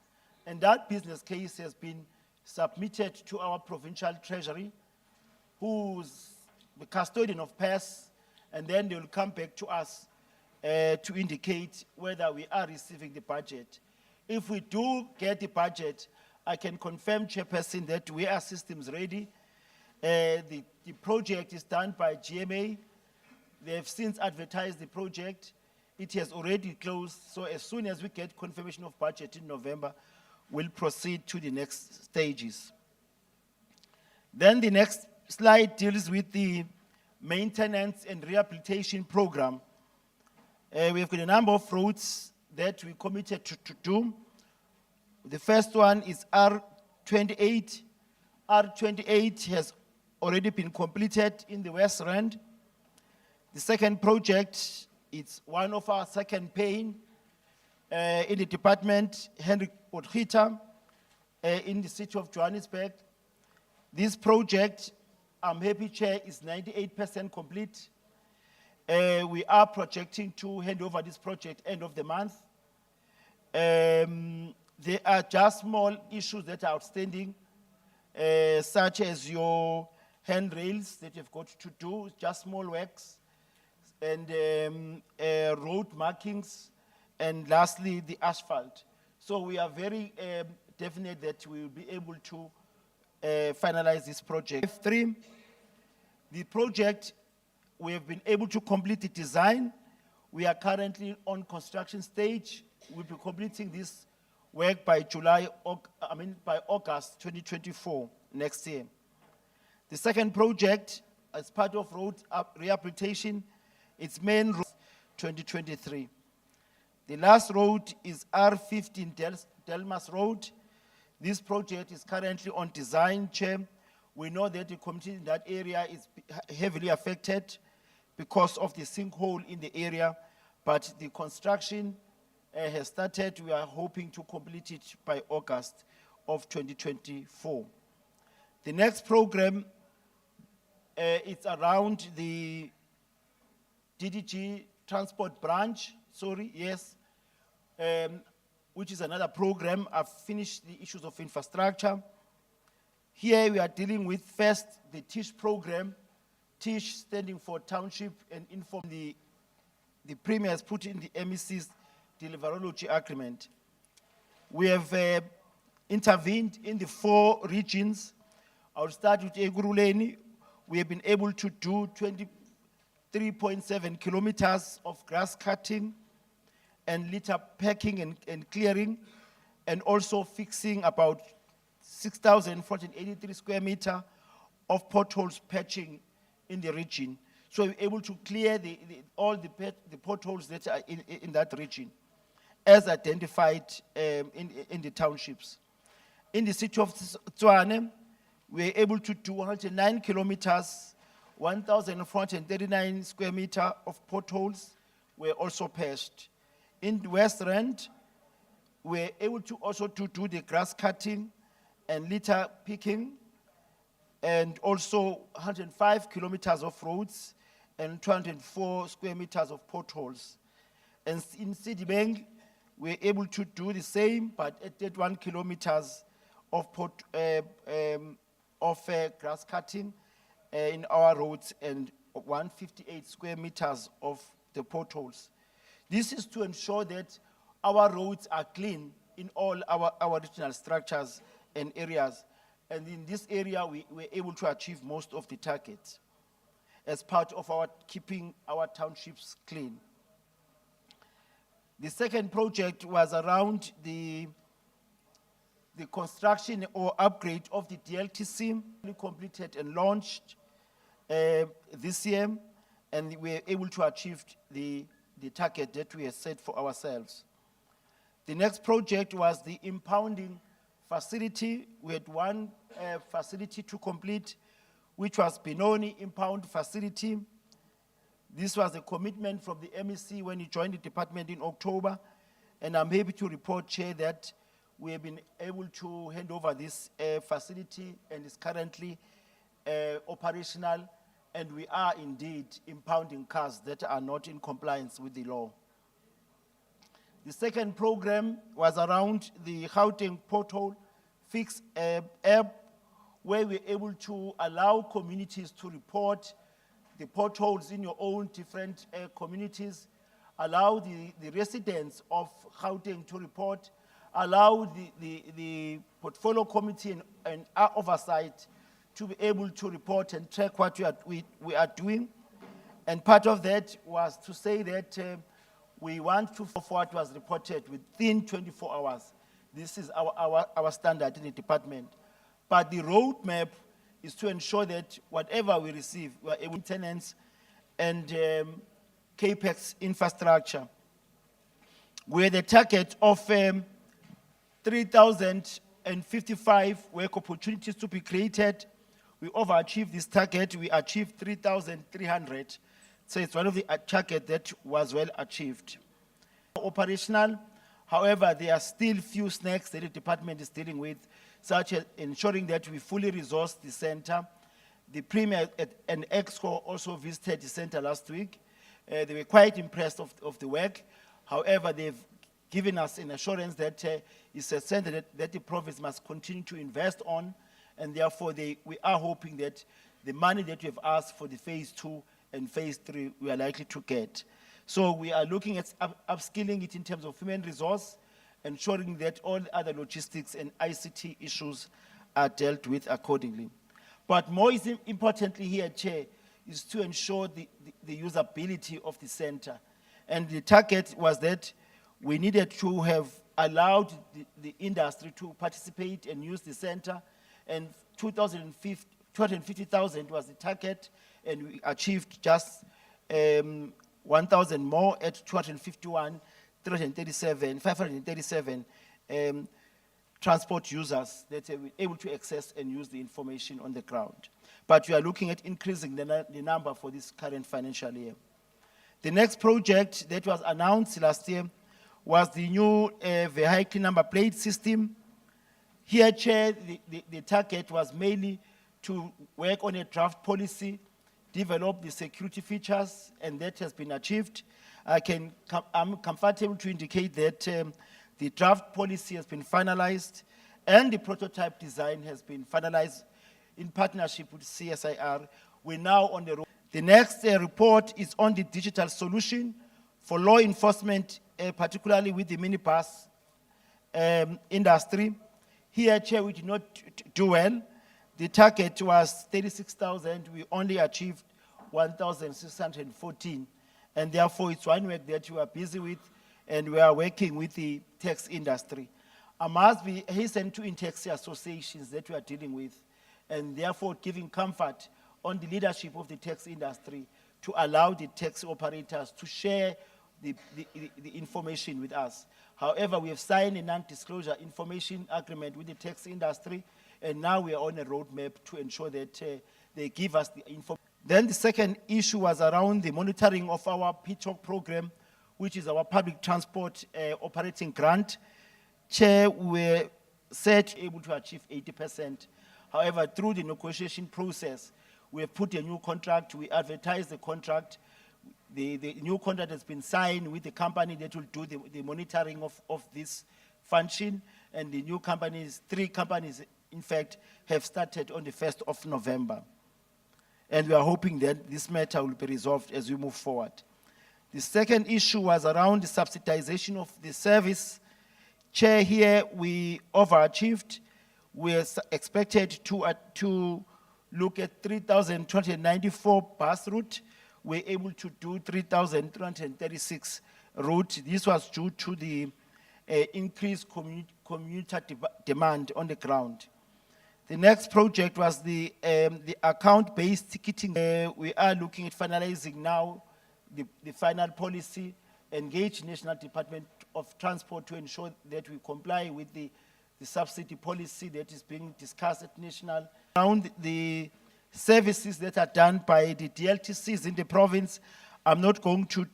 and that business case has been submitted to our provincial treasury, who's the custodian of PES, and then they will come back to us to indicate whether we are receiving the budget. If we do get the budget, I can confirm, Chairperson, that we are systems ready. The project is done by GMA. They have since advertised the project. It has already closed, so as soon as we get confirmation of budget in November, we'll proceed to the next stages. Then the next slide deals with the maintenance and rehabilitation program. We have got a number of roads that we committed to do. The first one is R28. R28 has already been completed in the West Rand. The second project, it's one of our second pain in the department, Henry Potgieter, in the city of Johannesburg. This project, I'm happy, Chair, is 98% complete. We are projecting to hand over this project end of the month. There are just small issues that are outstanding, such as your handrails that you've got to do, just small works, and road markings, and lastly, the asphalt. So we are very definite that we will be able to finalize this project. 3, the project, we have been able to complete the design. We are currently on construction stage. We'll be completing this work by by August 2024, next year. The second project, as part of road rehabilitation, it's main road 2023. The last road is R15 Delmas Road. This project is currently on design, Chair. We know that the community in that area is heavily affected because of the sinkhole in the area, but the construction has started. We are hoping to complete it by August of 2024. The next program, it's around the DDG Transport Branch, which is another program. I've finished the issues of infrastructure. Here we are dealing with first the TISH program, TISH standing for Township and Inform. The Premier has put in the MEC's deliverology agreement. We have intervened in the 4 regions. I'll start with Ekurhuleni. We have been able to do 23.7 kilometers of grass cutting and litter packing and clearing, and also fixing about 6,483 square meter of potholes patching in the region. So we're able to clear all the potholes that are in that region, as identified in the townships. In the city of Tshwane, we're able to do 109 kilometers, 1,439 square meter of potholes were also patched. In the West Rand, we're able to also to do the grass cutting and litter picking, and also 105 kilometers of roads and 204 square meters of potholes. And in Sidibeng, we're able to do the same, but at 31 kilometers of grass cutting in our roads and 158 square meters of the potholes. This is to ensure that our roads are clean in all our regional structures and areas. And in this area, we were able to achieve most of the targets as part of our keeping our townships clean. The second project was around the construction or upgrade of the DLTC, completed and launched this year, and we were able to achieve the target that we had set for ourselves. The next project was the impounding facility. We had one facility to complete, which was Benoni Impound Facility. This was a commitment from the MEC when he joined the department in October, and I'm happy to report, Chair, that we have been able to hand over this facility and is currently operational, and we are indeed impounding cars that are not in compliance with the law. The second program was around the Gauteng Pothole Fix app, where we're able to allow communities to report the potholes in your own different communities, allow the residents of Gauteng to report, allow the portfolio committee and our oversight to be able to report and track what we are doing. And part of that was to say that we want to what was reported within 24 hours. This is our standard in the department. But the roadmap is to ensure that whatever we receive, we are able to maintenance and CAPEX infrastructure. With a target of 3,055 work opportunities to be created, we overachieved this target. We achieved 3,300. So it's one of the targets that was well achieved. Operational, however, there are still few snacks that the department is dealing with, such as ensuring that we fully resource the center. The Premier and EXCO also visited the center last week. They were quite impressed of the work. However, they've given us an assurance that it's a center that the province must continue to invest on, and therefore we are hoping that the money that we have asked for the phase 2 and phase 3 we are likely to get. So we are looking at upskilling it in terms of human resource, ensuring that all other logistics and ICT issues are dealt with accordingly. But more importantly here, Chair, is to ensure the usability of the center. And the target was that we needed to have allowed the industry to participate and use the center, and 250,000 was the target, and we achieved just 1,000 more at 537 transport users that were able to access and use the information on the ground. But we are looking at increasing the number for this current financial year. The next project that was announced last year was the new vehicle number plate system. Here, Chair, the target was mainly to work on a draft policy, develop the security features, and that has been achieved. I'm comfortable to indicate that the draft policy has been finalized and the prototype design has been finalized in partnership with CSIR. We're now on the road. The next report is on the digital solution for law enforcement, particularly with the minibus industry. Here, Chair, we did not do well. The target was 36,000. We only achieved 1,614. And therefore, it's one work that we are busy with, and we are working with the tax industry. I must be hastened to in-taxi associations that we are dealing with, and therefore giving comfort on the leadership of the tax industry to allow the tax operators to share the information with us. However, we have signed a non-disclosure information agreement with the tax industry, and now we are on a roadmap to ensure that they give us the information. Then the second issue was around the monitoring of our PTOC program, which is our public transport operating grant. Chair, we were set able to achieve 80%. However, through the negotiation process, we have put a new contract, we advertised the contract, The new contract has been signed with the company that will do the monitoring of this function. And the new companies, 3 companies, in fact, have started on the 1st of November. And we are hoping that this matter will be resolved as we move forward. The second issue was around the subsidization of the service. Chair, here we overachieved. We are expected to look at 3,294 bus route. We're able to do 3,336 route. This was due to the increased commuter demand on the ground. The next project was the account-based ticketing. We are looking at finalizing now the final policy, engage National Department of Transport to ensure that we comply with the subsidy policy that is being discussed at national. Around the services that are done by the DLTCs in the province, I'm not going to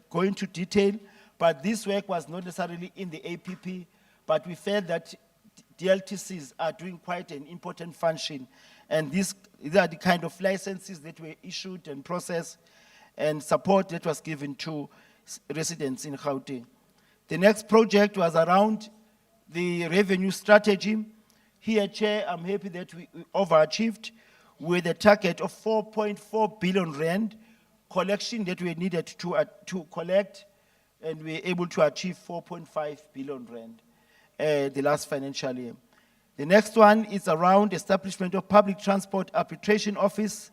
go into detail, but this work was not necessarily in the APP, but we felt that DLTCs are doing quite an important function, and these are the kind of licenses that were issued and processed and support that was given to residents in Gauteng. The next project was around the revenue strategy. Here, Chair, I'm happy that we overachieved with a target of 4.4 billion rand collection that we needed to collect, and we were able to achieve 4.5 billion rand the last financial year. The next one is around establishment of Public Transport Arbitration Office.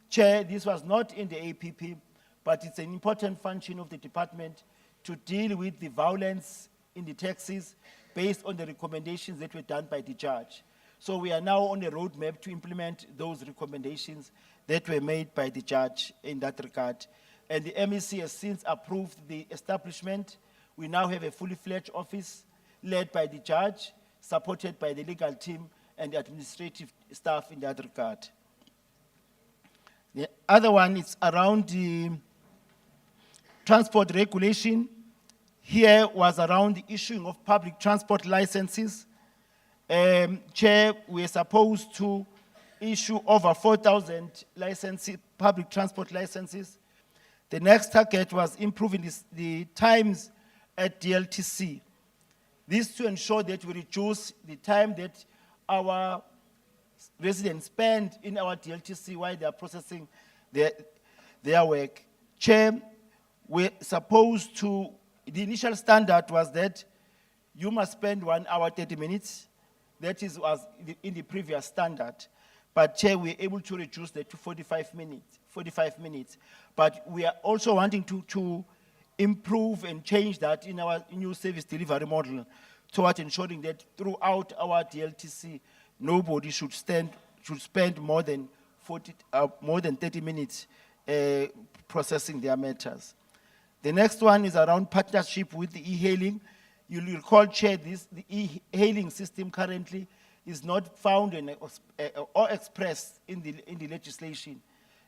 Chair, this was not in the APP, but it's an important function of the department to deal with the violence in the taxis based on the recommendations that were done by the judge. So we are now on a roadmap to implement those recommendations that were made by the judge in that regard. And the MEC has since approved the establishment. We now have a fully fledged office led by the judge, supported by the legal team and the administrative staff in that regard. The other one is around the transport regulation. Here was around the issuing of public transport licenses. Chair, we're supposed to issue over 4,000 licenses, public transport licenses. The next target was improving the times at DLTC. This to ensure that we reduce the time that our residents spend in our DLTC while they are processing their work. Chair, we're supposed to, the initial standard was that you must spend 1 hour, 30 minutes. That was in the previous standard. But Chair, we're able to reduce that to 45 minutes. But we are also wanting to improve and change that in our new service delivery model toward ensuring that throughout our DLTC, nobody should spend more than 30 minutes processing their matters. The next one is around partnership with the e-hailing. You'll recall, Chair, the e-hailing system currently is not found or expressed in the legislation.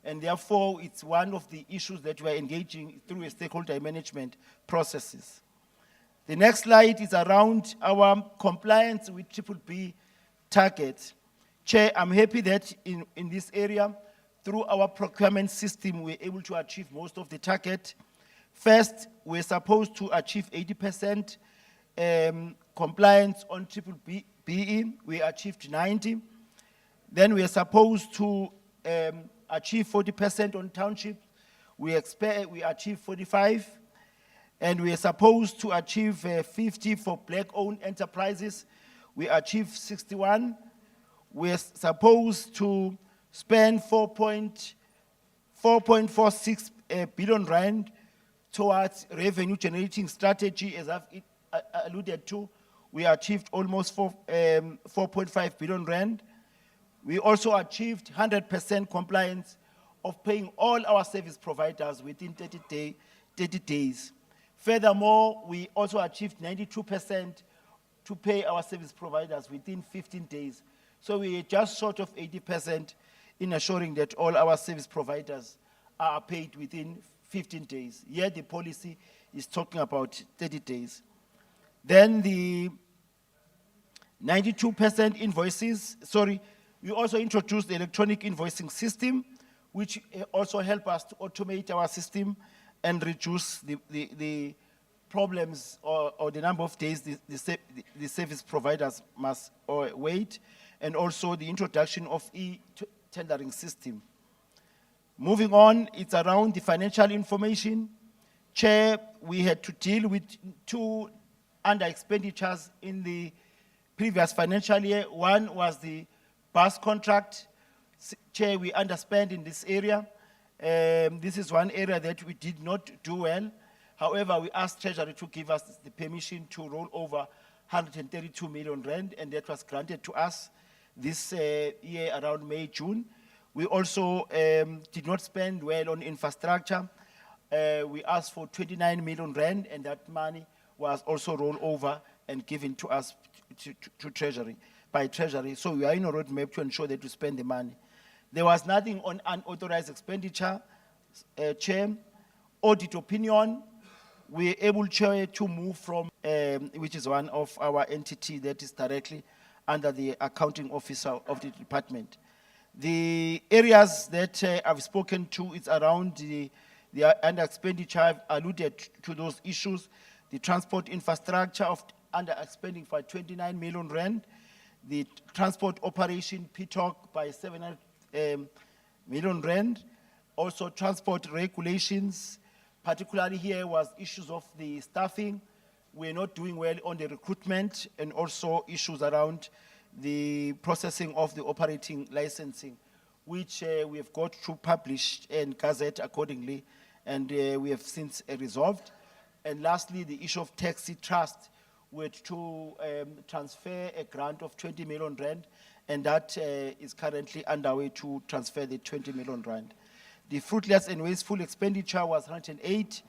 And therefore, it's one of the issues that we're engaging through a stakeholder management processes. The next slide is around our compliance with BBB targets. Chair, I'm happy that in this area, through our procurement system, we're able to achieve most of the target. First, we're supposed to achieve 80% compliance on BBBE. We achieved 90. Then we are supposed to achieve 40% on township. We achieve 45. And we are supposed to achieve 50 for black-owned enterprises. We achieved 61. We are supposed to spend 4.46 billion rand towards revenue generating strategy, as I've alluded to. We achieved almost 4.5 billion rand. We also achieved 100% compliance of paying all our service providers within 30 days. Furthermore, we also achieved 92% to pay our service providers within 15 days. So we are just short of 80% in assuring that all our service providers are paid within 15 days. Here the policy is talking about 30 days. Then the 92% invoices, we also introduced the electronic invoicing system, which also help us to automate our system and reduce the problems or the number of days the service providers must wait, and also the introduction of e-tendering system. Moving on, it's around the financial information. Chair, we had to deal with 2 under expenditures in the previous financial year. One was the bus contract. Chair, we underspent in this area. This is one area that we did not do well. However, we asked Treasury to give us the permission to roll over 132 million rand, and that was granted to us this year around May, June. We also did not spend well on infrastructure. We asked for 29 million rand, and that money was also rolled over and given to us to Treasury, by Treasury. So we are in a roadmap to ensure that we spend the money. There was nothing on unauthorized expenditure, Chair. Audit opinion, we are able, Chair, to move from, which is one of our entity that is directly under the accounting officer of the department. The areas that I've spoken to is around the under expenditure. I've alluded to those issues. The transport infrastructure of under expending for 29 million rand. The transport operation PTOC by 700 million rand. Also transport regulations, particularly here was issues of the staffing. We're not doing well on the recruitment, and also issues around the processing of the operating licensing, which we have got to publish and gazette accordingly, and we have since resolved. And lastly, the issue of taxi trust, with to transfer a grant of 20 million rand, and that is currently underway to transfer the 20 million rand. The fruitless and wasteful expenditure was 108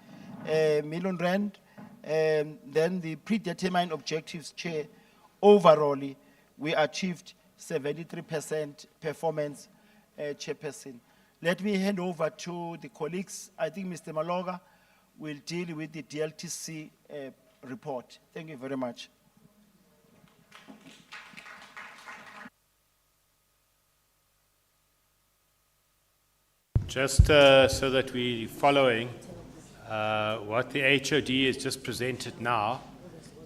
million rand. Then the predetermined objectives, Chair, overall, we achieved 73% performance, Chairperson. Let me hand over to the colleagues. I think Mr. Maloga will deal with the DLTC report. Thank you very much. Just so that we're following, what the HOD has just presented now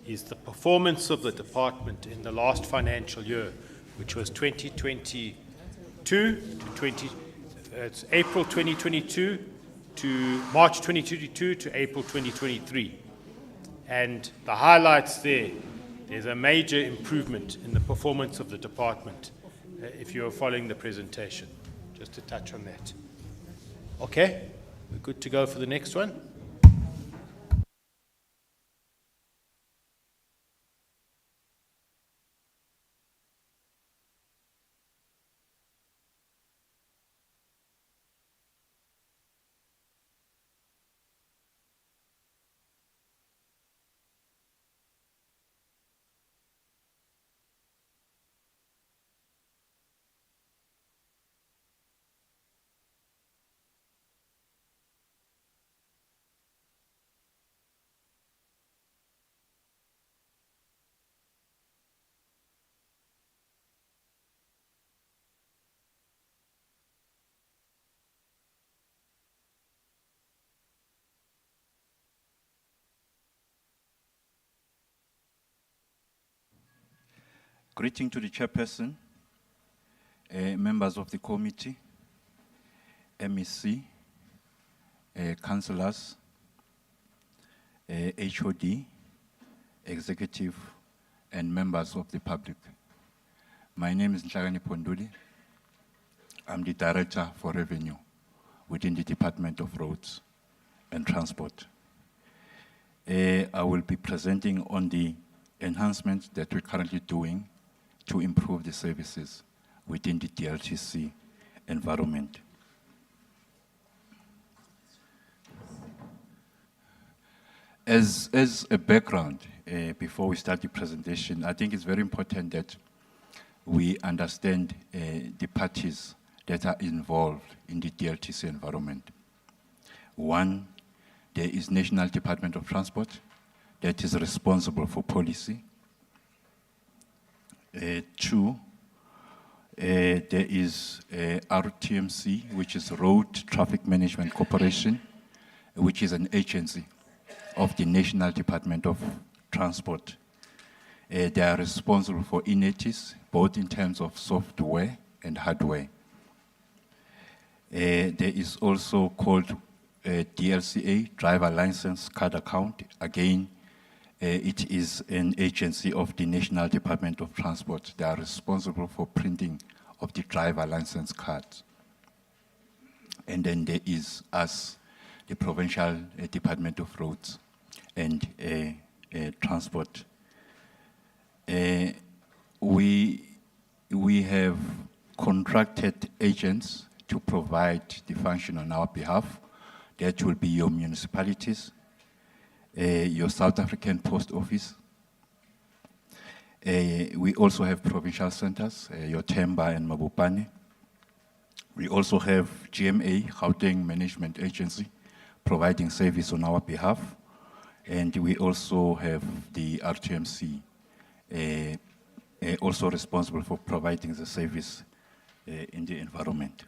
is the performance of the department in the last financial year, which was 2022 to it's April 2022 to March 2022 to April 2023. And the highlights there's a major improvement in the performance of the department, if you're following the presentation, just to touch on that. Okay, we're good to go for the next one. Greeting to the chairperson, members of the committee, MEC, councillors, HOD, executive, and members of the public. My name is Nhlakani Ponduli. I'm the Director for Revenue within the Department of Roads and Transport. I will be presenting on the enhancements that we're currently doing to improve the services within the DLTC environment. As a background, before we start the presentation, I think it's very important that we understand the parties that are involved in the DLTC environment. One, there is National Department of Transport that is responsible for policy. Two, There is RTMC, which is Road Traffic Management Corporation, which is an agency of the National Department of Transport. They are responsible for INETIS, both in terms of software and hardware. There is also called DLCA, Driver License Card Account. Again, it is an agency of the National Department of Transport. They are responsible for printing of the driver license cards. And then there is us, the Provincial Department of Roads and Transport. We have contracted agents to provide the function on our behalf. That will be your municipalities, your South African Post Office. We also have provincial centers, your Temba and Mabopane. We also have GMA, Gauteng Management Agency, providing service on our behalf. And we also have the RTMC, also responsible for providing the service in the environment.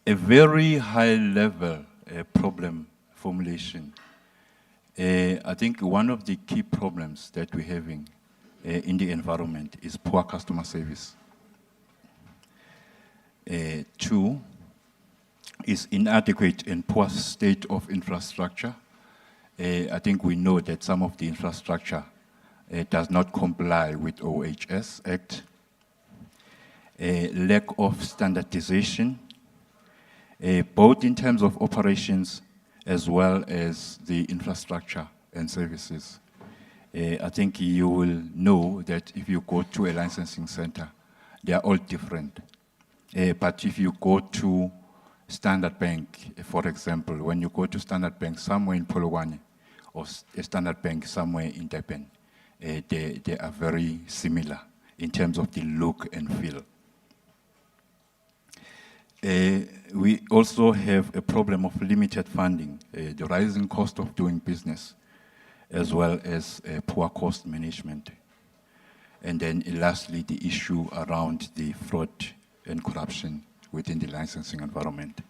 A very high level problem formulation. I think one of the key problems that we're having in the environment is poor customer service. Two is inadequate and poor state of infrastructure. I think we know that some of the infrastructure does not comply with OHS Act. Lack of standardization, both in terms of operations as well as the infrastructure and services. I think you will know that if you go to a licensing center, they are all different. But if you go to Standard Bank, for example, when you go to Standard Bank somewhere in Polokwane or a Standard Bank somewhere in Durban, they are very similar in terms of the look and feel. We also have a problem of limited funding, the rising cost of doing business, as well as poor cost management. And then lastly, the issue around the fraud and corruption within the licensing environment.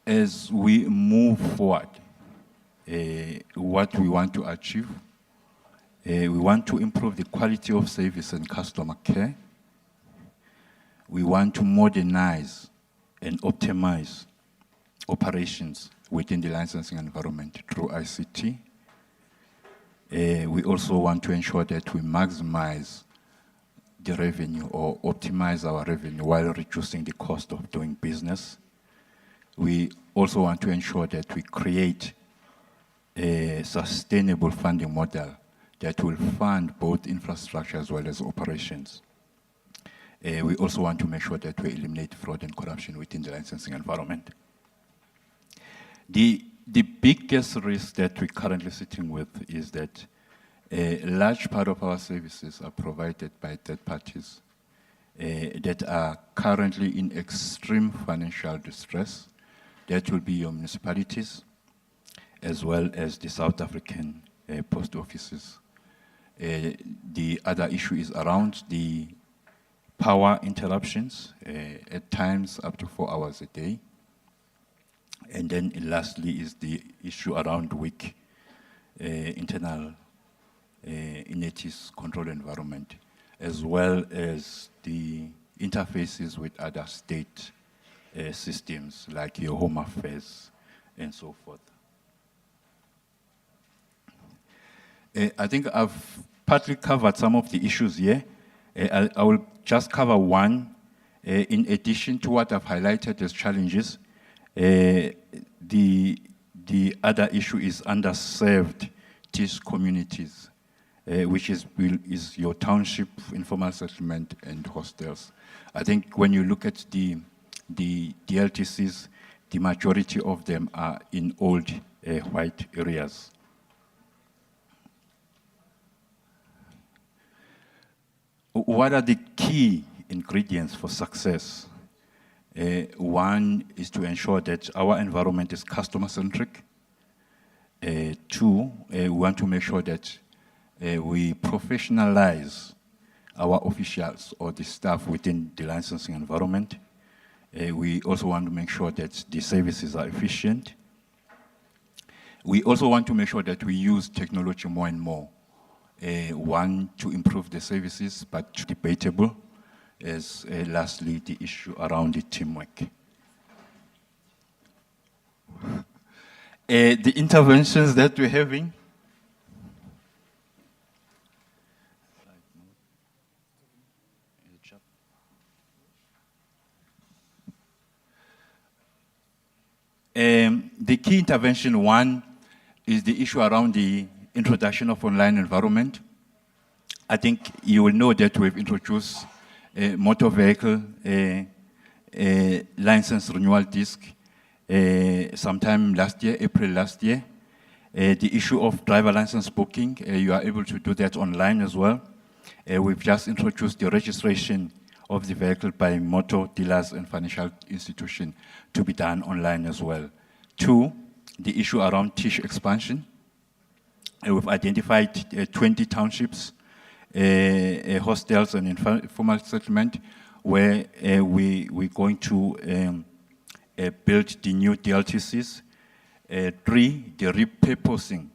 As we move forward, what we want to achieve, we want to improve the quality of service and customer care. We want to modernize and optimize operations within the licensing environment through ICT. We also want to ensure that we maximize the revenue or optimize our revenue while reducing the cost of doing business. We also want to ensure that we create a sustainable funding model that will fund both infrastructure as well as operations. We also want to make sure that we eliminate fraud and corruption within the licensing environment. The biggest risk that we're currently sitting with is that a large part of our services are provided by third parties that are currently in extreme financial distress. That will be your municipalities, as well as the South African post offices. The other issue is around the power interruptions, at times up to 4 hours a day. And then lastly is the issue around weak internal INETIS control environment, as well as the interfaces with other state systems like your Home Affairs and so forth. I think I've partly covered some of the issues here. I will just cover one. In addition to what I've highlighted as challenges, the other issue is underserved TIS communities, which is your township, informal settlement, and hostels. I think when you look at the DLTCs, the majority of them are in old white areas. What are the key ingredients for success? One is to ensure that our environment is customer-centric. Two, we want to make sure that we professionalize our officials or the staff within the licensing environment. We also want to make sure that the services are efficient. We also want to make sure that we use technology more and more. One, to improve the services, but debatable, as lastly, the issue around the teamwork. The interventions that we're having, the key intervention, one, is the issue around the introduction of online environment. I think you will know that we've introduced a motor vehicle license renewal disc sometime last year, April last year. The issue of driver license booking, you are able to do that online as well. We've just introduced the registration of the vehicle by motor dealers and financial institutions to be done online as well. Two, the issue around TISH expansion. We've identified 20 townships, hostels and informal settlement where we're going to build the new DLTCs. Three, the repurposing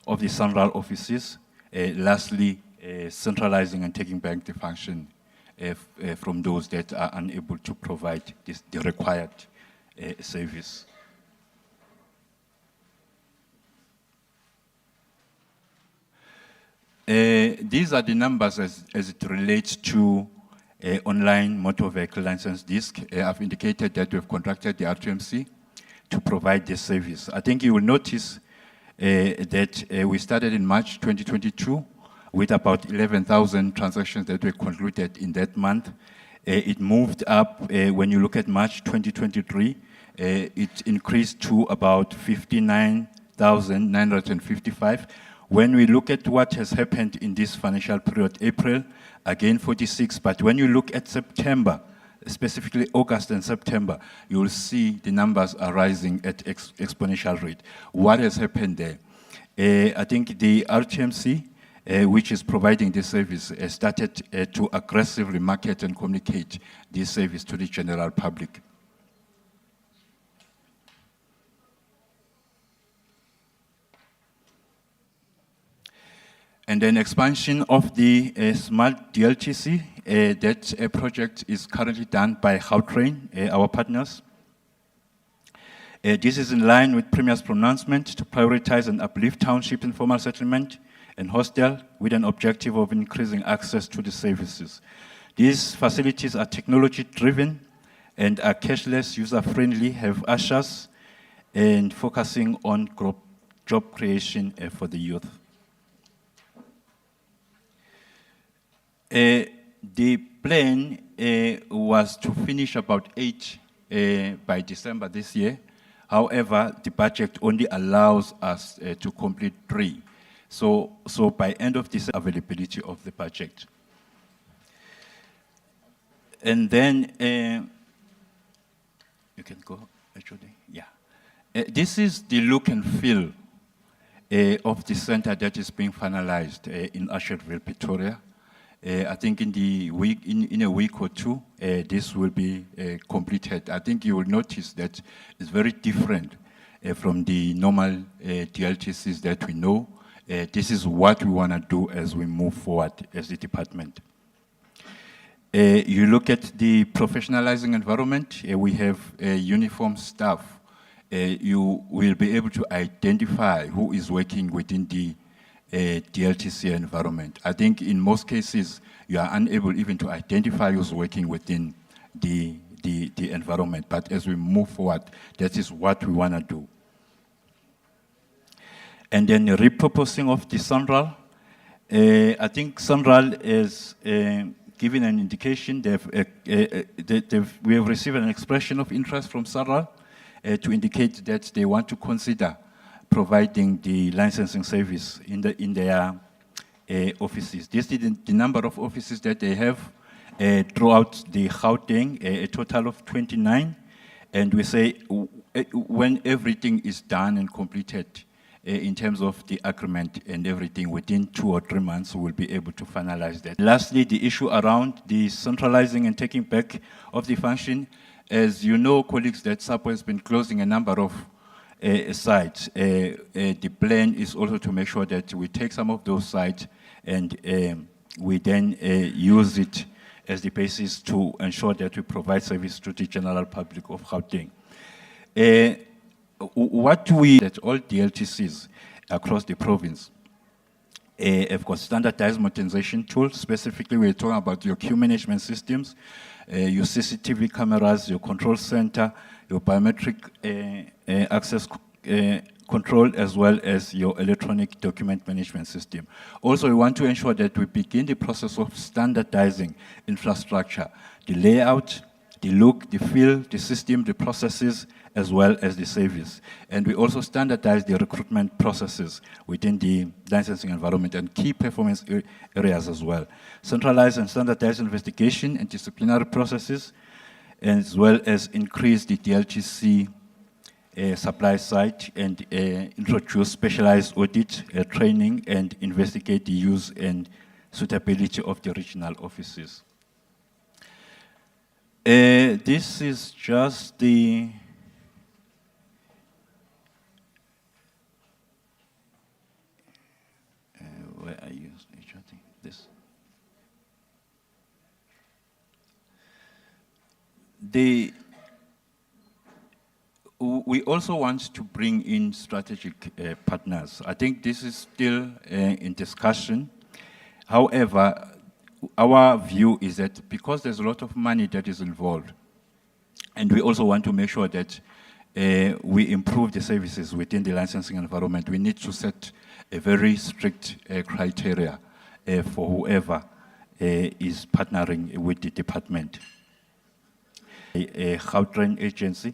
of the SANRAL offices. Lastly, centralizing and taking back the function from those that are unable to provide the required service. These are the numbers as it relates to online motor vehicle license disc. I've indicated that we've contracted the RTMC to provide this service. I think you will notice that we started in March 2022 with about 11,000 transactions that were concluded in that month. It moved up, when you look at March 2023, it increased to about 59,955. When we look at what has happened in this financial period, April, again 46, but when you look at September, specifically August and September, you will see the numbers are rising at exponential rate. What has happened there? I think the RTMC, which is providing this service, started to aggressively market and communicate this service to the general public. And then expansion of the smart DLTC, that project is currently done by Gautrain, our partners. This is in line with Premier's pronouncement to prioritize and uplift township informal settlement and hostel with an objective of increasing access to the services. These facilities are technology-driven and are cashless, user-friendly, have ushers, and focusing on job creation for the youth. The plan was to finish about 8 by December this year. However, the budget only allows us to complete 3. So by end of this availability of the budget. And then, you can go, actually, yeah. This is the look and feel of the center that is being finalized in Asherville, Pretoria. I think in a week or two, this will be completed. I think you will notice that it's very different from the normal DLTCs that we know. This is what we want to do as we move forward as the department. You look at the professionalizing environment, we have uniform staff. You will be able to identify who is working within the DLTC environment. I think in most cases, you are unable even to identify who's working within the environment. But as we move forward, that is what we want to do. And then the repurposing of the SANRAL. I think SANRAL is given an indication. We have received an expression of interest from SANRAL to indicate that they want to consider providing the licensing service in their offices. This is the number of offices that they have throughout the Gauteng, a total of 29. And we say when everything is done and completed, in terms of the agreement and everything. Within 2 or 3 months, we'll be able to finalize that. Lastly, the issue around the centralizing and taking back of the function. As you know, colleagues, that SAPO has been closing a number of sites. The plan is also to make sure that we take some of those sites and we then use it as the basis to ensure that we provide service to the general public of Gauteng. That all DLTCs across the province have got standardized modernization tools. Specifically, we're talking about your queue management systems, your CCTV cameras, your control center, your biometric access control, as well as your electronic document management system. Also, we want to ensure that we begin the process of standardizing infrastructure, the layout, the look, the feel, the system, the processes, as well as the service. And we also standardize the recruitment processes within the licensing environment and key performance areas as well. Centralize and standardize investigation and disciplinary processes, as well as increase the DLTC supply side and introduce specialized audit training and investigate the use and suitability of the regional offices. This is just the where I use this. We also want to bring in strategic partners. I think this is still in discussion. However, our view is that because there's a lot of money that is involved, and we also want to make sure that we improve the services within the licensing environment, we need to set a very strict criteria for whoever is partnering with the department. A Gautrain agency.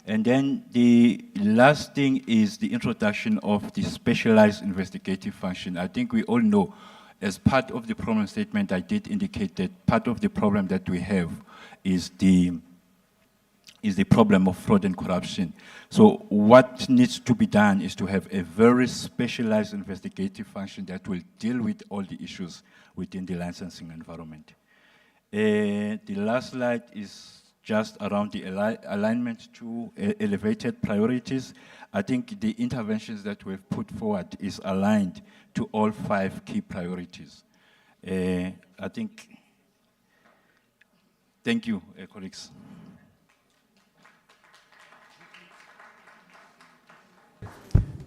And then the last thing is the introduction of the specialized investigative function. I think we all know, as part of the problem statement, I did indicate that part of the problem that we have is the problem of fraud and corruption. So what needs to be done is to have a very specialized investigative function that will deal with all the issues within the licensing environment. The last slide is just around the alignment to elevated priorities. I think the interventions that we've put forward is aligned to all 5 key priorities. I think, thank you, colleagues.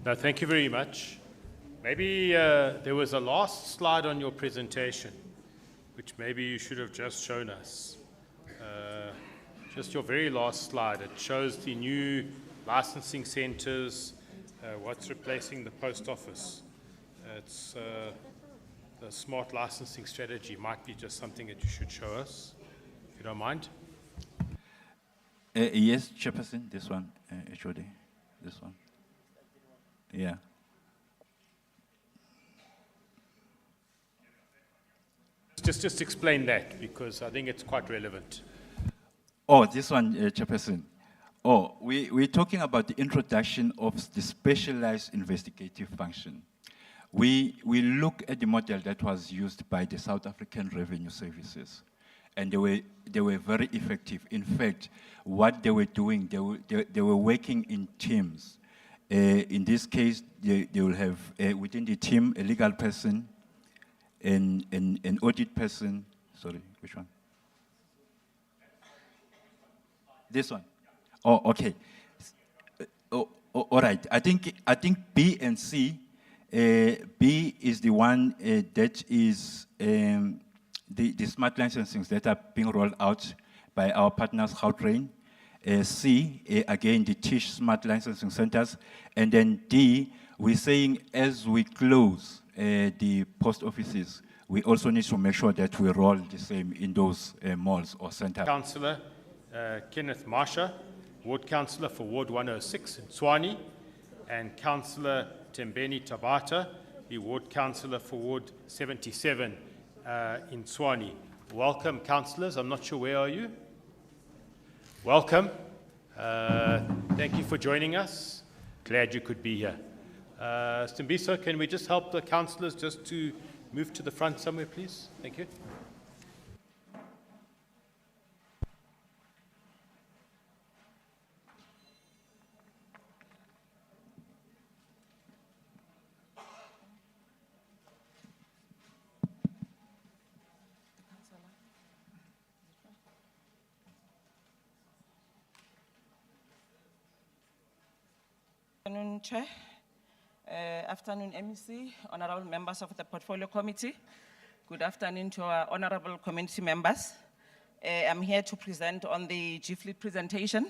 No, thank you very much. Maybe there was a last slide on your presentation, which maybe you should have just shown us. Just your very last slide. It shows the new licensing centers, what's replacing the post office. It's the smart licensing strategy. Might be just something that you should show us, if you don't mind. Yes, Chairperson, this one, HOD, this one. Yeah. Just explain that, because I think it's quite relevant. Oh, this one, Chairperson. Oh, we're talking about the introduction of the specialized investigative function. We look at the model that was used by the South African Revenue Services, and they were very effective. In fact, what they were doing, they were working in teams. In this case, they will have within the team a legal person, an audit person. Sorry, which one? This one. Oh, okay. All right. I think B and C. B is the one that is the smart licensings that are being rolled out by our partners, Gautrain. C, again, the TISH smart licensing centers. And then D, we're saying as we close the post offices, we also need to make sure that we roll the same in those malls or centers. Councillor Kenneth Marsha, Ward Councillor for Ward 106 in Tshwane, and Councillor Tembeni Tabata, the Ward Councillor for Ward 77 in Tshwane. Welcome, councillors. I'm not sure, where are you? Welcome. Thank you for joining us. Glad you could be here. Stimbiso, can we just help the councillors just to move to the front somewhere, please? Thank you. Afternoon, Chair. Afternoon, MEC, honorable members of the Portfolio Committee. Good afternoon to our honorable community members. I'm here to present on the GFLEET presentation.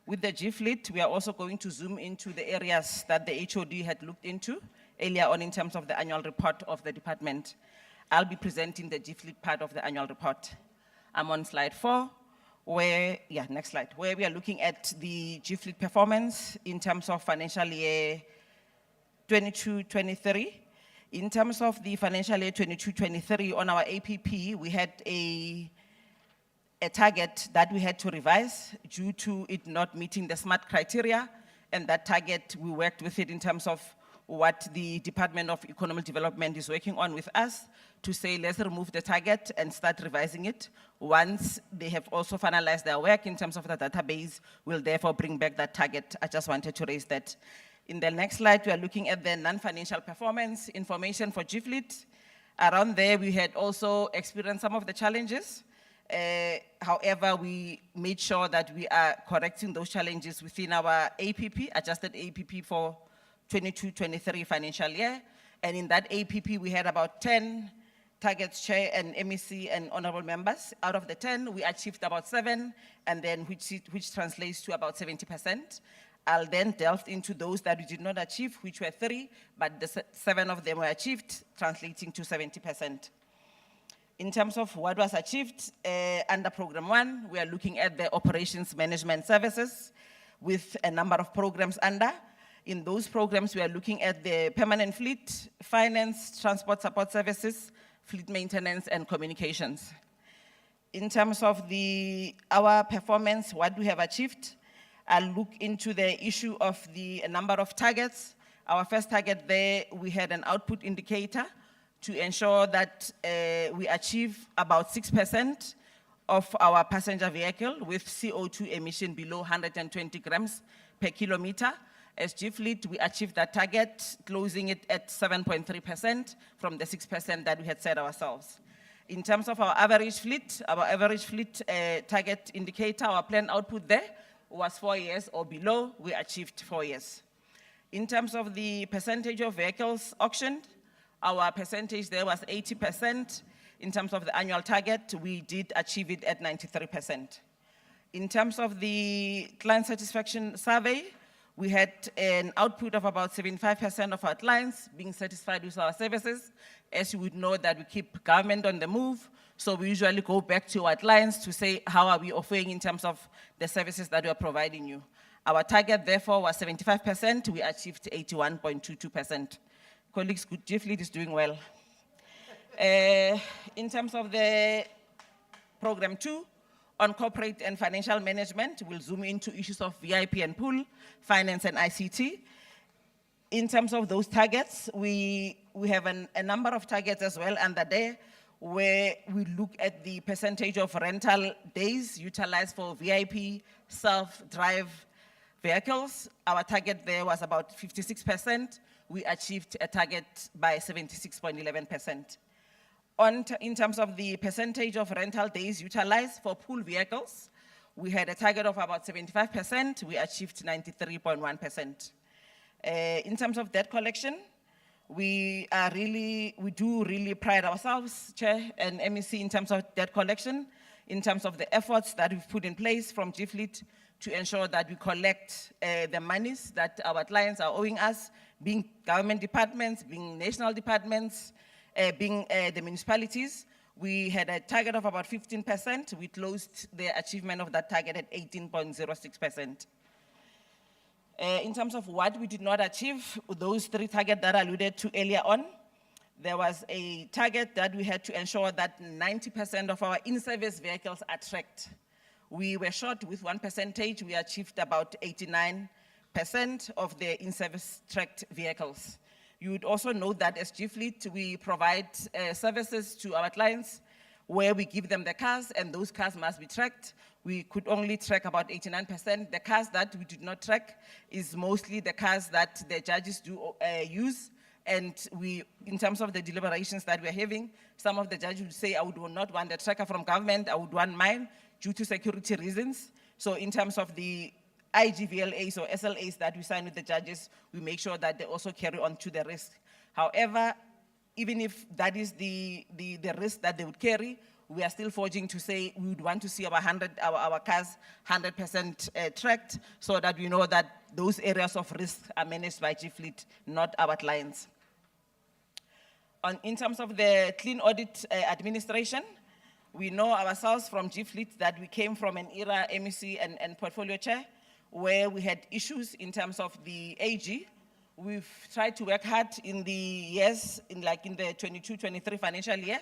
With the GFLEET, we are also going to zoom into the areas that the HOD had looked into earlier on in terms of the annual report of the department. I'll be presenting the GFLEET part of the annual report. I'm on slide 4. Next slide, where we are looking at the GFLEET performance in terms of financial year 22-23. In terms of the financial year 22-23, on our APP, we had a target that we had to revise due to it not meeting the SMART criteria, and that target, we worked with it in terms of what the Department of Economic Development is working on with us to say, let's remove the target and start revising it. Once they have also finalized their work in terms of the database, we'll therefore bring back that target. I just wanted to raise that. In the next slide, we are looking at the non-financial performance information for GFLEET. Around there, we had also experienced some of the challenges. However, we made sure that we are correcting those challenges within our APP, adjusted APP for 22-23 financial year. And in that APP, we had about 10 targets, Chair and MEC and honorable members. Out of the 10, we achieved about 7, and then which translates to about 70%. I'll then delve into those that we did not achieve, which were 3, but the 7 of them were achieved, translating to 70%. In terms of what was achieved, under Program 1, we are looking at the operations management services with a number of programs under. In those programs, we are looking at the permanent fleet, finance, transport support services, fleet maintenance, and communications. In terms of our performance, what we have achieved, I'll look into the issue of the number of targets. Our first target there, we had an output indicator to ensure that we achieve about 6% of our passenger vehicle with CO2 emission below 120 grams per kilometer. As GFLEET, we achieved that target, closing it at 7.3% from the 6% that we had set ourselves. In terms of our average fleet target indicator, our planned output there was 4 years or below. We achieved 4 years. In terms of the percentage of vehicles auctioned, our percentage there was 80%. In terms of the annual target, we did achieve it at 93%. In terms of the client satisfaction survey, we had an output of about 75% of our clients being satisfied with our services. As you would know that we keep government on the move, so we usually go back to our clients to say, how are we offering in terms of the services that we are providing you? Our target, therefore, was 75%. We achieved 81.22%. Colleagues, GFLEET is doing well. In terms of the Program 2, on corporate and financial management, we'll zoom into issues of VIP and pool, finance and ICT. In terms of those targets, we have a number of targets as well under there, where we look at the percentage of rental days utilized for VIP self-drive vehicles. Our target there was about 56%. We achieved a target by 76.11%. In terms of the percentage of rental days utilized for pool vehicles, we had a target of about 75%. We achieved 93.1%. In terms of debt collection, we do really pride ourselves, Chair and MEC, in terms of debt collection, in terms of the efforts that we've put in place from GFLEET to ensure that we collect the monies that our clients are owing us, being government departments, being national departments, being the municipalities. We had a target of about 15%. We closed the achievement of that target at 18.06%. In terms of what we did not achieve, those 3 targets that I alluded to earlier on, there was a target that we had to ensure that 90% of our in-service vehicles are tracked. We were short with 1%. We achieved about 89%. 100% of the in-service tracked vehicles. You would also note that as G-Fleet, we provide services to our clients where we give them the cars, and those cars must be tracked. We could only track about 89%. The cars that we did not track is mostly the cars that the judges do use. And in terms of the deliberations that we're having, some of the judges would say, I would not want a tracker from government, I would want mine due to security reasons. So in terms of the IGVLAs or SLAs that we sign with the judges, we make sure that they also carry on to the risk. However, even if that is the risk that they would carry, we are still forging to say we would want to see our cars 100% tracked, so that we know that those areas of risk are managed by G-Fleet, not our clients. In terms of the clean audit administration, we know ourselves from G-Fleet that we came from an era, MEC and portfolio chair, where we had issues in terms of the AG. We've tried to work hard in the years, in the 22-23 financial year,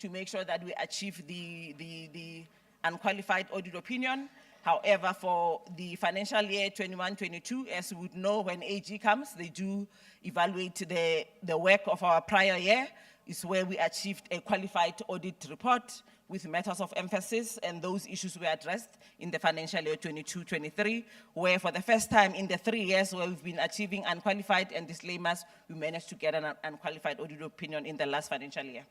to make sure that we achieve the unqualified audit opinion. However, for the financial year 21-22, as we would know, when AG comes, they do evaluate the work of our prior year, is where we achieved a qualified audit report with matters of emphasis, and those issues were addressed in the financial year 22-23, where for the first time in the 3 years where we've been achieving unqualified and disclaimers, we managed to get an unqualified audit opinion in the last financial year.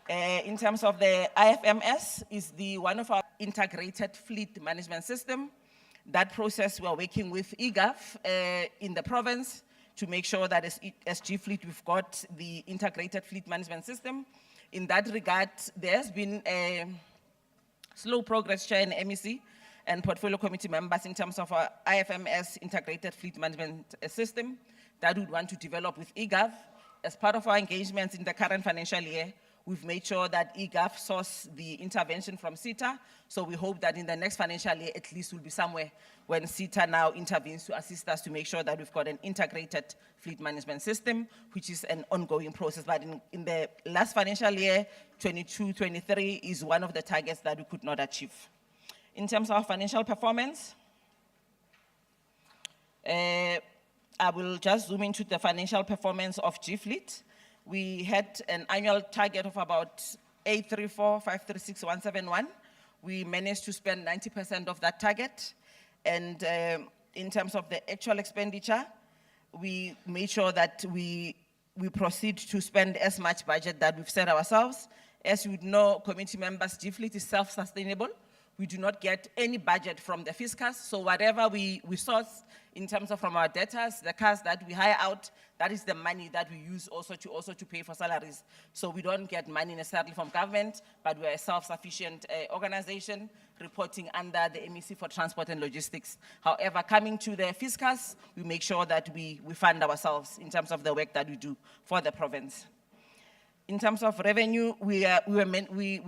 In terms of the IFMS, is one of our integrated fleet management system. That process, we are working with EGAF in the province to make sure that as G-Fleet, we've got the integrated fleet management system. In that regard, there has been a slow progress, Chair, in MEC and portfolio committee members in terms of our IFMS integrated fleet management system that we want to develop with EGAF. As part of our engagements in the current financial year, we've made sure that EGAF source the intervention from CETA. So we hope that in the next financial year, at least we'll be somewhere when CETA now intervenes to assist us to make sure that we've got an integrated fleet management system, which is an ongoing process. But in the last financial year, 22-23 is one of the targets that we could not achieve. In terms of financial performance, I will just zoom into the financial performance of G-Fleet. We had an annual target of about 834,536,171. We managed to spend 90% of that target. And in terms of the actual expenditure, we made sure that we proceed to spend as much budget that we've set ourselves. As you would know, committee members, G-Fleet is self-sustainable. We do not get any budget from the fiscus, so whatever we source in terms of from our debtors, the cars that we hire out, that is the money that we use also to pay for salaries. So we don't get money necessarily from government, but we're a self-sufficient organization reporting under the MEC for Transport and Logistics. However, coming to the fiscus, we make sure that we fund ourselves in terms of the work that we do for the province. In terms of revenue, we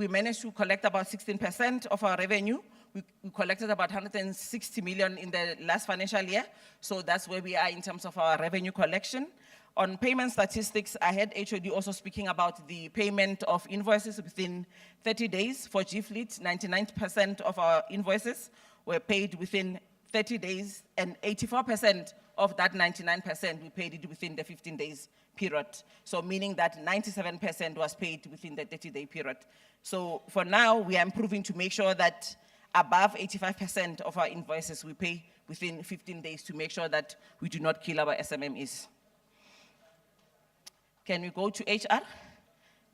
managed to collect about 16% of our revenue. We collected about 160 million in the last financial year. So that's where we are in terms of our revenue collection. On payment statistics, I had HOD also speaking about the payment of invoices within 30 days. For G-Fleet, 99% of our invoices were paid within 30 days, and 84% of that 99%, we paid it within the 15 days period. So meaning that 97% was paid within the 30-day period. So for now, we are improving to make sure that above 85% of our invoices we pay within 15 days to make sure that we do not kill our SMMEs. Can we go to HR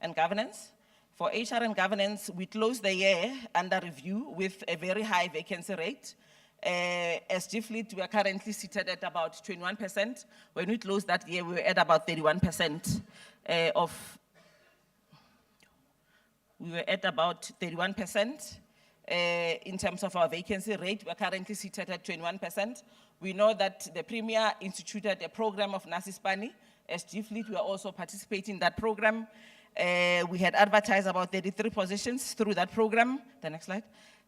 and governance? For HR and governance, we closed the year under review with a very high vacancy rate. As G-Fleet, we are currently seated at about 21%. When we closed that year, we were at about 31% we were at about 31% in terms of our vacancy rate. We are currently seated at 21%. We know that the Premier instituted a program of Nasispani. As G-Fleet, we are also participating in that program. We had advertised about 33 positions through that program. The next slide.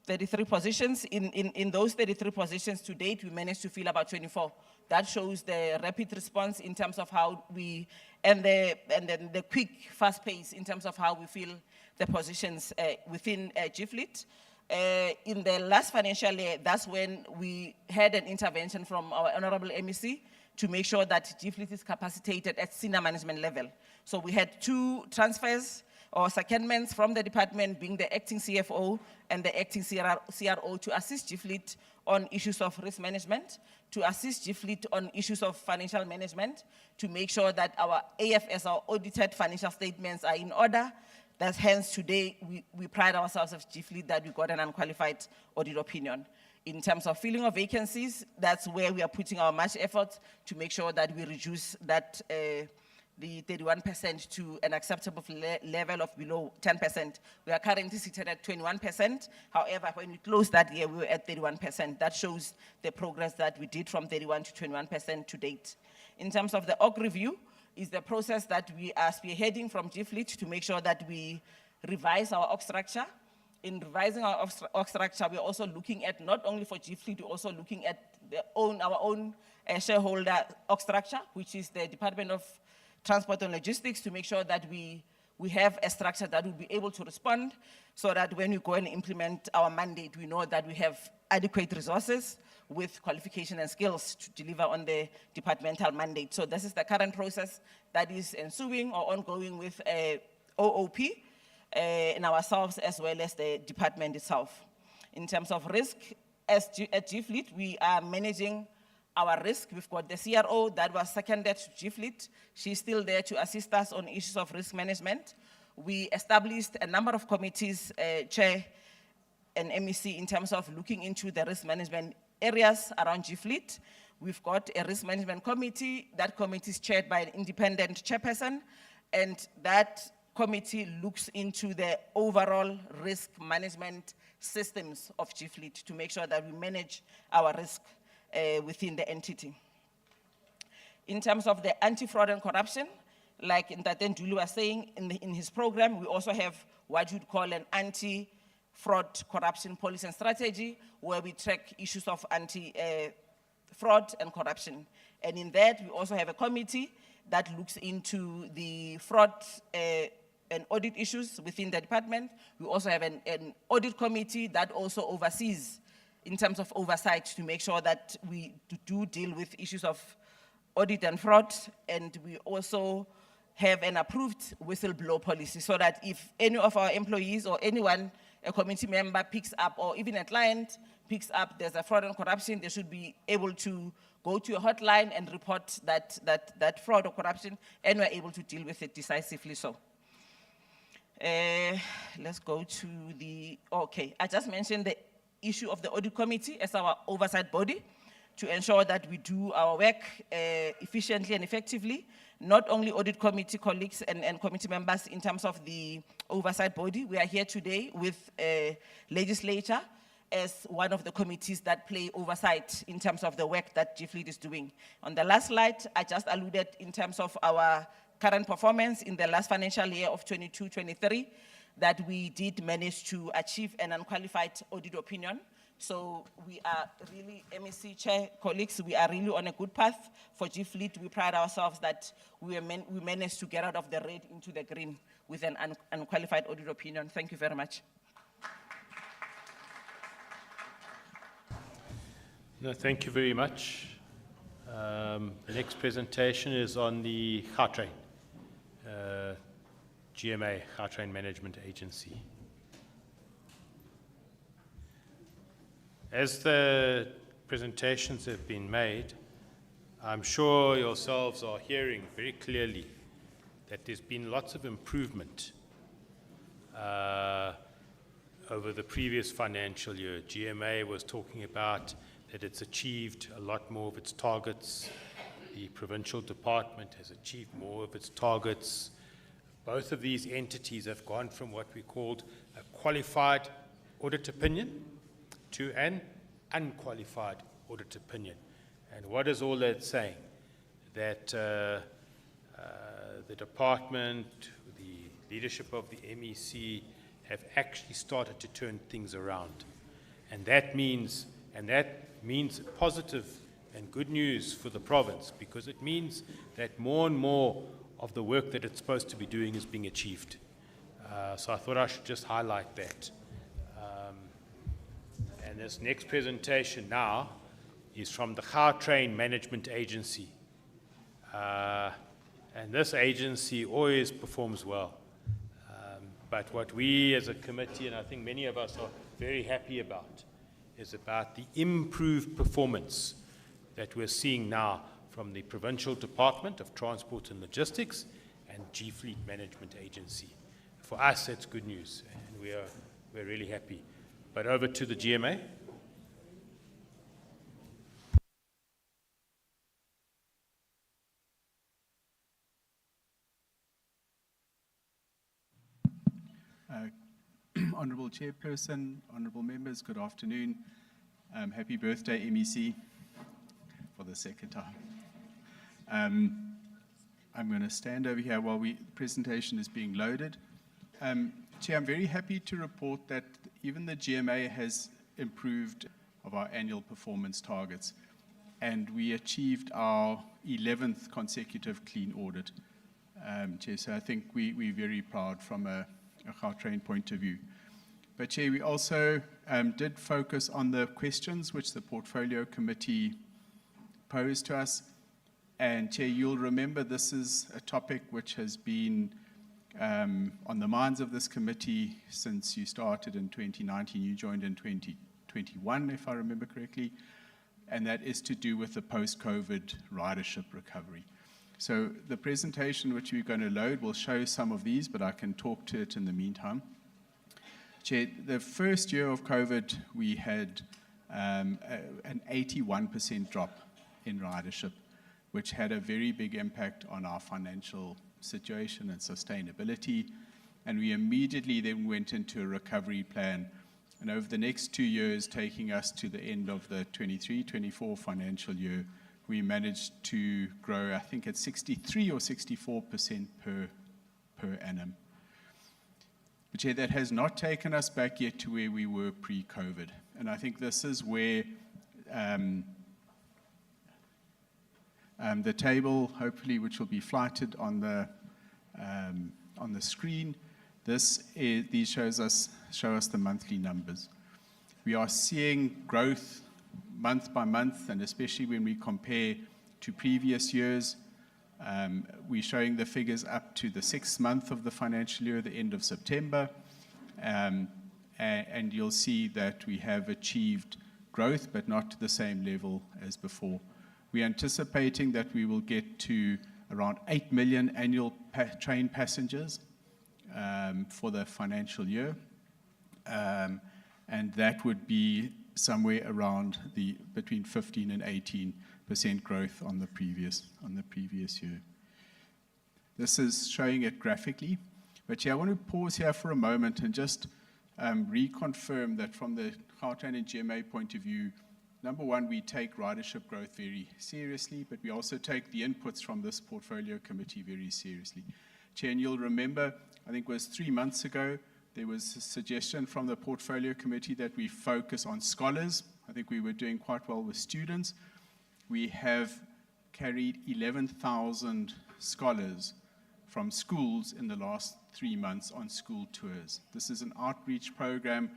33 positions. In those 33 positions to date, we managed to fill about 24. That shows the rapid response in terms of how we, and the quick, fast pace in terms of how we fill the positions within G-Fleet. In the last financial year, that's when we had an intervention from our Honorable MEC to make sure that GFleet is capacitated at senior management level. So we had 2 transfers or secondments from the department, being the acting CFO and the acting CRO, to assist GFleet on issues of risk management, to assist GFleet on issues of financial management, to make sure that our AFS, our audited financial statements, are in order. That's hence today we pride ourselves as GFleet that we got an unqualified audit opinion. In terms of filling of vacancies, that's where we are putting our much effort to make sure that we reduce that the 31% to an acceptable level of below 10%. We are currently seated at 21%. However, when we closed that year, we were at 31%. That shows the progress that we did from 31 to 21% to date. In terms of the org review, is the process that we are spearheading from GFleet to make sure that we revise our org structure. In revising our org structure, we're also looking at, not only for GFleet, we're also looking at our own shareholder org structure, which is the Department of Transport and Logistics, to make sure that we have a structure that will be able to respond, so that when we go and implement our mandate, we know that we have adequate resources with qualification and skills to deliver on the departmental mandate. So this is the current process that is ensuing or ongoing with OOP and ourselves, as well as the department itself. In terms of risk, at GFleet, we are managing our risk. We've got the CRO that was seconded to GFleet. She's still there to assist us on issues of risk management. We established a number of committees, Chair and MEC, in terms of looking into the risk management areas around GFleet. We've got a risk management committee. That committee is chaired by an independent chairperson, and that committee looks into the overall risk management systems of GFleet to make sure that we manage our risk within the entity. In terms of the anti-fraud and corruption, like Ntate Nduli was saying in his program, we also have what you'd call an anti-fraud corruption policy and strategy, where we track issues of anti-fraud and corruption. And in that, we also have a committee that looks into the fraud and audit issues within the department. We also have an audit committee that also oversees in terms of oversight to make sure that we do deal with issues of audit and fraud. And we also have an approved whistleblower policy, so that if any of our employees or anyone, a committee member picks up, or even a client picks up there's a fraud and corruption, they should be able to go to a hotline and report that fraud or corruption, and we're able to deal with it decisively so. Let's go to the, okay, I just mentioned the issue of the audit committee as our oversight body to ensure that we do our work efficiently and effectively. Not only audit committee colleagues and committee members in terms of the oversight body, we are here today with legislature as one of the committees that play oversight in terms of the work that GFleet is doing. On the last slide, I just alluded in terms of our current performance in the last financial year of 22-23, that we did manage to achieve an unqualified audit opinion. So we are really, MEC Chair, colleagues, we are really on a good path for GFleet. We pride ourselves that we managed to get out of the red into the green with an unqualified audit opinion. Thank you very much. No, thank you very much. The next presentation is on the Gautrain, GMA, Gautrain Management Agency. As the presentations have been made, I'm sure yourselves are hearing very clearly that there's been lots of improvement over the previous financial year. GMA was talking about that it's achieved a lot more of its targets. The provincial department has achieved more of its targets. Both of these entities have gone from what we called a qualified audit opinion to an unqualified audit opinion. And what is all that saying? That the department, the leadership of the MEC have actually started to turn things around. And that means positive and good news for the province, because it means that more and more of the work that it's supposed to be doing is being achieved. So I thought I should just highlight that. And this next presentation now is from the Gautrain Management Agency. And this agency always performs well. But what we as a committee, and I think many of us are very happy about, is about the improved performance that we're seeing now from the Provincial Department of Transport and Logistics and G-Fleet Management Agency. For us, that's good news, and we're really happy. But over to the GMA. Honourable Chairperson, honourable members, good afternoon. Happy birthday, MEC, for the second time. I'm going to stand over here while the presentation is being loaded. Chair, I'm very happy to report that even the GMA has improved of our annual performance targets, and we achieved our 11th consecutive clean audit. Chair, so I think we're very proud from a Gautrain point of view. But Chair, we also did focus on the questions which the Portfolio Committee posed to us. And Chair, you'll remember this is a topic which has been on the minds of this committee since you started in 2019. You joined in 2021, if I remember correctly. And that is to do with the post-COVID ridership recovery. So the presentation which we're going to load will show some of these, but I can talk to it in the meantime. Chair, the first year of COVID, we had an 81% drop in ridership, which had a very big impact on our financial situation and sustainability. And we immediately then went into a recovery plan. And over the next 2 years, taking us to the end of the 23-24 financial year, we managed to grow, I think, at 63 or 64% per annum. But Chair, that has not taken us back yet to where we were pre-COVID. And I think this is where the table, hopefully, which will be flighted on the screen, these show us the monthly numbers. We are seeing growth month by month, and especially when we compare to previous years. We're showing the figures up to the 6th month of the financial year, the end of September. And you'll see that we have achieved growth, but not to the same level as before. We're anticipating that we will get to around 8 million annual train passengers for the financial year. And that would be somewhere around between 15 and 18% growth on the previous year. This is showing it graphically. But yeah, I want to pause here for a moment and just reconfirm that from the Gautrain and GMA point of view, number one, we take ridership growth very seriously, but we also take the inputs from this Portfolio Committee very seriously. Chair, and you'll remember, I think it was 3 months ago, there was a suggestion from the Portfolio Committee that we focus on scholars. I think we were doing quite well with students. We have carried 11,000 scholars from schools in the last 3 months on school tours. This is an outreach program.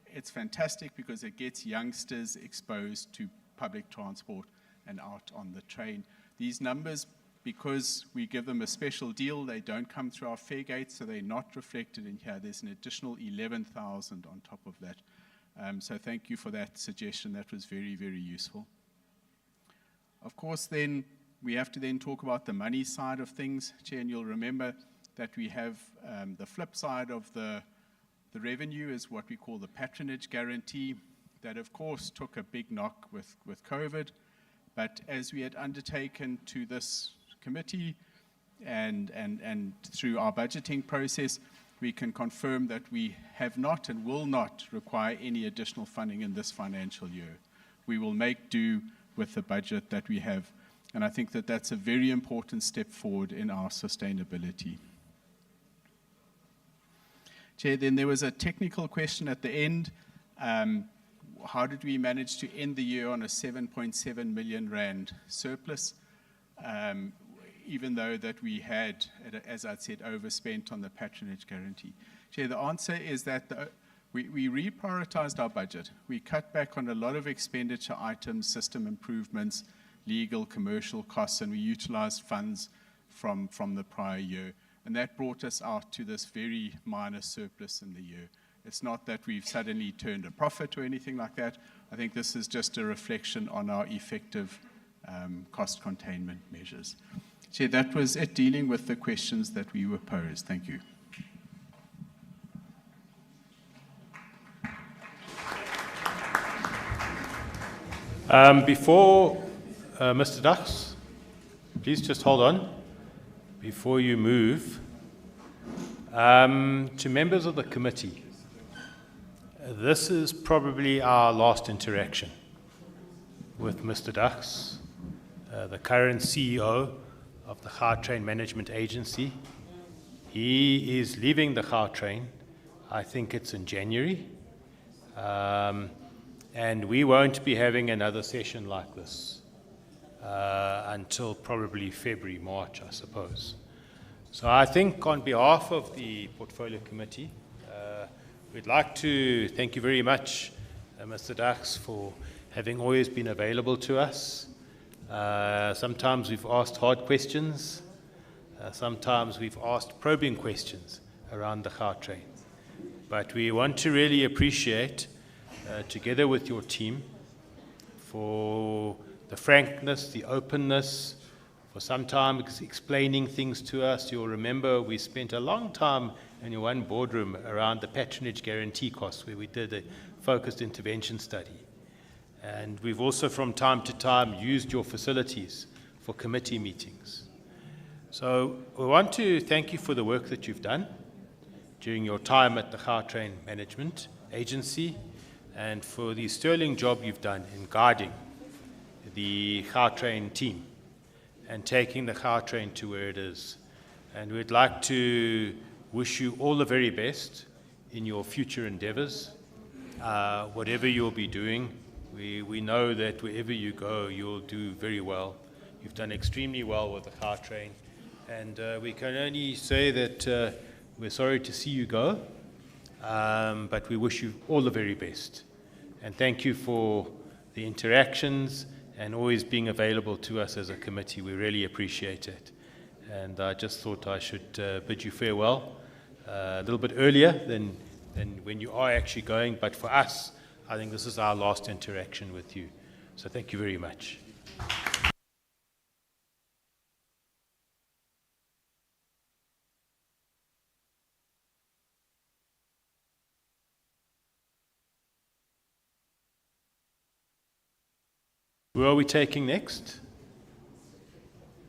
It's fantastic because it gets youngsters exposed to public transport and out on the train. These numbers, because we give them a special deal, they don't come through our fare gates, so they're not reflected in here. There's an additional 11,000 on top of that. So thank you for that suggestion. That was very, very useful. Of course, then, we have to then talk about the money side of things, Chair, and you'll remember that we have the flip side of the revenue is what we call the patronage guarantee. That, of course, took a big knock with COVID. But as we had undertaken to this committee and through our budgeting process, we can confirm that we have not and will not require any additional funding in this financial year. We will make do with the budget that we have. And I think that that's a very important step forward in our sustainability. Chair, then there was a technical question at the end. How did we manage to end the year on a 7.7 million rand surplus, even though that we had, as I said, overspent on the patronage guarantee? Chair, the answer is that We reprioritized our budget. We cut back on a lot of expenditure items, system improvements, legal, commercial costs, and we utilized funds from the prior year. And that brought us out to this very minor surplus in the year. It's not that we've suddenly turned a profit or anything like that. I think this is just a reflection on our effective cost containment measures. Chair, that was it dealing with the questions that we were posed. Thank you. Before Mr. Dux, please just hold on before you move. To members of the committee, this is probably our last interaction with Mr. Dux, the current CEO of the Gautrain Management Agency. He is leaving the Gautrain, I think it's in January. And we won't be having another session like this until probably February, March, I suppose. So I think on behalf of the Portfolio Committee, we'd like to thank you very much, Mr. Dux, for having always been available to us. Sometimes we've asked hard questions. Sometimes we've asked probing questions around the Gautrain. But we want to really appreciate together with your team, for the frankness, the openness, for sometimes explaining things to us. You'll remember we spent a long time in your one boardroom around the patronage guarantee costs, where we did a focused intervention study. And we've also from time to time used your facilities for committee meetings. So we want to thank you for the work that you've done during your time at the Gautrain Management Agency, and for the sterling job you've done in guiding the Gautrain team and taking the Gautrain to where it is. And we'd like to wish you all the very best in your future endeavors. Whatever you'll be doing, we know that wherever you go, you'll do very well. You've done extremely well with the Gautrain, and we can only say that we're sorry to see you go. But we wish you all the very best. And thank you for the interactions and always being available to us as a committee. We really appreciate it. And I just thought I should bid you farewell a little bit earlier than when you are actually going. But for us, I think this is our last interaction with you. So thank you very much. Who are we taking next?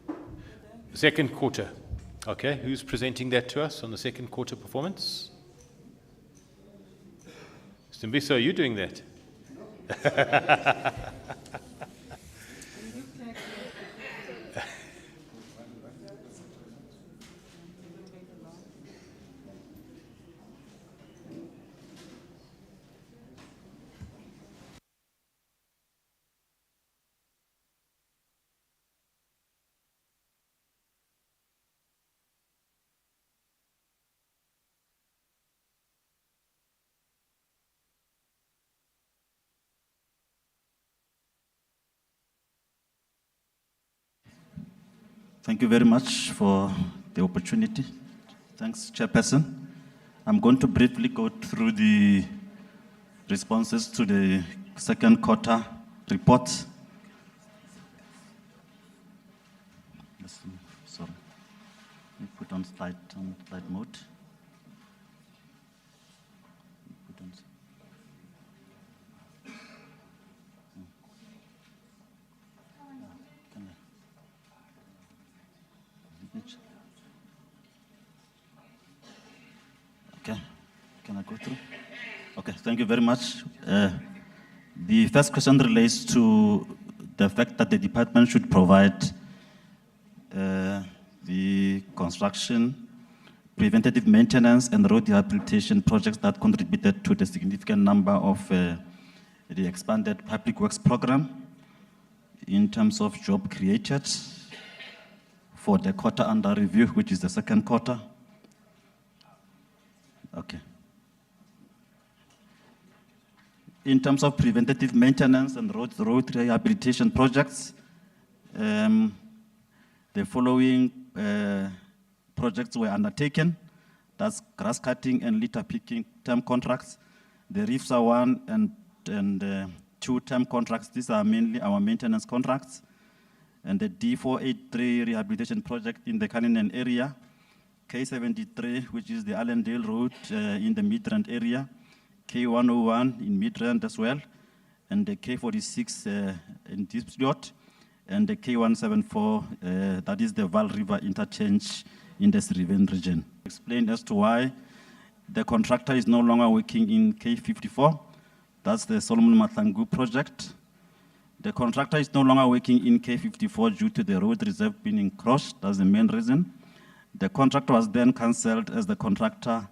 The second quarter. Okay, who's presenting that to us on the second quarter performance? Stimbiso, are you doing that? Thank you very much for the opportunity. Thanks, Chairperson. I'm going to briefly go through the responses to the second quarter report. Sorry, let me put on slide mode. Okay, can I go through? Okay, thank you very much. The first question relates to the fact that the department should provide the construction, preventative maintenance, and road rehabilitation projects that contributed to the significant number of the expanded public works program in terms of job created for the quarter under review, which is the second quarter. Okay. in terms of preventative maintenance and road rehabilitation projects, the following projects were undertaken. That's grass cutting and litter picking term contracts. The RIFSA 1 and 2 term contracts, these are mainly our maintenance contracts. And the D483 rehabilitation project in the Cullinan area, K73, which is the Allendale Road in the Midrand area, K101 in Midrand as well, and the K46 in Diepsloot, and the K174, that is the Val River interchange in the Sriven region. Explain as to why the contractor is no longer working in K54. That's the Solomon Matlangu project. The contractor is no longer working in K54 due to the road reserve being encroached. That's the main reason. The contract was then cancelled as the contractor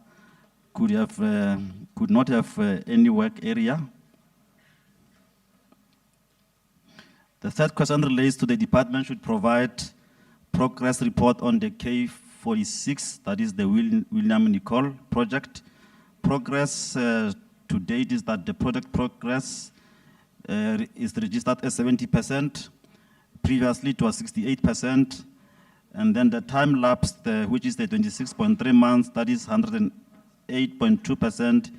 could not have any work area. The third question relates to the department should provide progress report on the K46, that is the William Nicol project. Progress to date is that the project progress is registered as 70%. Previously it was 68%. And then the time lapse, which is the 26.3 months, that is 108.2%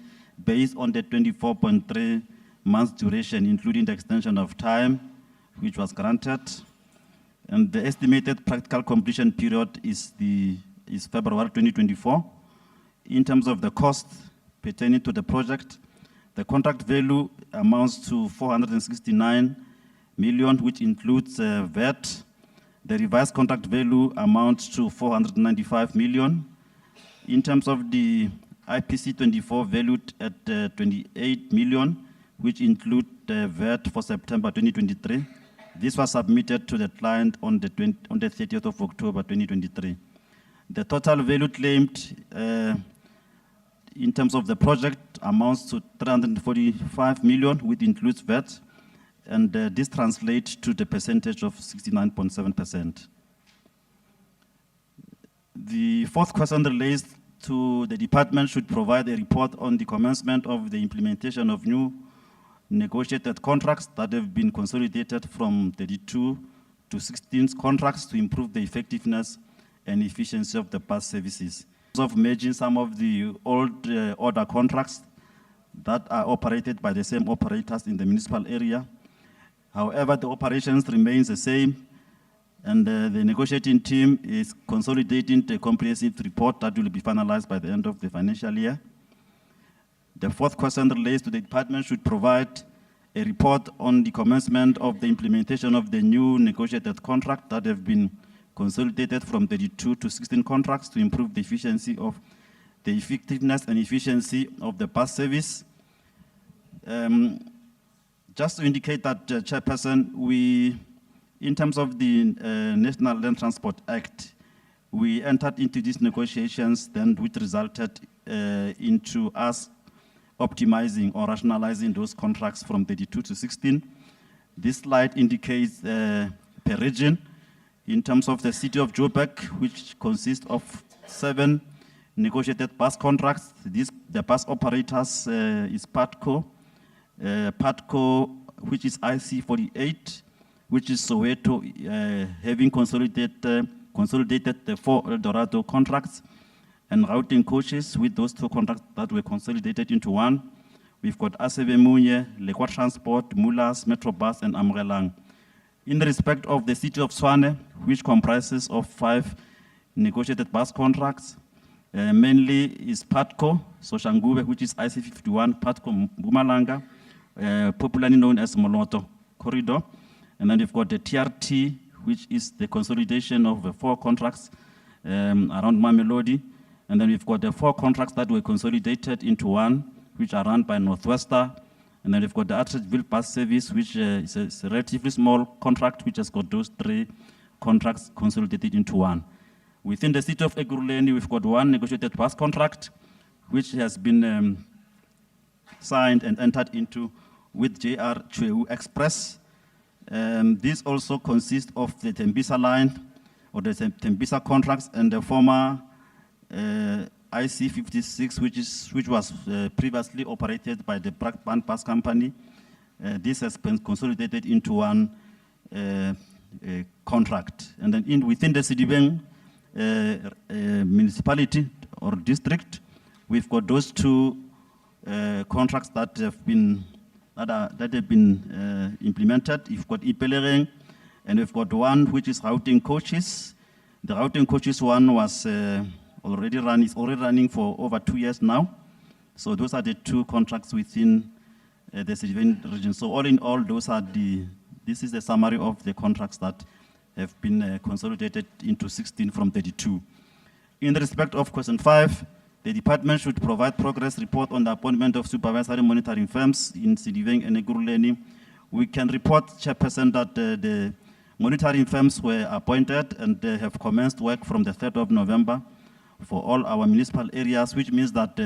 based on the 24.3 months duration, including the extension of time, which was granted. And the estimated practical completion period is February 2024. In terms of the cost pertaining to the project, the contract value amounts to 469 million, which includes VAT. The revised contract value amounts to 495 million. In terms of the IPC 24 valued at 28 million, which include the VAT for September 2023. This was submitted to the client on the 30th of October 2023. The total value claimed in terms of the project amounts to 345 million, which includes VAT. And this translates to the percentage of 69.7%. The fourth question relates to the department should provide a report on the commencement of the implementation of new negotiated contracts that have been consolidated from 32 to 16 contracts to improve the effectiveness and efficiency of the bus services. Of merging some of the old order contracts that are operated by the same operators in the municipal area. However, the operations remains the same, and the negotiating team is consolidating the comprehensive report that will be finalized by the end of the financial year. The fourth question relates to the department should provide a report on the commencement of the implementation of the new negotiated contract that have been consolidated from 32 to 16 contracts to improve the efficiency of the effectiveness and efficiency of the bus service. Just to indicate that, Chairperson, in terms of the National Land Transport Act, we entered into these negotiations, then which resulted into us optimizing or rationalizing those contracts from 32 to 16. This slide indicates per region, in terms of the city of Joburg, which consists of 7 negotiated bus contracts. The bus operators is PATCO, which is IC48, which is Soweto, having consolidated the 4 Eldorado contracts, and routing coaches with those 2 contracts that were consolidated into one. We've got ASEVE Munye, Lekwa Transport, Mulas, Metrobus, and Amrelang. In respect of the city of Tshwane, which comprises of 5 negotiated bus contracts, mainly is PATCO, Soshangube, which is IC51, PATCO Mpumalanga, popularly known as Moloto Corridor. And then we've got the TRT, which is the consolidation of the 4 contracts around Mamelodi. And then we've got the 4 contracts that were consolidated into one, which are run by Northwester. And then we've got the Atteridgeville Bus Service, which is a relatively small contract, which has got those 3 contracts consolidated into one. Within the city of Ekurhuleni, we've got 1 negotiated bus contract, which has been signed and entered into with JR Chwewu Express. This also consists of the Tembisa line, or the Tembisa contracts, and the former IC56, which was previously operated by the Brakpan Bus Company. This has been consolidated into one contract. And then within the Sidibeng municipality or district, we've got those two contracts that have been implemented. You've got Ipelereng, and we've got one which is routing coaches. The routing coaches one was is already running for over 2 years now. So those are the two contracts within the Sidibeng region. So all in all, this is the summary of the contracts that have been consolidated into 16 from 32. In respect of question 5, the department should provide progress report on the appointment of supervisory monitoring firms in Sidibeng and Ekurhuleni. We can report, Chairperson, that the monitoring firms were appointed and they have commenced work from the 3rd of November for all our municipal areas, which means that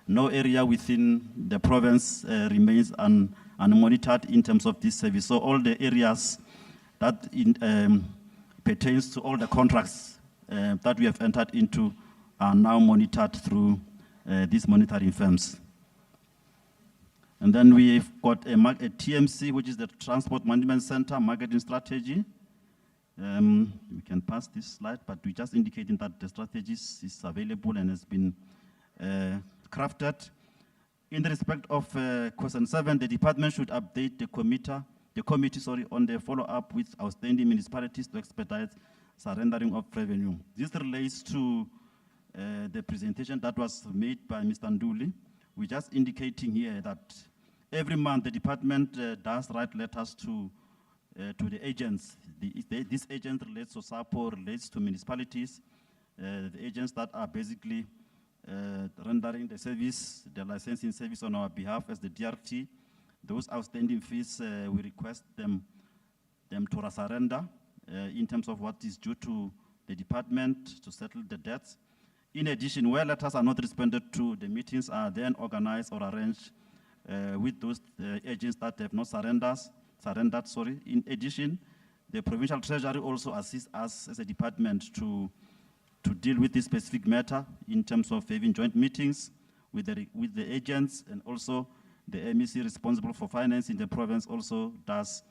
no area within the province remains unmonitored in terms of this service. So all the areas that pertains to all the contracts that we have entered into are now monitored through these monitoring firms. And then we've got a TMC, which is the Transport Management Center Marketing Strategy. We can pass this slide, but we're just indicating that the strategy is available and has been crafted. In the respect of question 7, the department should update the committee on the follow-up with outstanding municipalities to expedite surrendering of revenue. This relates to the presentation that was made by Mr. Nduli. We're just indicating here that every month the department does write letters to the agents. This agent relates to SAPO, relates to municipalities, the agents that are basically rendering the service, the licensing service on our behalf as the DRT. Those outstanding fees, we request them to surrender in terms of what is due to the department to settle the debts. In addition, where letters are not responded to, the meetings are then organized or arranged with those agents that have not surrendered. In addition, the provincial treasury also assists us as a department to deal with this specific matter in terms of having joint meetings with the agents, and also the MEC responsible for finance in the province also does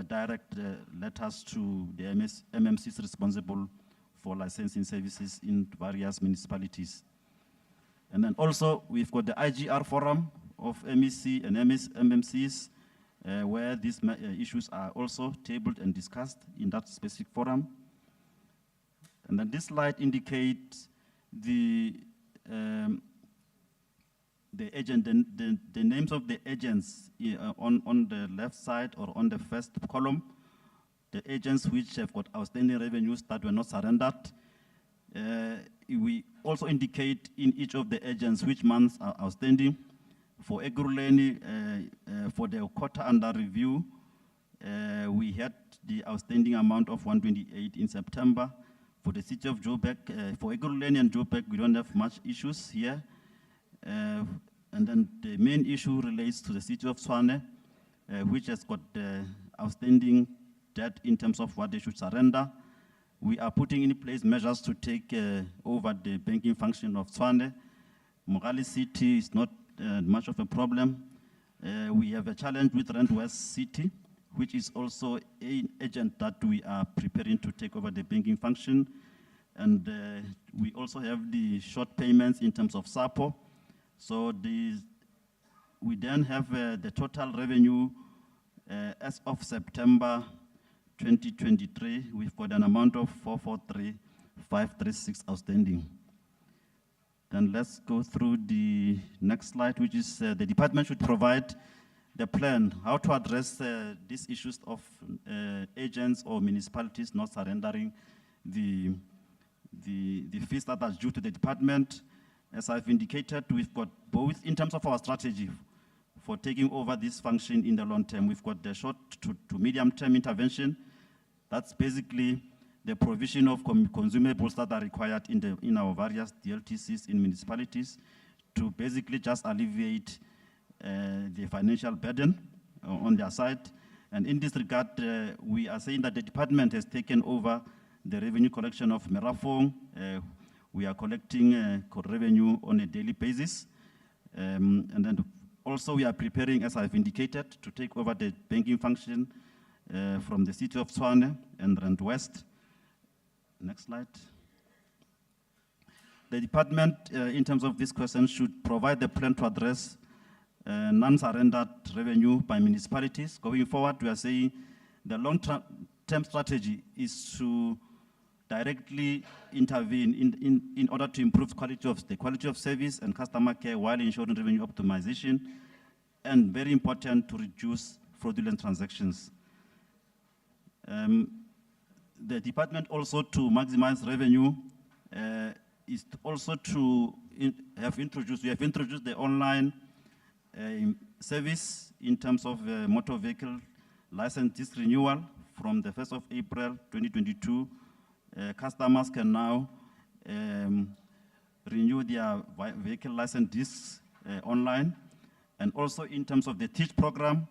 direct letters to the MMCs responsible for licensing services in various municipalities. And then also we've got the IGR forum of MEC and MMCs where these issues are also tabled and discussed in that specific forum. And then this slide indicates the names of the agents on the left side or on the first column, the agents which have got outstanding revenues that were not surrendered. We also indicate in each of the agents which months are outstanding. For Ekurhuleni, for the quarter under review, we had the outstanding amount of 128 in September. For the city of Joburg, for Ekurhuleni and Joburg, we don't have much issues here. And then the main issue relates to the city of Tshwane, which has got the outstanding debt in terms of what they should surrender. We are putting in place measures to take over the banking function of Tshwane. Mogale City is not much of a problem. We have a challenge with Rand West City, which is also an agent that we are preparing to take over the banking function. And we also have the short payments in terms of SAPO. So we then have the total revenue as of September 2023, we've got an amount of 443,536 outstanding. Then let's go through the next slide, which is the department should provide the plan how to address these issues of agents or municipalities not surrendering the fees that are due to the department. As I've indicated, we've got both in terms of our strategy for taking over this function in the long term. We've got the short to medium term intervention. That's basically the provision of consumables that are required in our various DLTCs in municipalities to basically just alleviate the financial burden on their side. And in this regard, we are saying that the department has taken over the revenue collection of Merafong, We are collecting core revenue on a daily basis. And then also we are preparing, as I've indicated, to take over the banking function from the city of Tshwane and Rand West. Next slide. The department, in terms of this question, should provide the plan to address non-surrendered revenue by municipalities. Going forward, we are saying the long-term strategy is to directly intervene in order to improve the quality of service and customer care while ensuring revenue optimization, and very important, to reduce fraudulent transactions. The department also, to maximize revenue, is also to we have introduced the online service in terms of motor vehicle license disc renewal from the 1st of April 2022. Customers can now renew their vehicle license discs online. And also in terms of the TEACH program,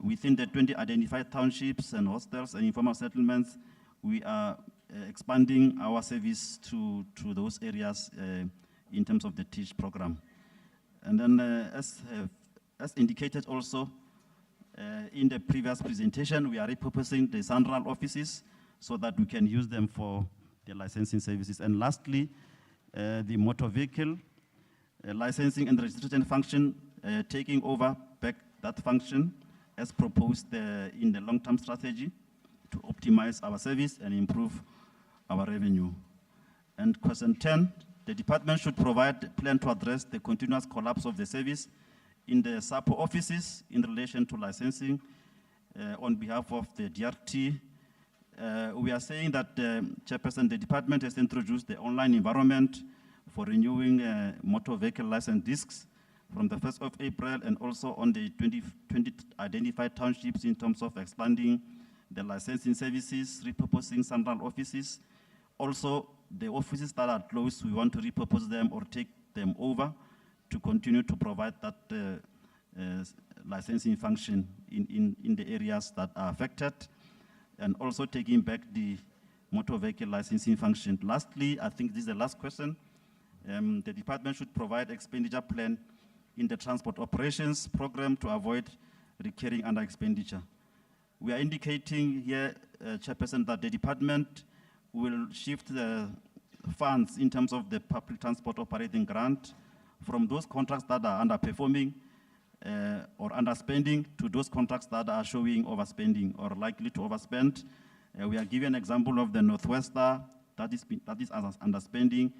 within the 20 identified townships and hostels and informal settlements, we are expanding our service to those areas in terms of the TEACH program. And then as indicated also in the previous presentation, we are repurposing the central offices so that we can use them for the licensing services. And lastly, the motor vehicle licensing and registration function, taking over back that function as proposed in the long-term strategy to optimize our service and improve our revenue. And question 10, the department should provide a plan to address the continuous collapse of the service in the SAPO offices in relation to licensing on behalf of the DRT. We are saying that, Chairperson, the department has introduced the online environment for renewing motor vehicle license discs from the 1st of April, and also on the 20 identified townships in terms of expanding the licensing services, repurposing central offices. Also, the offices that are closed, we want to repurpose them or take them over to continue to provide that licensing function in the areas that are affected, and also taking back the motor vehicle licensing function. Lastly, I think this is the last question. The department should provide expenditure plan in the transport operations program to avoid recurring under expenditure. We are indicating here, Chairperson, that the department will shift the funds in terms of the public transport operating grant from those contracts that are underperforming or underspending to those contracts that are showing overspending or likely to overspend. We are giving an example of the Northwester that is underspending,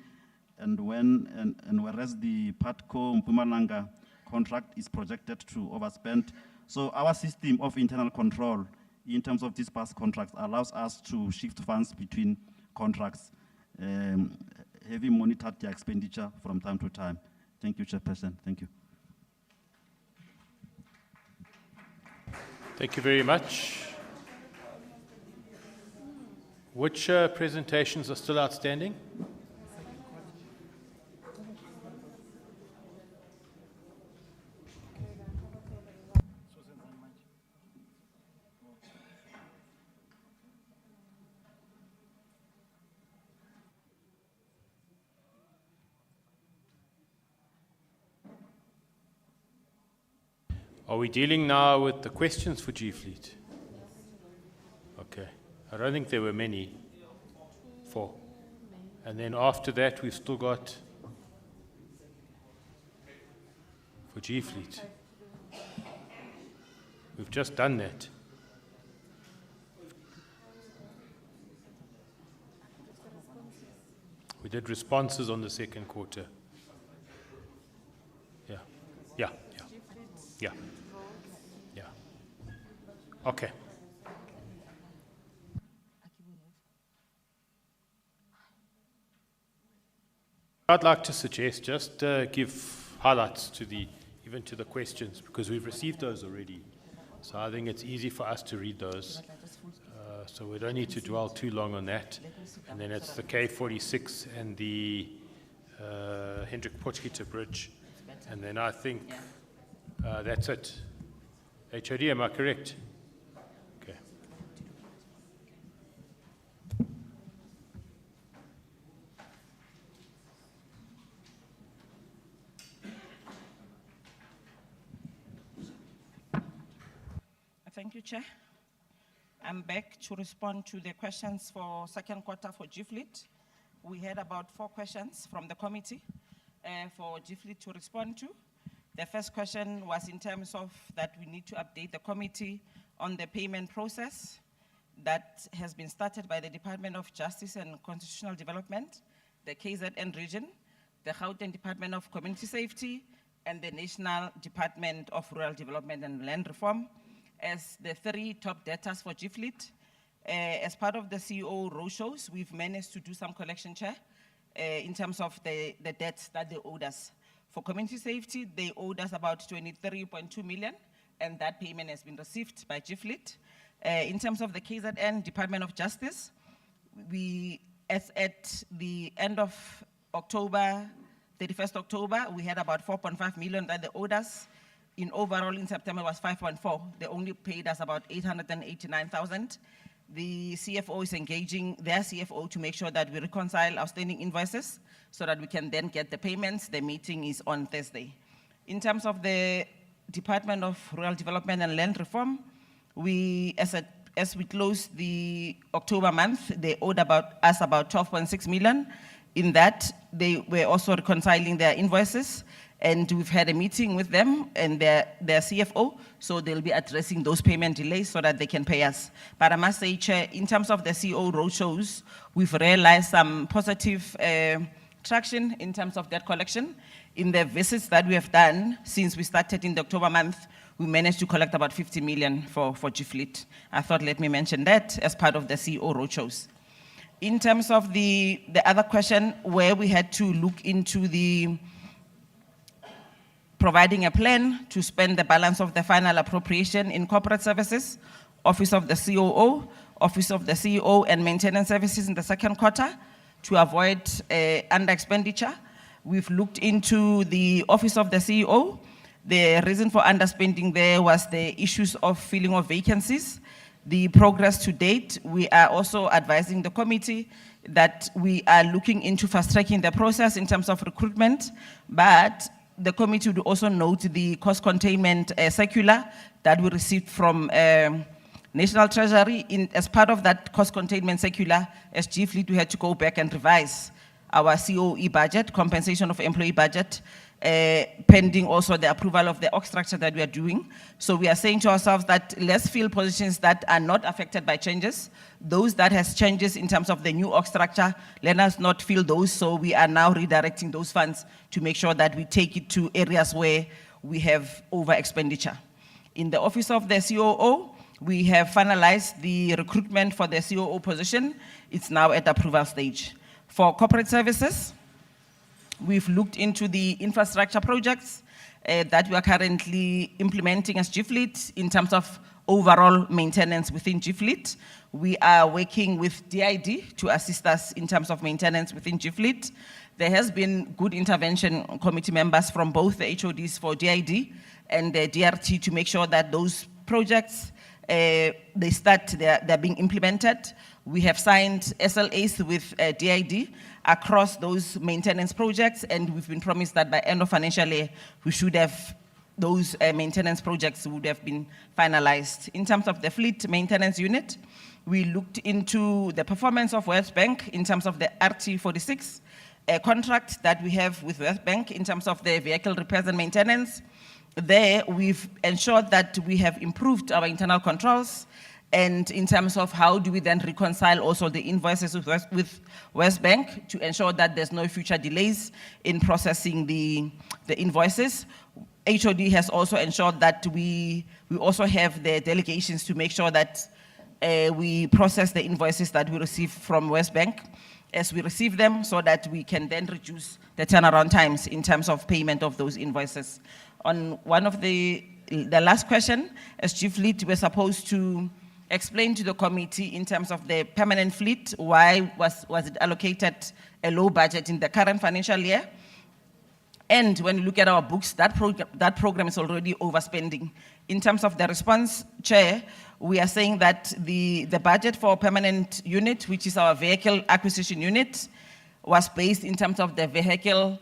and whereas the PATCO Mpumalanga contract is projected to overspend. So our system of internal control in terms of these past contracts allows us to shift funds between contracts, having monitored their expenditure from time to time. Thank you, Chairperson. Thank you. Thank you very much. Which presentations are still outstanding? Are we dealing now with the questions for G Fleet? Okay. I don't think there were many. 4. And then after that, we've still got for G Fleet. We've just done that. We did responses on the second quarter. Yeah. Yeah. Yeah. Yeah. Okay. I'd like to suggest just give highlights to even to the questions, because we've received those already. So I think it's easy for us to read those. So we don't need to dwell too long on that. And then it's the K46 and the Hendrik Potgieter Bridge. And then I think that's it. HOD, am I correct? Okay. Thank you, Chair. I'm back to respond to the questions for second quarter for GFleet. We had about 4 questions from the committee for GFleet to respond to. The first question was in terms of that we need to update the committee on the payment process that has been started by the Department of Justice and Constitutional Development, the KZN region, the Gauteng Department of Community Safety, and the National Department of Rural Development and Land Reform as the 3 top debtors for GFleet. As part of the CEO roadshows, we've managed to do some collection, Chair, in terms of the debts that they owed us. For community safety, they owed us about 23.2 million, and that payment has been received by GFleet. In terms of the KZN Department of Justice, at the end of October, 31st October, we had about 4.5 million that they owed us. In overall, in September, was 5.4. They only paid us about 889,000. The CFO is engaging their CFO to make sure that we reconcile outstanding invoices so that we can then get the payments. The meeting is on Thursday. In terms of the Department of Rural Development and Land Reform, as we closed the October month, they owed us about 12.6 million. In that, they were also reconciling their invoices, and we've had a meeting with them and their CFO, so they'll be addressing those payment delays so that they can pay us. But I must say, Chair, in terms of the CEO roadshows, we've realized some positive traction in terms of debt collection. In the visits that we have done since we started in the October month, we managed to collect about 50 million for GFleet. I thought, let me mention that as part of the CEO roadshows. In terms of the other question, where we had to look into the providing a plan to spend the balance of the final appropriation in corporate services, Office of the COO, Office of the CEO, and maintenance services in the second quarter to avoid under expenditure. We've looked into the Office of the CEO. The reason for underspending there was the issues of filling of vacancies. The progress to date, we are also advising the committee that we are looking into fast-tracking the process in terms of recruitment, but the committee would also note the cost containment circular that we received from National Treasury. As part of that cost containment circular, as GFleet, we had to go back and revise our COE budget, compensation of employee budget, pending also the approval of the org structure that we are doing. So we are saying to ourselves that let's fill positions that are not affected by changes. Those that has changes in terms of the new org structure, let us not fill those. So we are now redirecting those funds to make sure that we take it to areas where we have over expenditure. In the Office of the COO, we have finalized the recruitment for the COO position. It's now at approval stage. For corporate services, we've looked into the infrastructure projects that we are currently implementing as GFleet in terms of overall maintenance within GFleet. We are working with DID to assist us in terms of maintenance within GFleet. There has been good intervention committee members from both the HODs for DID and the DRT to make sure that those projects, they're being implemented. We have signed SLAs with DID across those maintenance projects, and we've been promised that by end of financial year, we should have those maintenance projects would have been finalized. In terms of the fleet maintenance unit, we looked into the performance of West Bank in terms of the RT46 contract that we have with West Bank in terms of the vehicle repairs and maintenance. There, we've ensured that we have improved our internal controls, and in terms of how do we then reconcile also the invoices with West Bank to ensure that there's no future delays in processing the invoices. HOD has also ensured that we also have the delegations to make sure that we process the invoices that we receive from West Bank as we receive them, so that we can then reduce the turnaround times in terms of payment of those invoices. On one of the last question, as GFleet, we're supposed to explain to the committee in terms of the permanent fleet, why was it allocated a low budget in the current financial year? And when you look at our books, that program is already overspending. In terms of the response, Chair, we are saying that the budget for permanent unit, which is our vehicle acquisition unit, was based in terms of the vehicle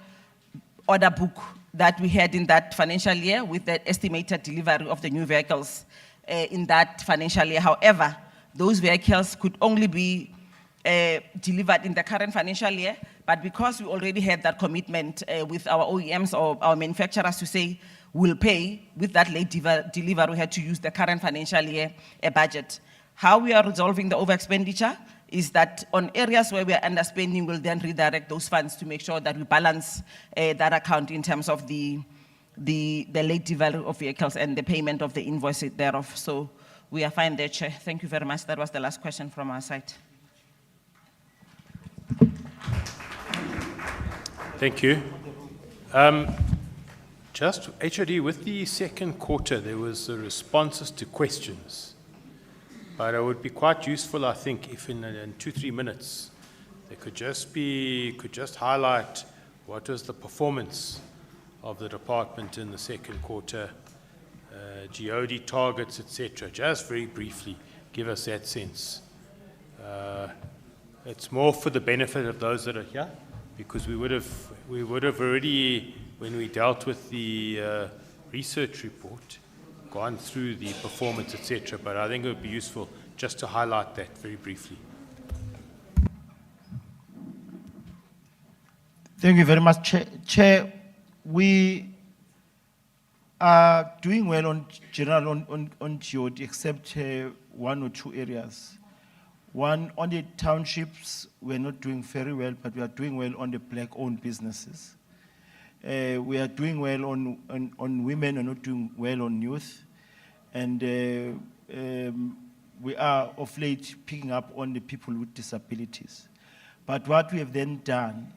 order book that we had in that financial year with the estimated delivery of the new vehicles. in that financial year. However, those vehicles could only be delivered in the current financial year, but because we already had that commitment with our OEMs or our manufacturers to say we'll pay with that late delivery, we had to use the current financial year budget. How we are resolving the over expenditure is that on areas where we are underspending, we'll then redirect those funds to make sure that we balance that account in terms of the late delivery of vehicles and the payment of the invoice thereof. So we are fine there, Chair. Thank you very much. That was the last question from our side. Thank you. Just HOD, with the second quarter, there was responses to questions. But it would be quite useful, I think, if in 2-3 minutes, they could just highlight what was the performance of the department in the second quarter, GOD targets, etc. Just very briefly, give us that sense. It's more for the benefit of those that are here, because we would have already, when we dealt with the research report, gone through the performance, etc. But I think it would be useful just to highlight that very briefly. Thank you very much, Chair. We are doing well on general on GOD, except 1 or 2 areas. One, on the townships, we're not doing very well, but we are doing well on the black-owned businesses. We are doing well on women, and not doing well on youth. And we are of late picking up on the people with disabilities. But what we have then done,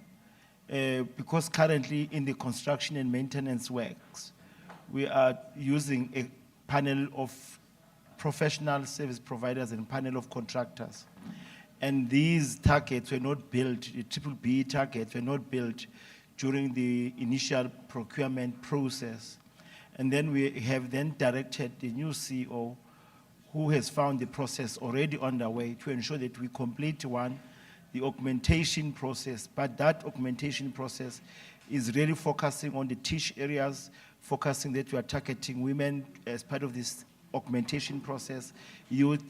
because currently in the construction and maintenance works, we are using a panel of professional service providers and panel of contractors. And these targets were not built, the BBB targets were not built during the initial procurement process. And then we have then directed the new CEO, who has found the process already underway, to ensure that we complete the augmentation process. But that augmentation process is really focusing on the teach areas, focusing that we are targeting women as part of this augmentation process, youth,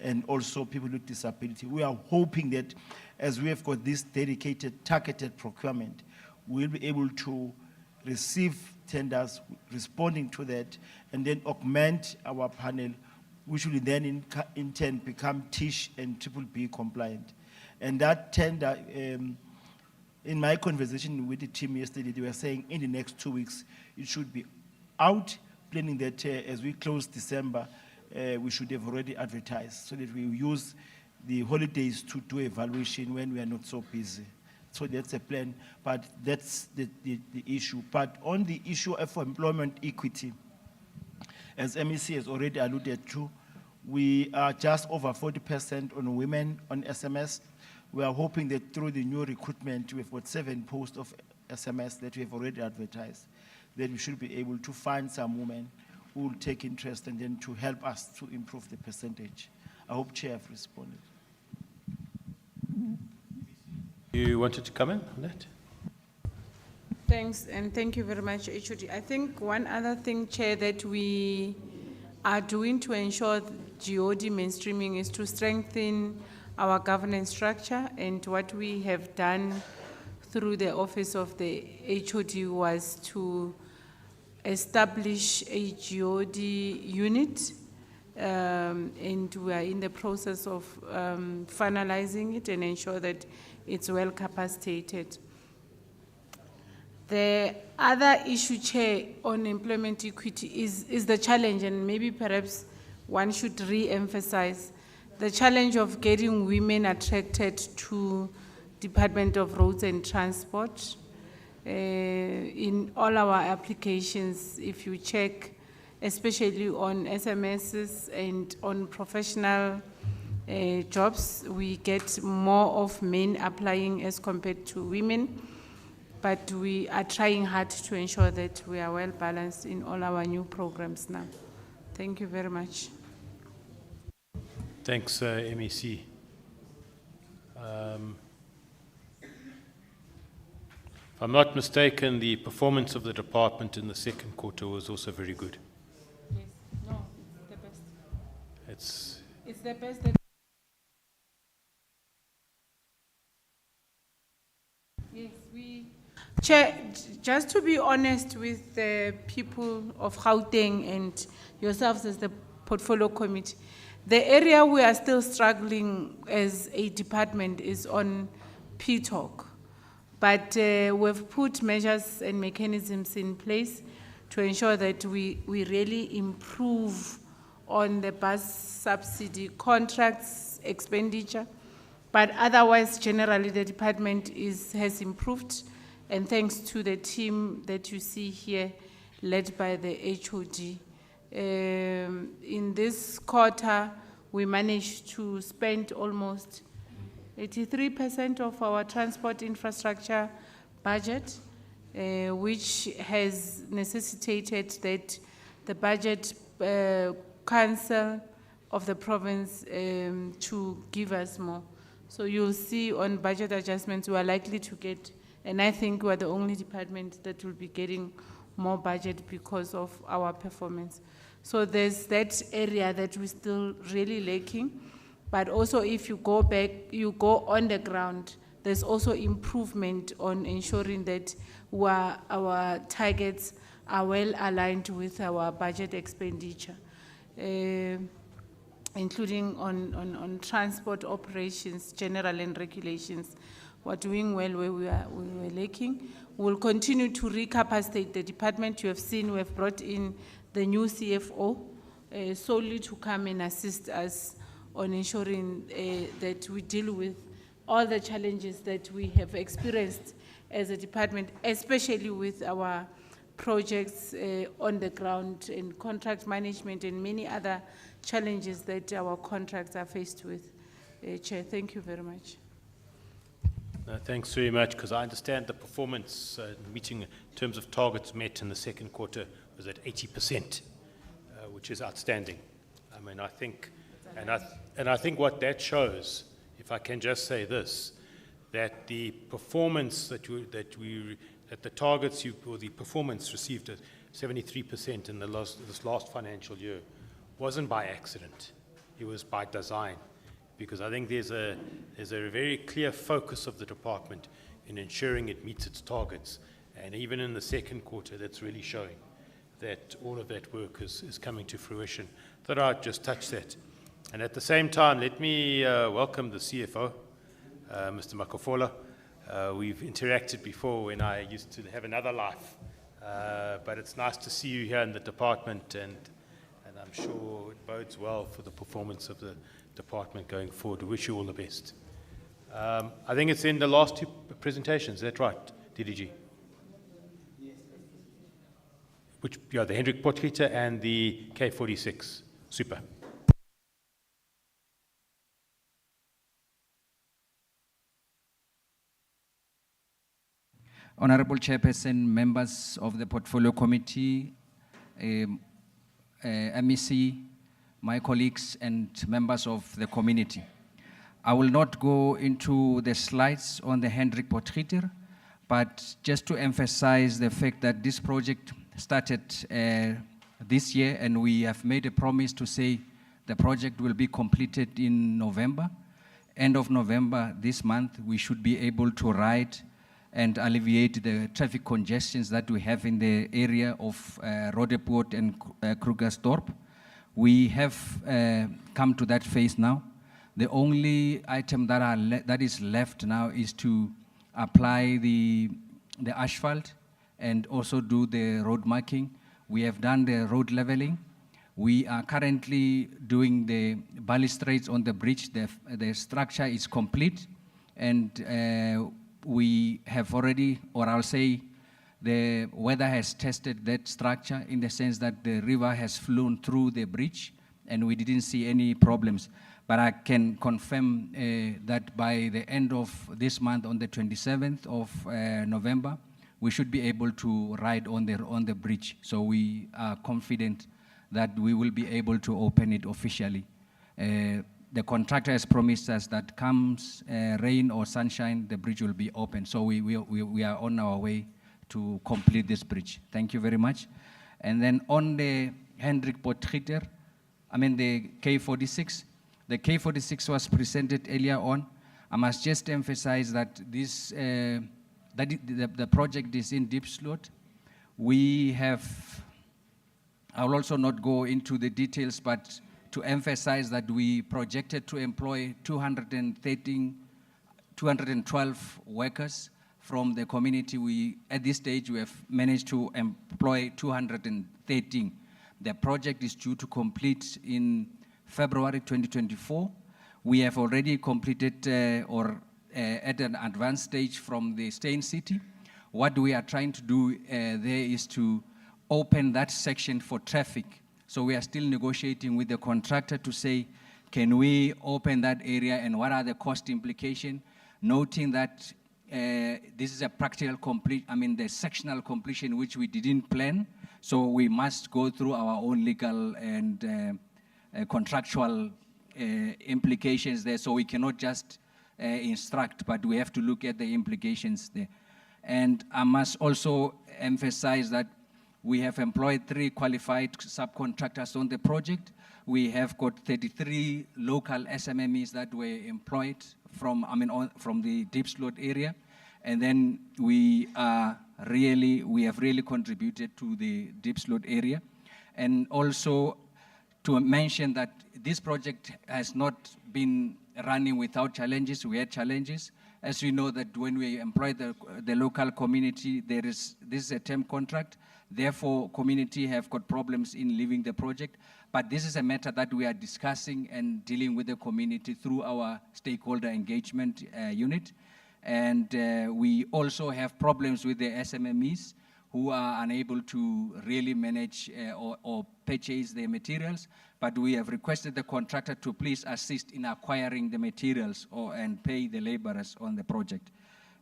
and also people with disability. We are hoping that as we have got this dedicated, targeted procurement, we'll be able to receive tenders responding to that, and then augment our panel, which will then in turn become TISH and BBB compliant. And that tender, in my conversation with the team yesterday, they were saying in the next 2 weeks, it should be out, planning that as we close December, we should have already advertised, so that we use the holidays to do evaluation when we are not so busy. So that's a plan, but that's the issue. But on the issue of employment equity, as MEC has already alluded to, we are just over 40% on women on SMS. We are hoping that through the new recruitment, we've got 7 posts of SMS that we have already advertised, that we should be able to find some women who will take interest and then to help us to improve the percentage. I hope Chair have responded. You wanted to comment on that? Thanks, and thank you very much, HOD. I think one other thing, Chair, that we are doing to ensure GOD mainstreaming is to strengthen our governance structure, and what we have done through the office of the HOD was to establish a GOD unit, and we are in the process of finalizing it and ensure that it's well capacitated. The other issue, Chair, on employment equity is the challenge, and maybe perhaps one should re-emphasize the challenge of getting women attracted to Department of Roads and Transport. In all our applications, if you check, especially on SMSs and on professional jobs, we get more of men applying as compared to women. But we are trying hard to ensure that we are well balanced in all our new programs now. Thank you very much. Thanks, MEC. If I'm not mistaken, the performance of the department in the second quarter was also very good. Yes, no, the best. It's the best that. Yes, Chair, just to be honest with the people of Gauteng and yourselves as the portfolio committee, the area we are still struggling as a department is on PTOC. But we've put measures and mechanisms in place to ensure that we really improve on the bus subsidy contracts expenditure. But otherwise, generally, the department has improved. And thanks to the team that you see here, led by the HOD. In this quarter, we managed to spend almost 83% of our transport infrastructure budget, which has necessitated that the budget council of the province to give us more. So you'll see on budget adjustments, we are likely to get, and I think we're the only department that will be getting more budget because of our performance. So there's that area that we're still really lacking. But also if you go back, you go on the ground, there's also improvement on ensuring that our targets are well aligned with our budget expenditure, including on transport operations, general and regulations. We're doing well where we were lacking. We'll continue to recapacitate the department. You have seen we've brought in the new CFO solely to come and assist us on ensuring that we deal with all the challenges that we have experienced as a department, especially with our projects on the ground and contract management and many other challenges that our contracts are faced with. Chair, thank you very much. Thanks very much, because I understand the performance meeting in terms of targets met in the second quarter was at 80%, which is outstanding. I mean, I think, and I think what that shows, if I can just say this, that the performance that the targets or the performance received at 73% in this last financial year wasn't by accident. It was by design. Because I think there's a very clear focus of the department in ensuring it meets its targets. And even in the second quarter, that's really showing that all of that work is coming to fruition. Thought I'd just touch that. And at the same time, let me welcome the CFO, Mr. Makofola. We've interacted before when I used to have another life. But it's nice to see you here in the department, and I'm sure it bodes well for the performance of the department going forward. We wish you all the best. I think it's in the last two presentations, is that right, DDG? Which, yeah, the Hendrik Potgieter and the K46. Super. Honorable Chairperson, members of the Portfolio Committee, MEC, my colleagues and members of the community. I will not go into the slides on the Hendrik Potgieter, but just to emphasize the fact that this project started this year, and we have made a promise to say the project will be completed in November. End of November this month, we should be able to ride and alleviate the traffic congestions that we have in the area of Roodepoort and Krugersdorp. We have come to that phase now. The only item that is left now is to apply the asphalt and also do the road marking. We have done the road leveling. We are currently doing the balustrades on the bridge. The structure is complete, and we have already, or I'll say, the weather has tested that structure in the sense that the river has flown through the bridge and we didn't see any problems. But I can confirm that by the end of this month, on the 27th of November, we should be able to ride on the bridge. So we are confident that we will be able to open it officially. The contractor has promised us that comes rain or sunshine, the bridge will be open. So we are on our way to complete this bridge. Thank you very much. And then on the Hendrik Potgieter, I mean the K46, The K46 was presented earlier on. I must just emphasize that this, the project is in Diepsloot. We have, I will also not go into the details, but to emphasize that we projected to employ 212 workers from the community. At this stage, we have managed to employ 213. The project is due to complete in February 2024. We have already completed at an advanced stage from the Steyn City. What we are trying to do there is to open that section for traffic. So we are still negotiating with the contractor to say, can we open that area and what are the cost implications? Noting that this is a practical the sectional completion which we didn't plan. So we must go through our own legal and contractual implications there. So we cannot just instruct, but we have to look at the implications there. And I must also emphasize that we have employed 3 qualified subcontractors on the project. We have got 33 local SMMEs that were employed from the Diepsloot area. And then we have really contributed to the Diepsloot area. And also to mention that this project has not been running without challenges. We had challenges. As we know that when we employ the local community, this is a term contract. Therefore, community have got problems in leaving the project. But this is a matter that we are discussing and dealing with the community through our stakeholder engagement unit. And we also have problems with the SMMEs who are unable to really manage or purchase their materials. But we have requested the contractor to please assist in acquiring the materials and pay the laborers on the project.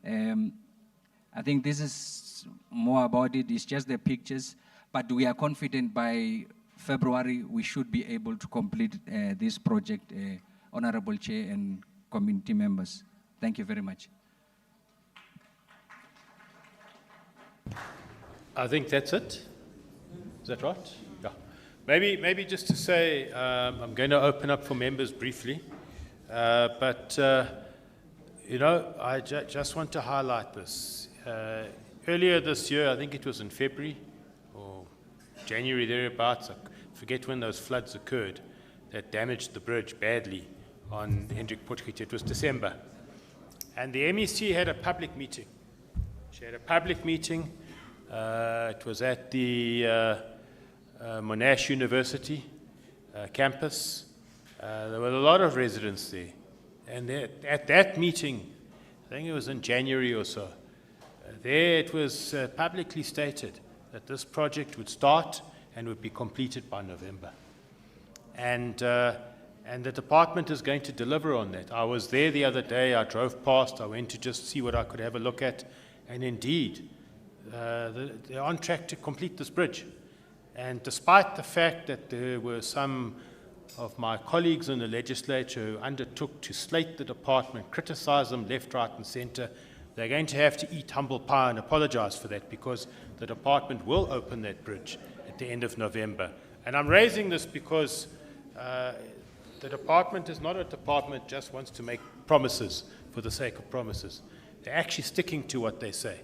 I think this is more about it. It's just the pictures. But we are confident by February we should be able to complete this project, Honorable Chair and community members. Thank you very much. I think that's it. Is that right? Yeah. Maybe just to say, I'm going to open up for members briefly, but I just want to highlight this. Earlier this year, I think it was in February or January thereabouts, I forget when those floods occurred that damaged the bridge badly on Hendrik Potgieter. It was December. And the MEC had a public meeting. She had a public meeting. It was at the Monash University campus. There were a lot of residents there. And at that meeting, I think it was in January or so, there it was publicly stated that this project would start and would be completed by November. And the department is going to deliver on that. I was there the other day. I drove past. I went to just see what I could have a look at. And indeed, they're on track to complete this bridge. And despite the fact that there were some of my colleagues in the legislature who undertook to slate the department, criticize them left, right, and center, they're going to have to eat humble pie and apologize for that, because the department will open that bridge at the end of November. And I'm raising this because the department is not a department just wants to make promises for the sake of promises. They're actually sticking to what they say.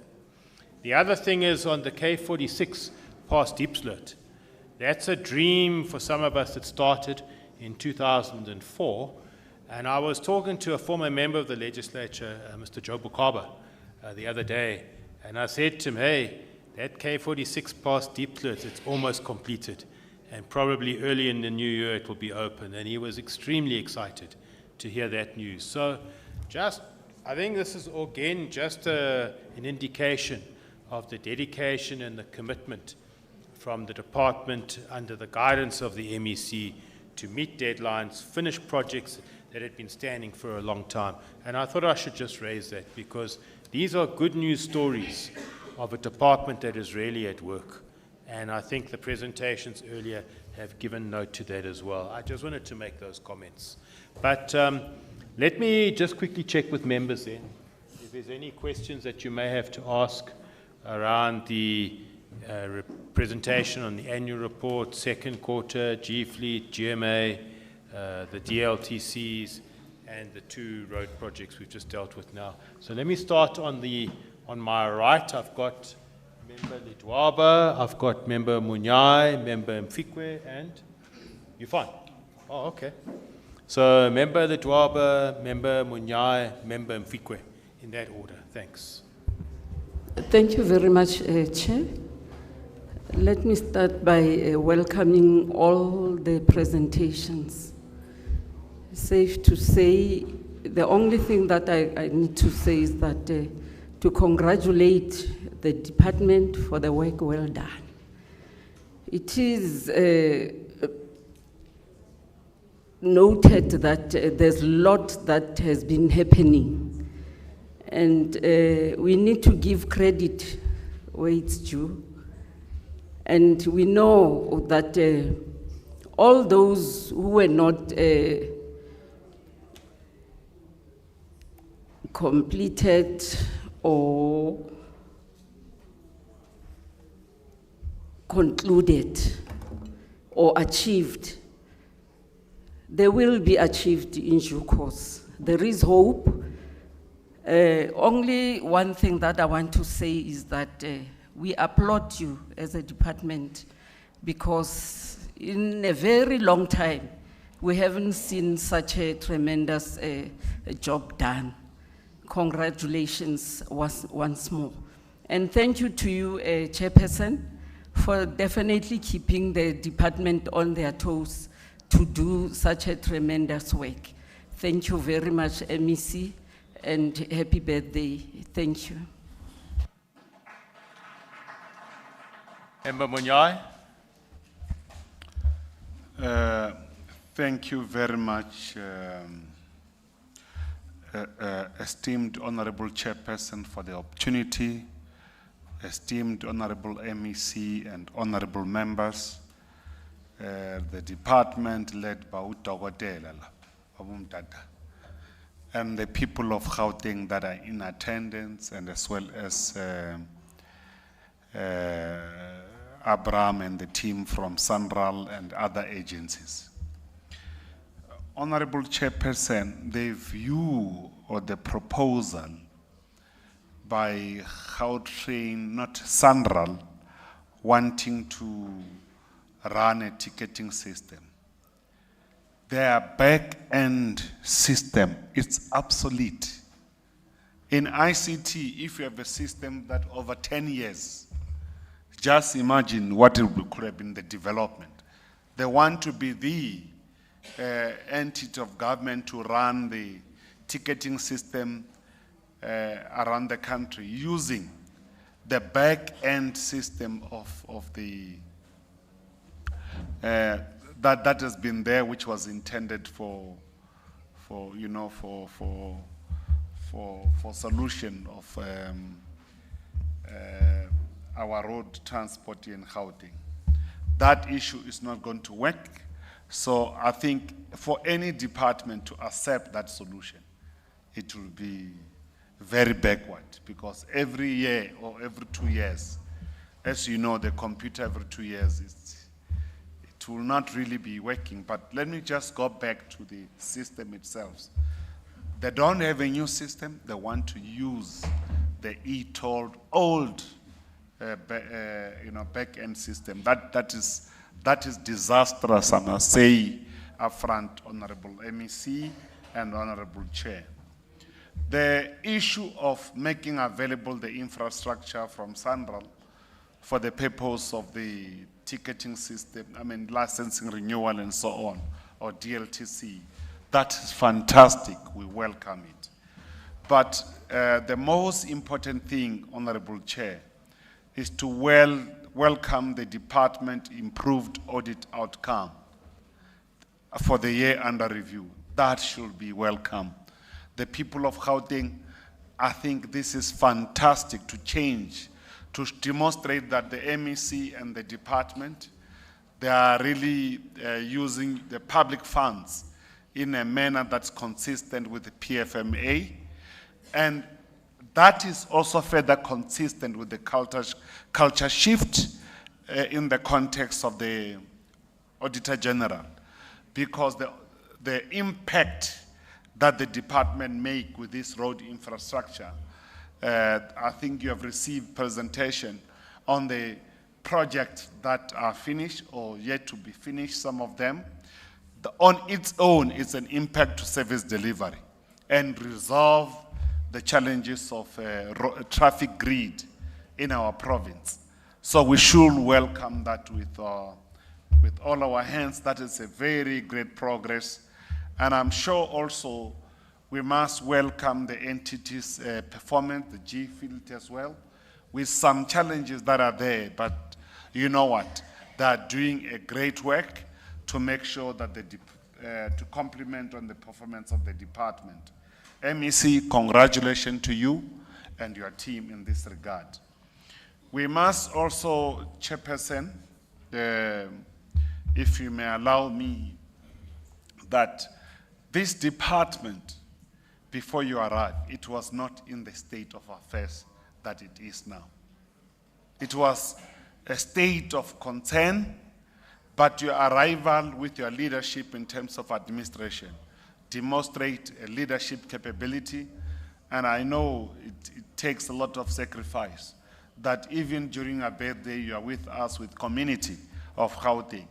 The other thing is on the K46 past Diepsloot. That's a dream for some of us that started in 2004. And I was talking to a former member of the legislature, Mr. Joe Bukaba, the other day. And I said to him, hey, that K46 past Diepsloot, it's almost completed. And probably early in the new year it will be open. And he was extremely excited to hear that news. So I think this is again just an indication of the dedication and the commitment from the department under the guidance of the MEC to meet deadlines, finish projects that had been standing for a long time. And I thought I should just raise that because these are good news stories of a department that is really at work. And I think the presentations earlier have given note to that as well. I just wanted to make those comments. But let me just quickly check with members then. If there's any questions that you may have to ask around the presentation on the annual report, second quarter, G-Fleet, GMA, the DLTCs, and the 2 road projects we've just dealt with now. So let me start on my right. I've got Member Letwaba, I've got Member Munyai, Member Mfikwe, and you're fine. Oh, okay. So Member Letwaba, Member Munyai, Member Mfikwe, in that order. Thanks. Thank you very much, Chair. Let me start by welcoming all the presentations. Safe to say, the only thing that I need to say is that to congratulate the department for the work well done. It is noted that there's a lot that has been happening, and we need to give credit where it's due. And we know that all those who were not completed or concluded or achieved, they will be achieved in due course. There is hope. Only one thing that I want to say is that we applaud you as a department, because in a very long time, we haven't seen such a tremendous job done. Congratulations once more. And thank you to you, Chairperson, for definitely keeping the department on their toes to do such a tremendous work. Thank you very much, MEC, and happy birthday. Thank you. Member Munyai. Thank you very much, esteemed Honorable Chairperson, for the opportunity, esteemed Honorable MEC and Honorable members, the department led by Udogodela, and the people of Gauteng that are in attendance, and as well as Abraham and the team from Sanral and other agencies. Honorable Chairperson, the view or the proposal by Gautrain, not Sanral, wanting to run a ticketing system. Their back-end system is obsolete. In ICT, if you have a system that over 10 years, just imagine what it could have been the development. They want to be the entity of government to run the ticketing system around the country using the back-end system of the that has been there, which was intended for solution of our road transport in Gauteng. That issue is not going to work. So I think for any department to accept that solution, it will be very backward, because every year or every 2 years, as you know, the computer every 2 years, it will not really be working. But let me just go back to the system itself. They don't have a new system. They want to use the e-toll old back-end system. That is disastrous, I must say, upfront, Honorable MEC and Honorable Chair. The issue of making available the infrastructure from Sanral for the purpose of the ticketing system, licensing renewal and so on, or DLTC, that is fantastic. We welcome it. But the most important thing, Honorable Chair, is to welcome the department improved audit outcome for the year under review. That should be welcome. The people of Gauteng, I think this is fantastic to change, to demonstrate that the MEC and the department, they are really using the public funds in a manner that's consistent with the PFMA. And that is also further consistent with the culture shift in the context of the Auditor General, because the impact that the department make with this road infrastructure. I think you have received presentation on the projects that are finished or yet to be finished, some of them. On its own, it's an impact to service delivery and resolve the challenges of traffic grid in our province. So we should welcome that with all our hands. That is a very great progress. And I'm sure also we must welcome the entity's performance, the G-Field as well, with some challenges that are there. But you know what? They are doing a great work to make sure that to complement on the performance of the department. MEC, congratulations to you and your team in this regard. We must also, Chairperson, if you may allow me, that this department, before you arrived, it was not in the state of affairs that it is now. It was a state of concern, but your arrival with your leadership in terms of administration demonstrate a leadership capability, and I know it takes a lot of sacrifice, that even during a birthday you are with us, with community of Gauteng,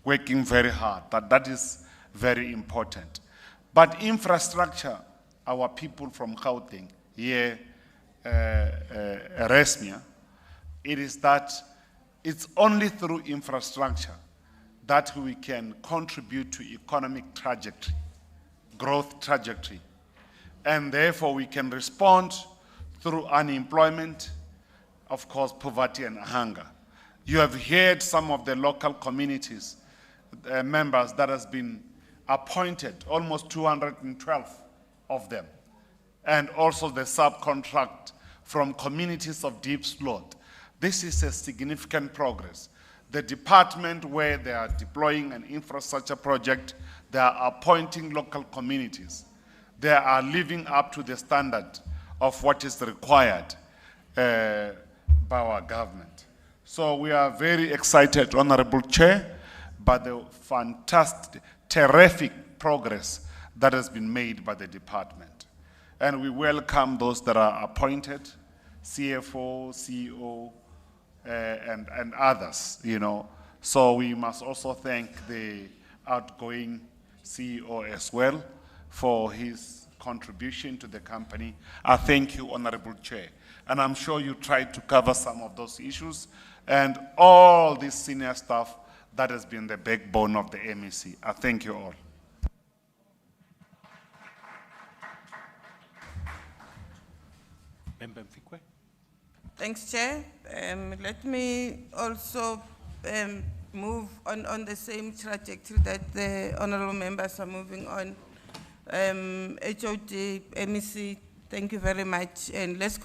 working very hard. That is very important. But infrastructure, our people from Gauteng, here, Resmia, it is that it's only through infrastructure that we can contribute to economic trajectory, growth trajectory. And therefore we can respond through unemployment, of course, poverty and hunger. You have heard some of the local communities, members that has been appointed, almost 212 of them. And also the subcontract from communities of deep slot. This is a significant progress. The department where they are deploying an infrastructure project, they are appointing local communities. They are living up to the standard of what is required by our government. So we are very excited, Honorable Chair, by the fantastic, terrific progress that has been made by the department. And we welcome those that are appointed, CFO, CEO, and others, you know. So we must also thank the outgoing CEO as well for his contribution to the company. I thank you, Honorable Chair. And I'm sure you tried to cover some of those issues and all this senior staff that has been the backbone of the MEC. I thank you all. Member Mfikwe. Thanks, Chair. Let me also move on the same trajectory that the honorable members are moving on. HOD, MEC, thank you very much. And let's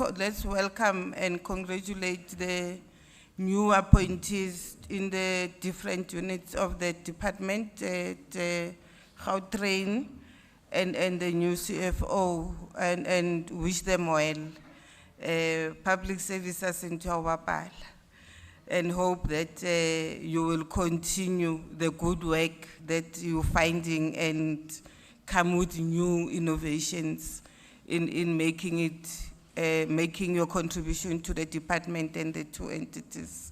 welcome and congratulate the new appointees in the different units of the department, Gautrain, and the new CFO, and wish them well. Public services in Tawapal, and hope that you will continue the good work that you're finding and come with new innovations in making it, making your contribution to the department and the two entities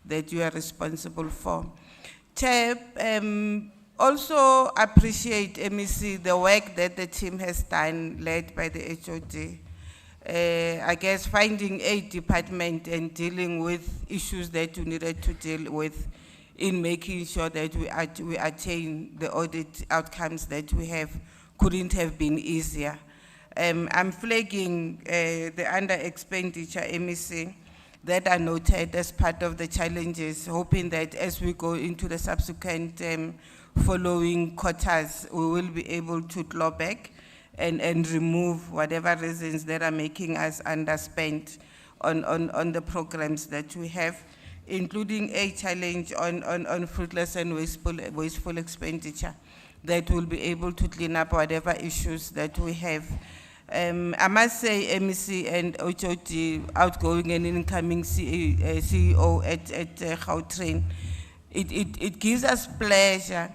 that you are responsible for. Chair, also appreciate, MEC, the work that the team has done, led by the HOD. I guess finding a department and dealing with issues that you needed to deal with in making sure that we attain the audit outcomes that we have couldn't have been easier. I'm flagging the under expenditure, MEC, that are noted as part of the challenges, hoping that as we go into the subsequent following quarters, we will be able to claw back and remove whatever reasons that are making us underspend on the programs that we have, including a challenge on fruitless and wasteful expenditure that will be able to clean up whatever issues that we have. I must say, MEC and HOD, outgoing and incoming CEO at Gautrain, it gives us pleasure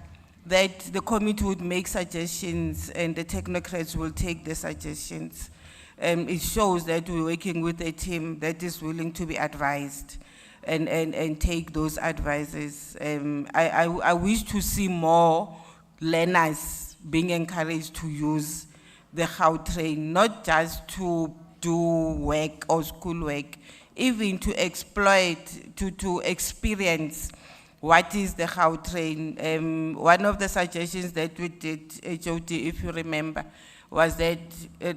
that the committee would make suggestions and the technocrats will take the suggestions. It shows that we're working with a team that is willing to be advised and take those advices. I wish to see more learners being encouraged to use the Gautrain, not just to do work or school work, even to exploit, to experience what is the Gautrain. One of the suggestions that we did, HOD, if you remember, was that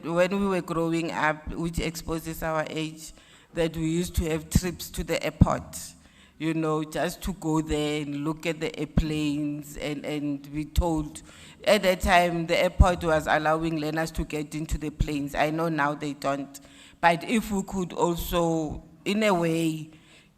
when we were growing up, which exposes our age, that we used to have trips to the airport, you know, just to go there and look at the airplanes and be told. At that time, the airport was allowing learners to get into the planes. I know now they don't. But if we could also, in a way,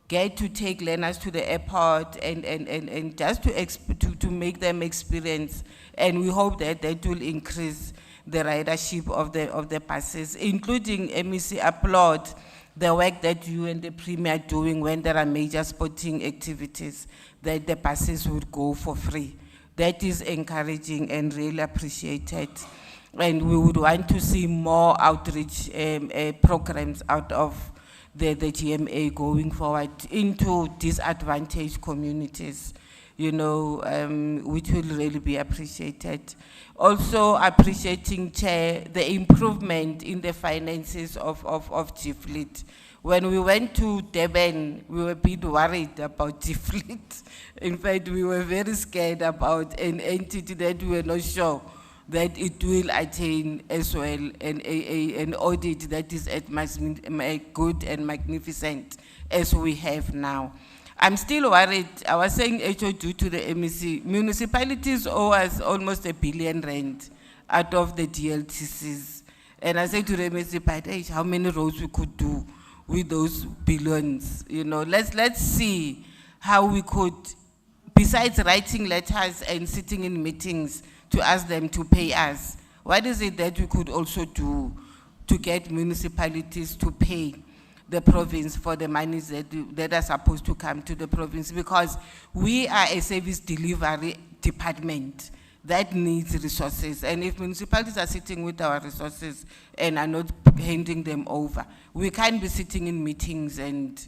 get to take learners to the airport and just to make them experience, and we hope that that will increase the ridership of the buses, including MEC applaud the work that you and the Premier are doing when there are major sporting activities, that the buses would go for free. That is encouraging and really appreciated. And we would want to see more outreach programs out of the GMA going forward into disadvantaged communities, you know, which will really be appreciated. Also appreciating, Chair, the improvement in the finances of GFleet. When we went to Durban, we were a bit worried about GFleet. In fact, we were very scared about an entity that we were not sure that it will attain as well an audit that is as good and magnificent as we have now. I'm still worried. I was saying HOD to the MEC, municipalities owe us almost R1 billion out of the DLTCs. And I said to the MEC, but hey, how many roads we could do with those billions? You know, let's see how we could, besides writing letters and sitting in meetings to ask them to pay us, what is it that we could also do to get municipalities to pay the province for the monies that are supposed to come to the province? Because we are a service delivery department that needs resources. And if municipalities are sitting with our resources and are not handing them over, we can't be sitting in meetings and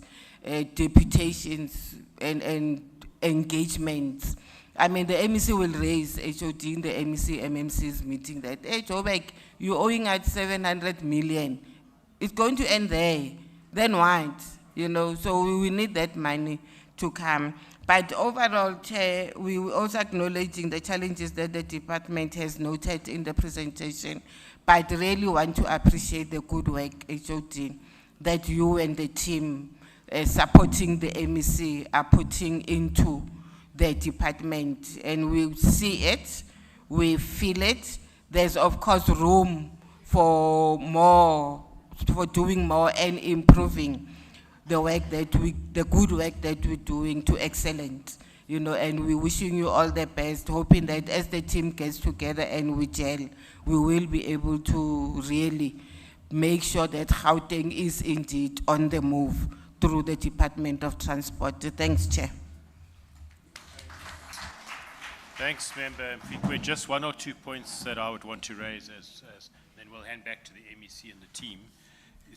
deputations and engagements. I mean, the MEC will raise HOD in the MEC MMC's meeting that, hey, Joburg, you're owing at 700 million. It's going to end there. Then what? You know, so we need that money to come. But overall, Chair, we were also acknowledging the challenges that the department has noted in the presentation, but really want to appreciate the good work, HOD, that you and the team supporting the MEC are putting into the department. And we see it, we feel it. There's of course room for more, for doing more and improving the work that the good work that we're doing to excellent, you know, and we're wishing you all the best, hoping that as the team gets together and we gel, we will be able to really make sure that Gauteng is indeed on the move through the Department of Transport. Thanks, Chair. Thanks, Member Mfikwe. Just one or two points that I would want to raise, then we'll hand back to the MEC and the team.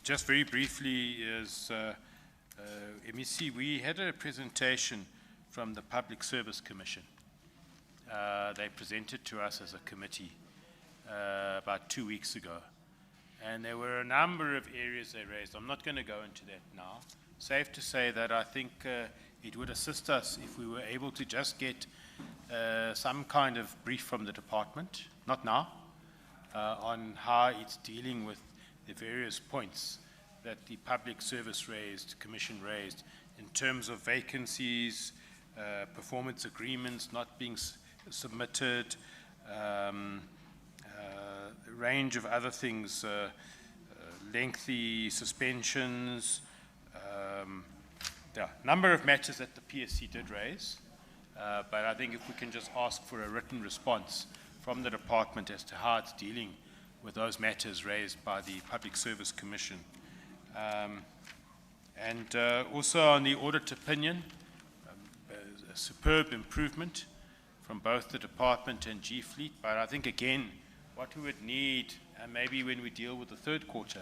Just very briefly, MEC, we had a presentation from the Public Service Commission. They presented to us as a committee about 2 weeks ago. And there were a number of areas they raised. I'm not going to go into that now. Safe to say that I think it would assist us if we were able to just get some kind of brief from the department, not now, on how it's dealing with the various points that the Public Service Commission raised in terms of vacancies, performance agreements not being submitted, a range of other things, lengthy suspensions, number of matters that the PSC did raise. But I think if we can just ask for a written response from the department as to how it's dealing with those matters raised by the Public Service Commission. And also on the audit opinion, a superb improvement from both the department and G Fleet, but I think again, what we would need, and maybe when we deal with the third quarter,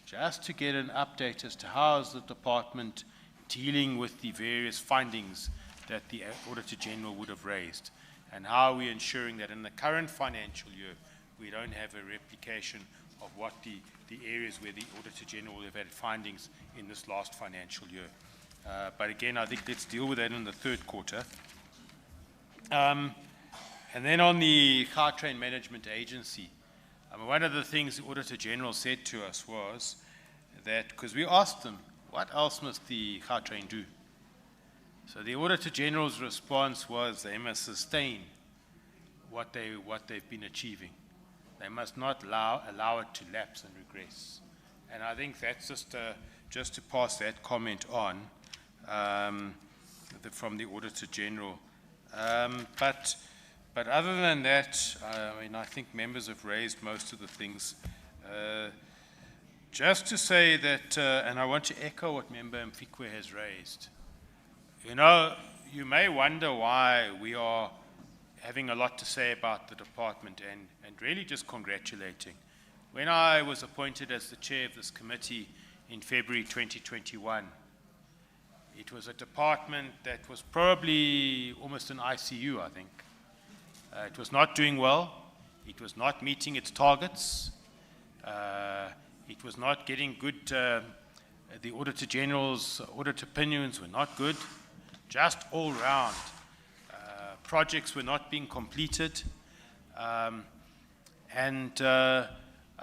just to get an update as to how is the department dealing with the various findings that the Auditor General would have raised, and how are we ensuring that in the current financial year, we don't have a replication of what the areas where the Auditor General will have had findings in this last financial year. But again, I think let's deal with that in the third quarter. And then on the Gautrain Management Agency, one of the things the Auditor General said to us was that, because we asked them, what else must the Gautrain do? So the Auditor General's response was they must sustain what they've been achieving. They must not allow it to lapse and regress. And I think that's just to pass that comment on from the Auditor General. But other than that, I mean, I think members have raised most of the things. Just to say that, and I want to echo what Member Mfikwe has raised. You know, you may wonder why we are having a lot to say about the department and really just congratulating. When I was appointed as the chair of this committee in February 2021, it was a department that was probably almost an ICU, I think. It was not doing well. It was not meeting its targets. It was not getting good, the Auditor General's audit opinions were not good, just all round. Projects were not being completed. I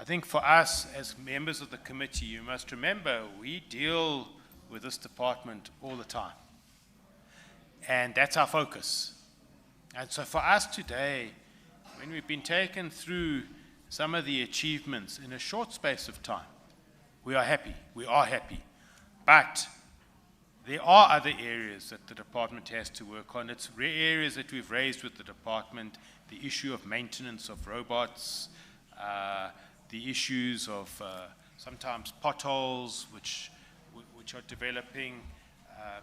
think for us as members of the committee, you must remember we deal with this department all the time. And that's our focus. And so for us today, when we've been taken through some of the achievements in a short space of time, we are happy. We are happy. But there are other areas that the department has to work on. It's areas that we've raised with the department, the issue of maintenance of robots, the issues of sometimes potholes, which are developing,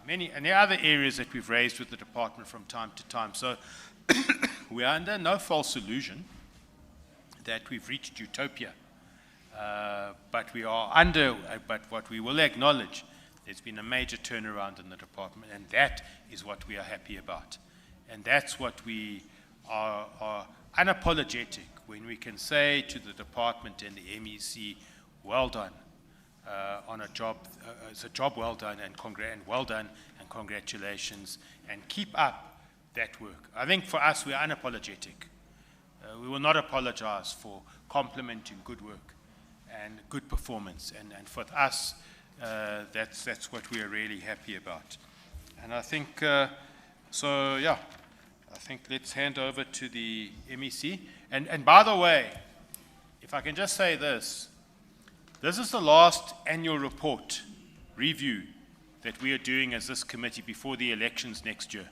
and there are other areas that we've raised with the department from time to time. So we are under no false illusion that we've reached utopia. But what we will acknowledge, there's been a major turnaround in the department, and that is what we are happy about. And that's what we are unapologetic when we can say to the department and the MEC, well done on a job. It's a job well done and well done and congratulations, and keep up that work. I think for us, we are unapologetic. We will not apologize for complimenting good work and good performance, and for us, that's what we are really happy about. And I think, so yeah, I think let's hand over to the MEC. And by the way, if I can just say this is the last annual report review that we are doing as this committee before the elections next year.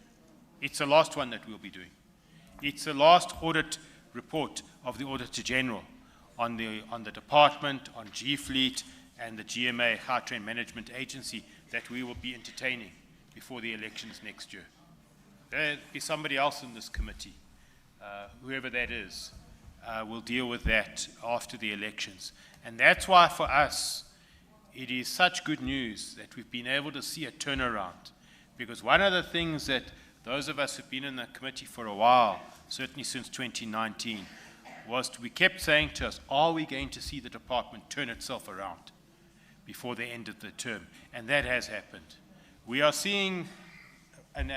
It's the last one that we'll be doing. It's the last audit report of the Auditor General on the department, on G Fleet, and the GMA, Gautrain Management Agency, that we will be entertaining before the elections next year. There'll be somebody else in this committee, whoever that is, will deal with that after the elections. And that's why for us, it is such good news that we've been able to see a turnaround. Because one of the things that those of us who've been in the committee for a while, certainly since 2019, was we kept saying to us, are we going to see the department turn itself around before the end of the term? And that has happened. We are seeing, and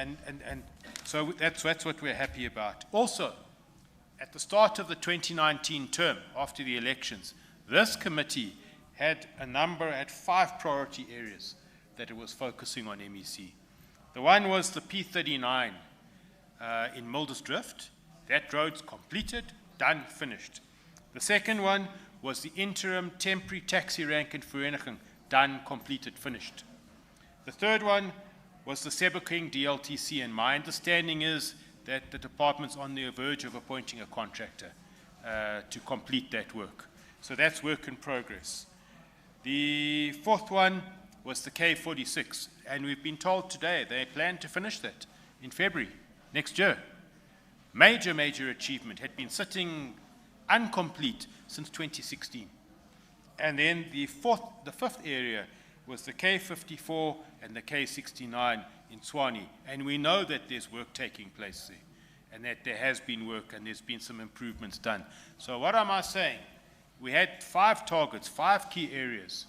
so that's what we're happy about. Also, at the start of the 2019 term, after the elections, this committee had 5 priority areas that it was focusing on MEC. The one was the P39 in Mildersdrift. That road's completed, done, finished. The second one was the interim temporary taxi rank in Vereeniging, done, completed, finished. The third one was the Sebokeng DLTC, and my understanding is that the department's on the verge of appointing a contractor to complete that work. So that's work in progress. The fourth one was the K46, and we've been told today they plan to finish that in February next year. major achievement, had been sitting incomplete since 2016. And then the fifth area was the K54 and the K69 in Tshwane. And we know that there's work taking place there, and that there has been work and there's been some improvements done. So what am I saying? We had 5 targets, 5 key areas,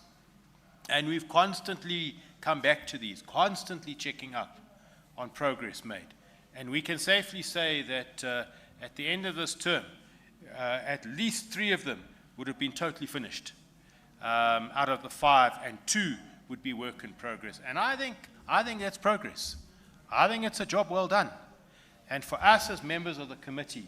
and we've constantly come back to these, constantly checking up on progress made. And we can safely say that at the end of this term, at least 3 of them would have been totally finished out of the 5, and 2 would be work in progress. And I think that's progress. I think it's a job well done. And for us as members of the committee,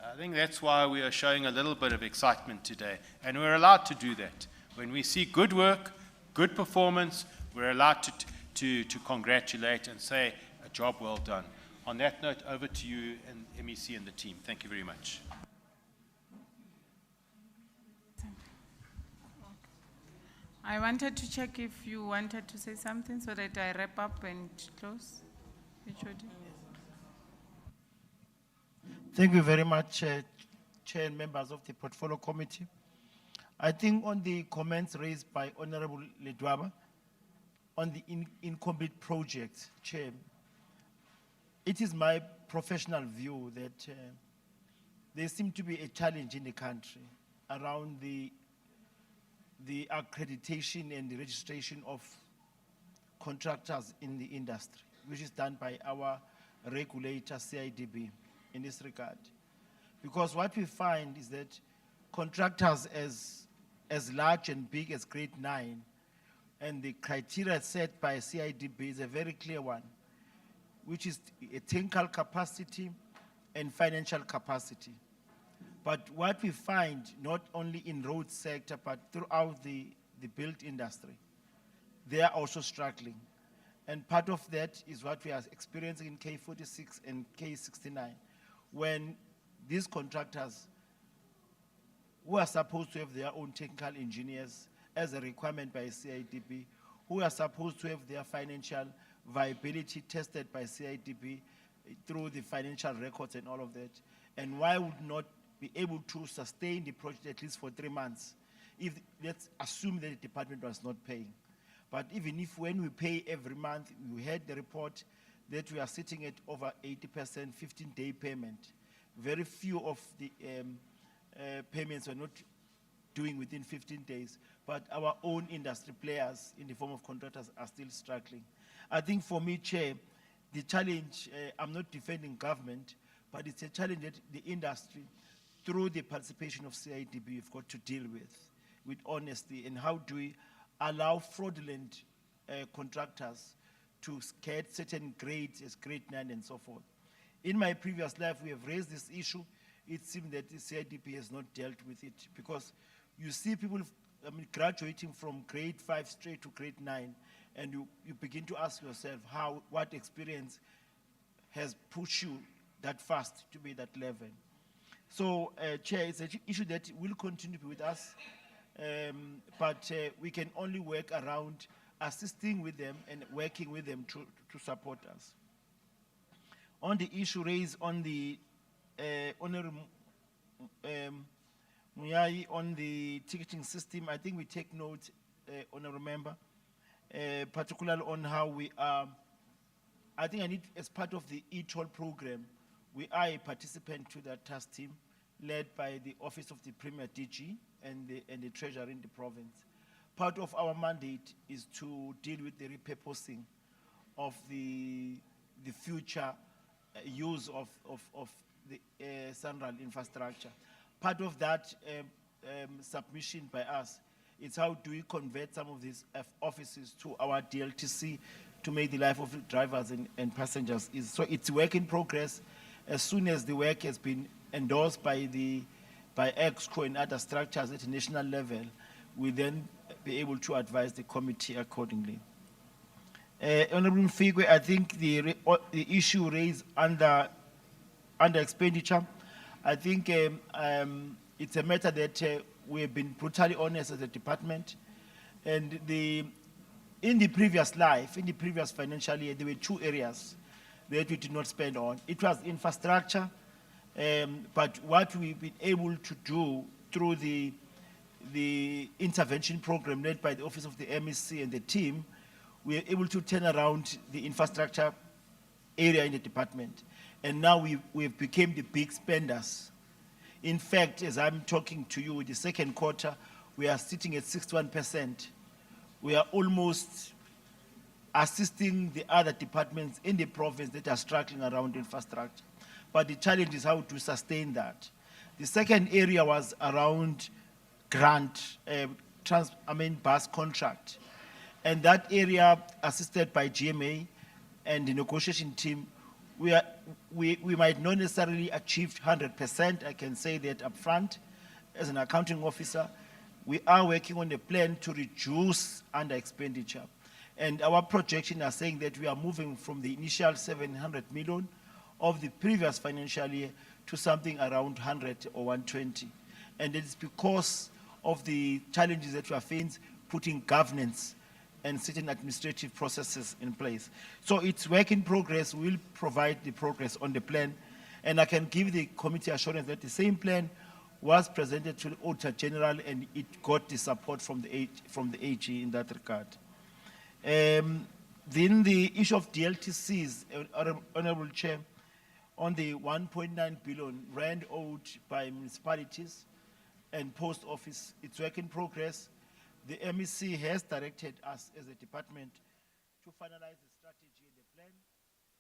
I think that's why we are showing a little bit of excitement today. And we're allowed to do that. When we see good work, good performance, we're allowed to congratulate and say a job well done. On that note, over to you and MEC and the team. Thank you very much. I wanted to check if you wanted to say something so that I wrap up and close. HOD. Thank you very much, Chair and members of the Portfolio Committee. I think on the comments raised by Honorable Ledwaba on the incomplete project, Chair, it is my professional view that there seems to be a challenge in the country around the accreditation and the registration of contractors in the industry, which is done by our regulator, CIDB, in this regard. Because what we find is that contractors as large and big as grade 9, and the criteria set by CIDB is a very clear one, which is a technical capacity and financial capacity. But what we find, not only in road sector, but throughout the built industry, they are also struggling. And part of that is what we are experiencing in K46 and K69, when these contractors, who are supposed to have their own technical engineers as a requirement by CIDB, who are supposed to have their financial viability tested by CIDB through the financial records and all of that, and why would not be able to sustain the project at least for 3 months, if let's assume that the department was not paying. But even if when we pay every month, we had the report that we are sitting at over 80%, 15-day payment. Very few of the payments are not doing within 15 days, but our own industry players in the form of contractors are still struggling. I think for me, Chair, the challenge, I'm not defending government, but it's a challenge that the industry, through the participation of CIDB, we've got to deal with honesty. And how do we allow fraudulent contractors to get certain grades as grade 9 and so forth? In my previous life, we have raised this issue. It seems that the CIDB has not dealt with it, because you see people graduating from grade 5 straight to grade 9, and you begin to ask yourself what experience has pushed you that fast to be that level. So, Chair, it's an issue that will continue to be with us, but we can only work around assisting with them and working with them to support us. On the issue raised on the Honorable Muyai on the ticketing system, I think we take note, Honorable Member, particularly on how we are. I think I need, as part of the e-toll program, we are a participant to that task team led by the Office of the Premier DG and the Treasurer in the province. Part of our mandate is to deal with the repurposing of the future use of the SANRAL infrastructure. Part of that submission by us is how do we convert some of these offices to our DLTC to make the life of the drivers and passengers easy. So it's work in progress. As soon as the work has been endorsed by EXCO and other structures at a national level, we then be able to advise the committee accordingly. Honorable Mfigwe, I think the issue raised under expenditure, I think it's a matter that we have been brutally honest as a department. And in the previous life, in the previous financial year, there were 2 areas that we did not spend on. It was infrastructure But what we've been able to do through the intervention program led by the Office of the MEC and the team, we are able to turn around the infrastructure area in the department. And now we've become the big spenders. In fact, as I'm talking to you, the second quarter, we are sitting at 61%. We are almost assisting the other departments in the province that are struggling around infrastructure. But the challenge is how to sustain that. The second area was around grant, bus contract. And that area, assisted by GMA and the negotiation team, we might not necessarily achieve 100%, I can say that up front. As an accounting officer, we are working on a plan to reduce under expenditure. And our projections are saying that we are moving from the initial 700 million of the previous financial year to something around 100 or 120. And it is because of the challenges that we are facing, putting governance and certain administrative processes in place. So it's work in progress. We'll provide the progress on the plan. And I can give the committee assurance that the same plan was presented to the Auditor General and it got the support from the AG in that regard. Then the issue of DLTCs, Honorable Chair, on the 1.9 billion rand owed by municipalities and post office, it's work in progress. The MEC has directed us as a department to finalize the strategy and the plan.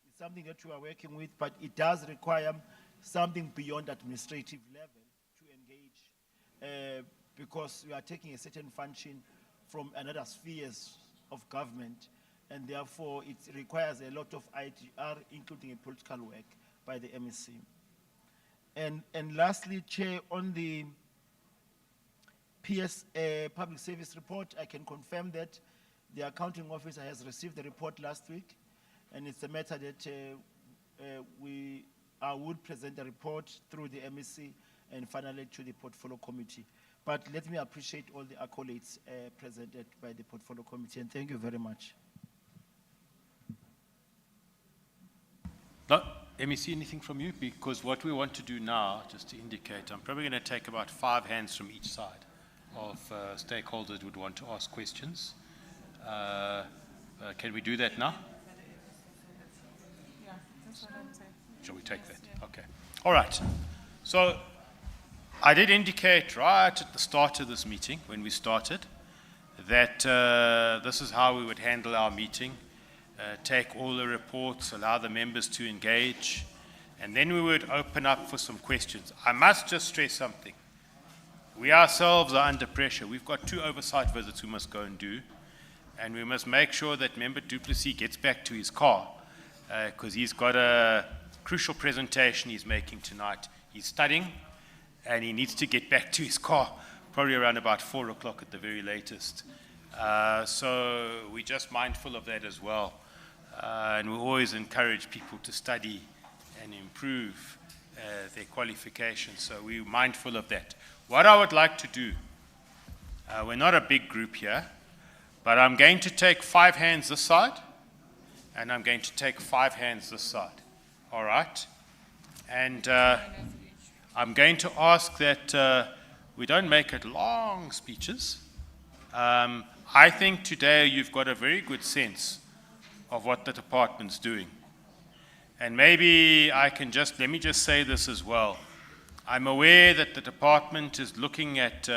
It's something that we are working with, but it does require something beyond administrative level to engage because we are taking a certain function from another spheres of government, and therefore it requires a lot of ITR, including a political work by the MEC. And lastly, Chair, on the public service report, I can confirm that the accounting officer has received the report last week, and it's a matter that I would present the report through the MEC and finally to the portfolio committee. But let me appreciate all the accolades presented by the portfolio committee, and thank you very much. No, MEC, anything from you? Because what we want to do now, just to indicate, I'm probably going to take about 5 hands from each side of stakeholders who would want to ask questions. Can we do that now? Yeah, that's what I'm saying. Shall we take that? Okay. All right. So I did indicate right at the start of this meeting, when we started, that this is how we would handle our meeting. Take all the reports, allow the members to engage, and then we would open up for some questions. I must just stress something. We ourselves are under pressure. We've got 2 oversight visits we must go and do, and we must make sure that Member du Plessis gets back to his car because he's got a crucial presentation he's making tonight. He's studying, and he needs to get back to his car, probably around about 4 o'clock at the very latest. So we're just mindful of that as well. And we always encourage people to study and improve their qualifications. So we're mindful of that. What I would like to do, we're not a big group here, but I'm going to take 5 hands this side, and I'm going to take 5 hands this side. All right? And I'm going to ask that we don't make it long speeches. I think today you've got a very good sense of what the department's doing. And maybe let me just say this as well. I'm aware that the department is looking at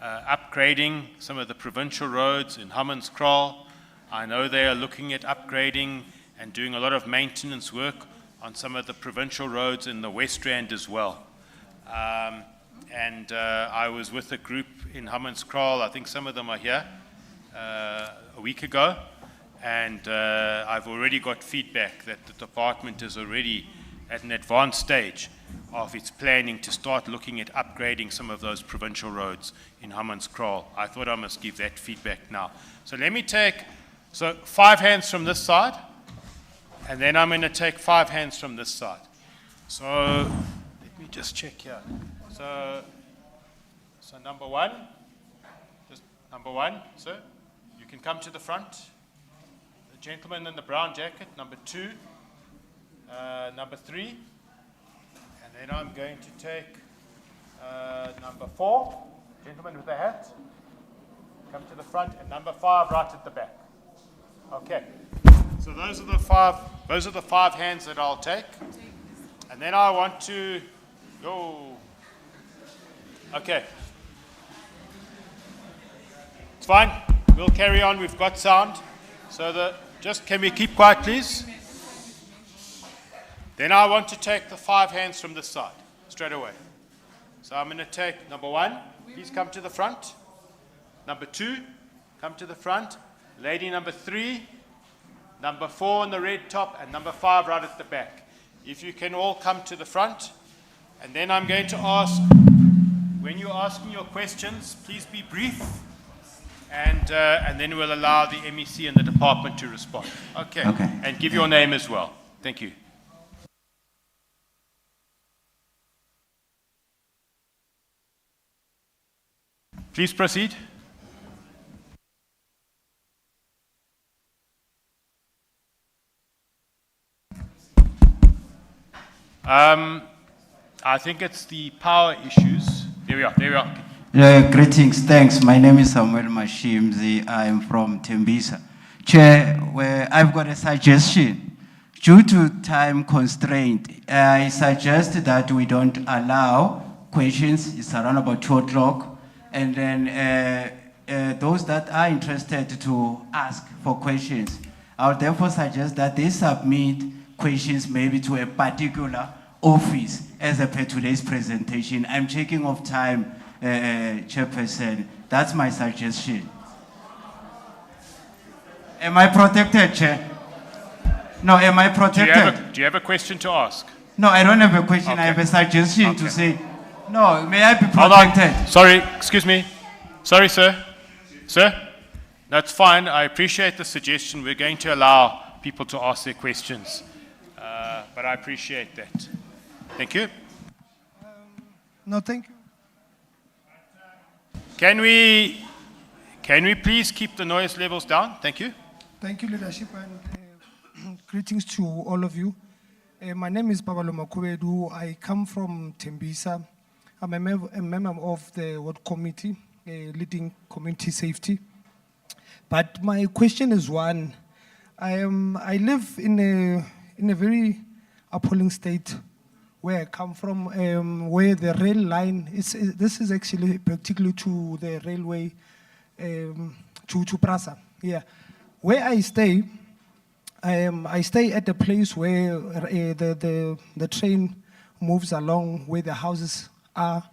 upgrading some of the provincial roads in Hammanskraal. I know they are looking at upgrading and doing a lot of maintenance work on some of the provincial roads in the West Rand as well. And I was with a group in Hammanskraal, I think some of them are here, a week ago, and I've already got feedback that the department is already at an advanced stage of its planning to start looking at upgrading some of those provincial roads in Hammanskraal. I thought I must give that feedback now. So let me take 5 hands from this side, and then I'm going to take 5 hands from this side. So let me just check here. So number 1, just number 1, sir, you can come to the front. The gentleman in the brown jacket, number 2, number 3, and then I'm going to take number 4, gentleman with the hat. Come to the front, and number 5 right at the back. Okay. So those are the 5 hands that I'll take. And then I want to go. Okay. It's fine. We'll carry on. We've got sound. So can we keep quiet, please? Then I want to take the 5 hands from this side, straight away. So I'm going to take number 1. Please come to the front. Number 2, come to the front. Lady number 3, number 4 on the red top, and number 5 right at the back. If you can all come to the front. And then I'm going to ask, when you're asking your questions, please be brief. And then we'll allow the MEC and the department to respond. Okay. And give your name as well. Thank you. Please proceed. I think it's the power issues. There we are. Greetings, thanks. My name is Samuel Mashimzi. I'm from Tembisa. Chair, I've got a suggestion. Due to time constraint, I suggest that we don't allow questions. It's around about 2 o'clock. And then those that are interested to ask for questions, I would therefore suggest that they submit questions maybe to a particular office as per today's presentation. I'm checking off time, Chairperson. That's my suggestion. Am I protected, Chair? No, am I protected? Do you have a question to ask? No, I don't have a question. Okay. I have a suggestion to say, no, may I be Hold protected? on. Sorry, excuse me. Sorry, sir. Sir? That's fine. I appreciate the suggestion. We're going to allow people to ask their questions. But I appreciate that. Thank you. No, thank you. Can we please keep the noise levels down? Thank you. Thank you, leadership, and greetings to all of you. My name is Pabalo Makubedu. I come from Tembisa. I'm a member of the Ward Committee, leading community safety. But my question is one. I live in a very appalling state where I come from, where the rail line this is actually particularly to the railway to Prasa. Yeah, where I stay at the place where the train moves along, where the houses are.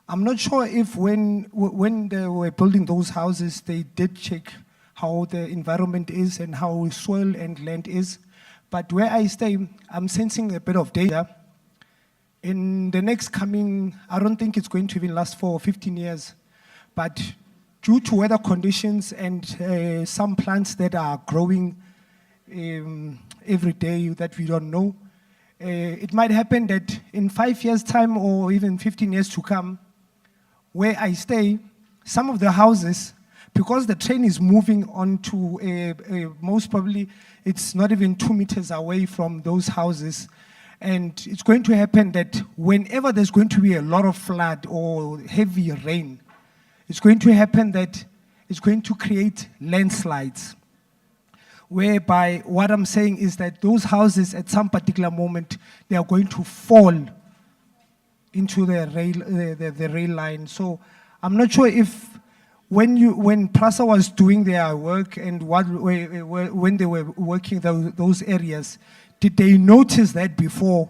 I'm not sure if when they were building those houses, they did check how the environment is and how soil and land is. But where I stay, I'm sensing a bit of danger. In the next coming, I don't think it's going to even last for 15 years. But due to weather conditions and some plants that are growing every day that we don't know, it might happen that in 5 years' time or even 15 years to come, where I stay, some of the houses, because the train is moving on to most probably it's not even 2 meters away from those houses. And it's going to happen that whenever there's going to be a lot of flood or heavy rain, it's going to happen that it's going to create landslides. Whereby what I'm saying is that those houses at some particular moment, they are going to fall into the rail line. So I'm not sure if when Prasa was doing their work and when they were working those areas, did they notice that before?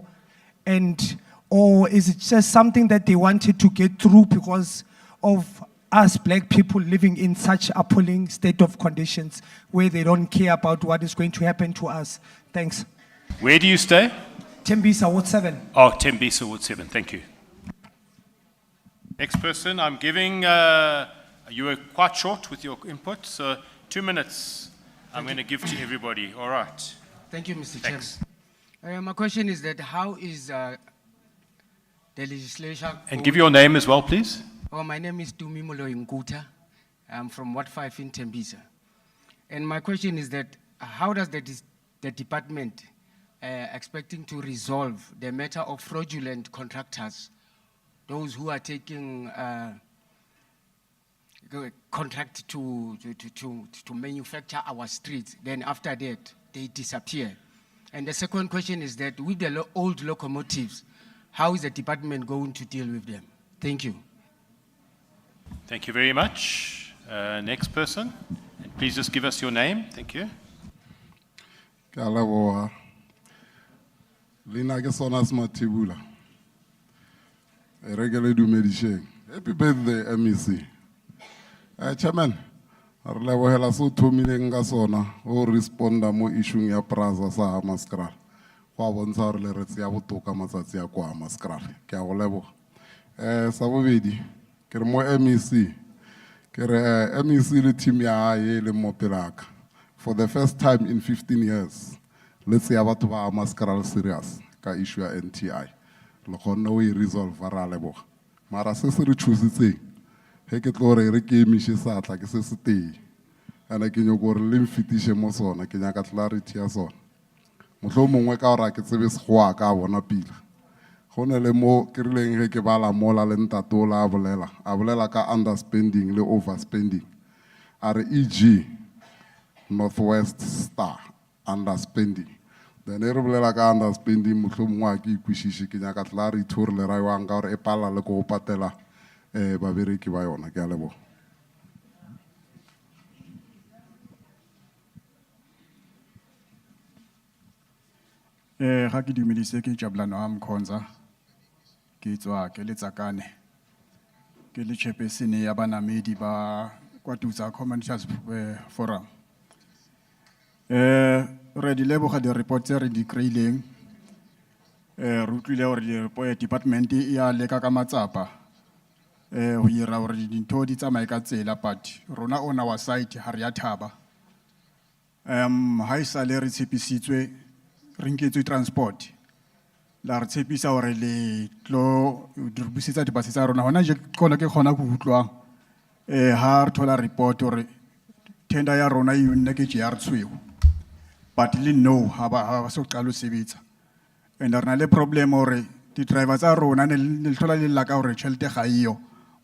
Or is it just something that they wanted to get through because of us black people living in such appalling state of conditions where they don't care about what is going to happen to us? Thanks. Where do you stay? Tembisa, Ward 7. Oh, Tembisa, Ward 7. Thank you. Next person, I'm giving, you were quite short with your input, so 2 minutes I'm going to give to everybody. All right. Thank you, Mr. Thanks. Chairman. My question is that how is the legislation... And give your name as well, please. Oh, my name is Tumimolo Nkuta. I'm from Ward 5 in Tembisa. And my question is that how does the department expecting to resolve the matter of fraudulent contractors, those who are taking contract to manufacture our streets, then after that, they disappear. And the second question is that with the old locomotives, how is the department going to deal with them? Thank you. Thank you very much. Next person. And please just give us your name. Thank you. Kalaboa. Lina ke sona Smathibula. Regular do medicine. Happy birthday, MEC. Chairman, re lebohela so thomileng ka sona o responda mo issue ya Praza sa Hammanskraal. Wa bontsha re le re tsia botoka matsatsi a kwa Hammanskraal. Ke a go leboga. Sa bobedi ke re mo MEC ke re MEC le team ya hae le mo pelaka. For the first time in 15 years, let's say batho ba Hammanskraal serious ka issue ya NTI. Le khona o e resolve ra leboga. Mara se se re thusitseng he ke tlo re ke emishe satla ke se se teng ana ke nyoko re le mfitishe mo sona ke nyaka clarity ya sona mohlomongwe ka ora ke tsebe se goa ka bona pila gone le mo ke rileng he ke bala mola le ntatola a bolela ka underspending le overspending are EG Northwest Star underspending then re bolela ka underspending mohlomongwe a ke ikwishishe ke nyaka clarity hore le ra wa nga gore e pala le go patela babereki ba yona ke a leboga. Ga ke dumedise ke Jabulani Mkhonza ke tswa ke le Tsakane ke le chairperson ya banamedi ba kwa Tutsa Communities Forum. Re di leboga di report tse re di kreileng re utlwile gore di department ya leka ka matsapa ho ira hore dintho di tsamaye ka tsela but rona on our side ha re ya thaba ha isale re tshepisitswe re nketswe transport la re tshepisa hore le tlo dirbusetsa dibase tsa rona hona je kona ke khona go utlwa ha re thola report hore tender ya rona e nne ke je ya re tshweu but le no ha ba so qalo sebetsa and re na le problem hore di driver tsa rona ne le thola le la ka hore tšhelete ga iyo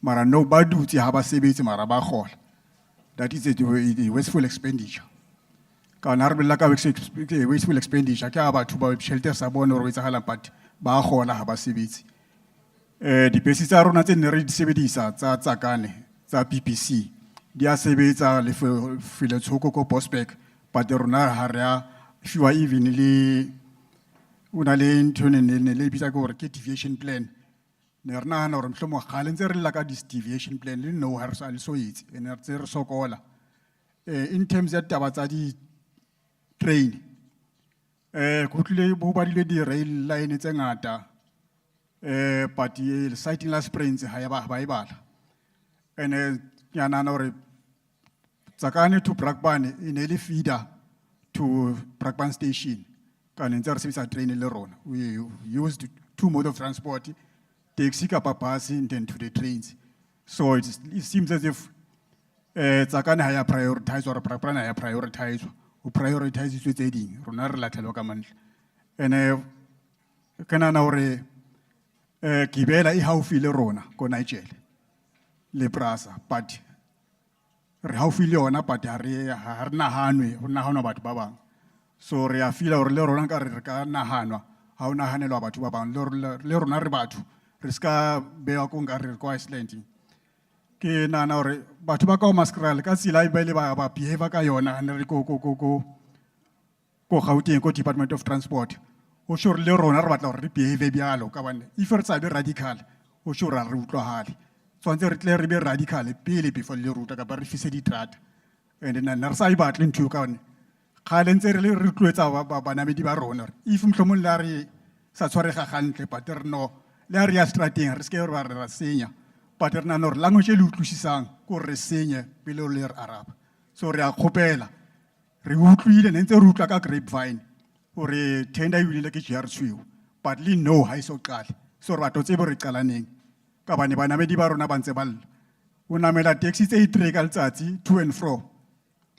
mara no ba dutse ha ba sebetse mara ba gola that is a wasteful expenditure kana re bella ka wasteful expenditure ke aba thu ba tšhelete sa bona hore etsagala but ba gola ha ba sebetse di bese tsa rona tse ne re di sebedisa tsa Tsakane tsa PPC di a sebetsa le file tshoko ko Bosberg but rona ha re a fiwa even le una le ntone ne le bitsa gore ke deviation plan ne re nahana gore mhlomo gale ntse re la ka dis deviation plan le no ha re sa le so itse ene re tse re sokola in terms ya taba tsa di train go tlile bo ba dile di rail line tse ngata but the sighting last springs ha ya ba e bala ene ya nana gore Tsakane to Brakpan in a feeder to Brakpan station kan ntse re sebetsa train le rona we used two modes of transport taxi ka bus and then to the trains so it seems as if Tsakane ha ya prioritize or Brakpan ha ya prioritize o prioritize tse ding rona re latlhelwa ka mantle ene kana na hore Gibela e haufi le rona ko Nigeria le Prasa but re haufi le yona but ha re nahanwe ho nahanwa batho ba bang so re a fila hore le rona ka re ka nahanwa ha o nahanelwa batho ba bang le rona re batho re ska bewa ko nka re ko Iceland ke nana hore batho ba ka Hammanskraal ka tsela ba ile ba behave ka yona ne re ko Gauteng ko Department of Transport o sure le rona re batla hore re behave bjalo ka bane if re tsa be radical o sure re utlwahale tswantse re tle re be radical pele before le ruta ka ba re fise ditrata and then re sa I batle ntho ka bane ga le ntse re le re tlwetsa banamedi ba rona if mhlomong la re sa tshwarega gantle but re no le re ya strateng re ske re ba re senya but re na no re language le utlwisisang ko re senye pele le re araba so re a khopela re utlwile ne ntse re utlwa ka grapevine hore tender e ile ke jare tshweu but le no ha iso qale so re batho tse bo re qalaneng ka bane banamedi ba rona ba ntse ba lla o namela taxi tse 3 ka letsatsi to and fro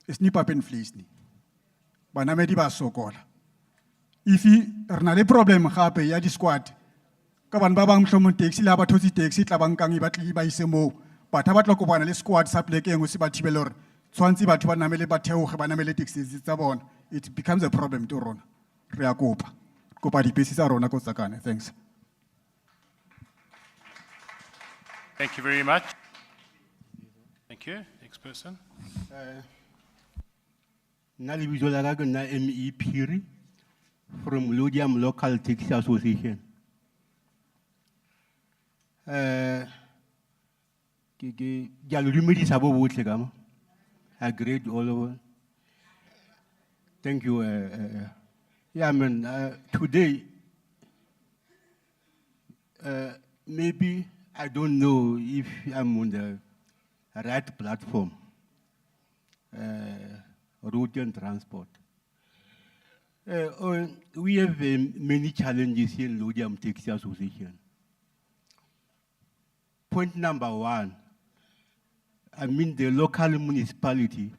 is ni papen fleece ni banamedi ba sokola If re na le problem gape ya di-squad, ka bana ba bang mohlomong taxi le ha ba thotse taxi e tla ba nkang e ba tle e ba ise moo. But ha ba tla kopana le squad sa pleke e nngwe se ba thibele hore tshwantse batho ba namele ba theoge ba namele taxi tsa bona. It becomes a problem to rona. Re a kopa. Kopa dibese tsa rona ko Tsakane. Thanks. Thank you very much. Thank you. Next person. Nna lebitso la ka ke nna M.E. Phiri from Lodium Local Taxi Association. Ke a le dumedisa bo botlhe ka mo. I greet all over. Thank you. Yeah, man, today, maybe I don't know if I'm on the right platform, route and transport. We have many challenges here in Lodium Taxi Association. Point number one, I mean the local municipality,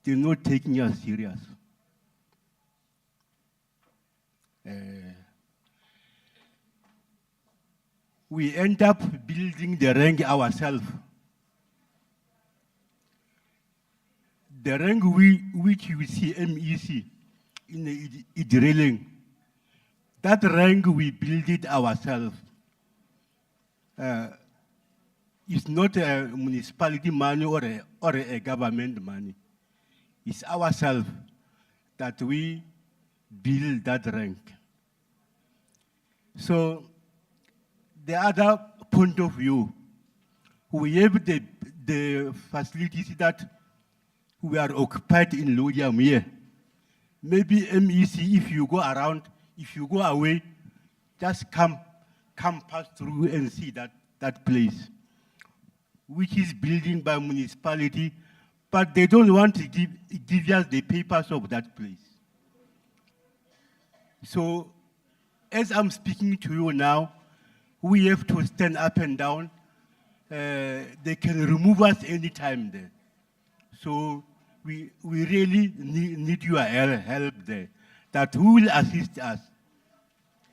they're not taking us serious. We end up building the rank ourselves. The rank which you see MEC in the drilling, that rank we build it ourselves. It's not a municipality money or a government money. It's ourselves that we build that rank. So the other point of view, we have the facilities that we are occupied in Lodium here. Maybe MEC, if you go around, if you go away, just come pass through and see that place, which is building by municipality, but they don't want to give us the papers of that place. So, as I'm speaking to you now, we have to stand up and down. They can remove us anytime there. So we really need your help there. That who will assist us?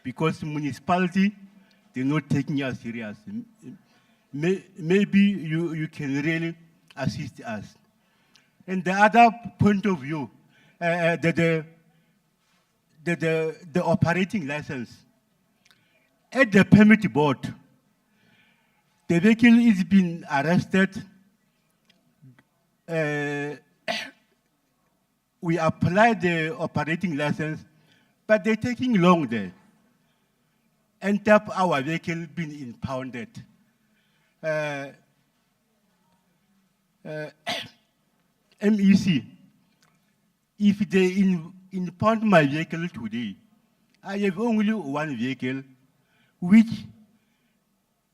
Because municipality, they're not taking us serious. Maybe you can really assist us. And the other point of view, the operating license. At the permit board, the vehicle is being arrested. We apply the operating license, but they're taking long there. End up our vehicle being impounded. MEC, if they impound my vehicle today, I have only one vehicle, which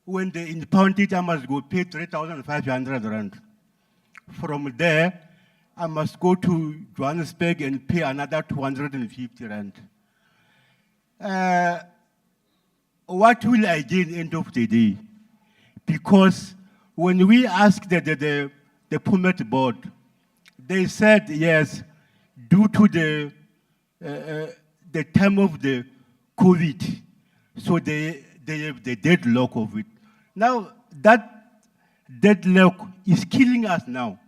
when they impound it, I must go pay 3,500 rand. From there, I must go to Johannesburg and pay another 250 rand. What will I gain end of the day? Because when we asked the permit board, they said yes, due to the time of the COVID, so they have the deadlock of it. Now that deadlock is killing us now,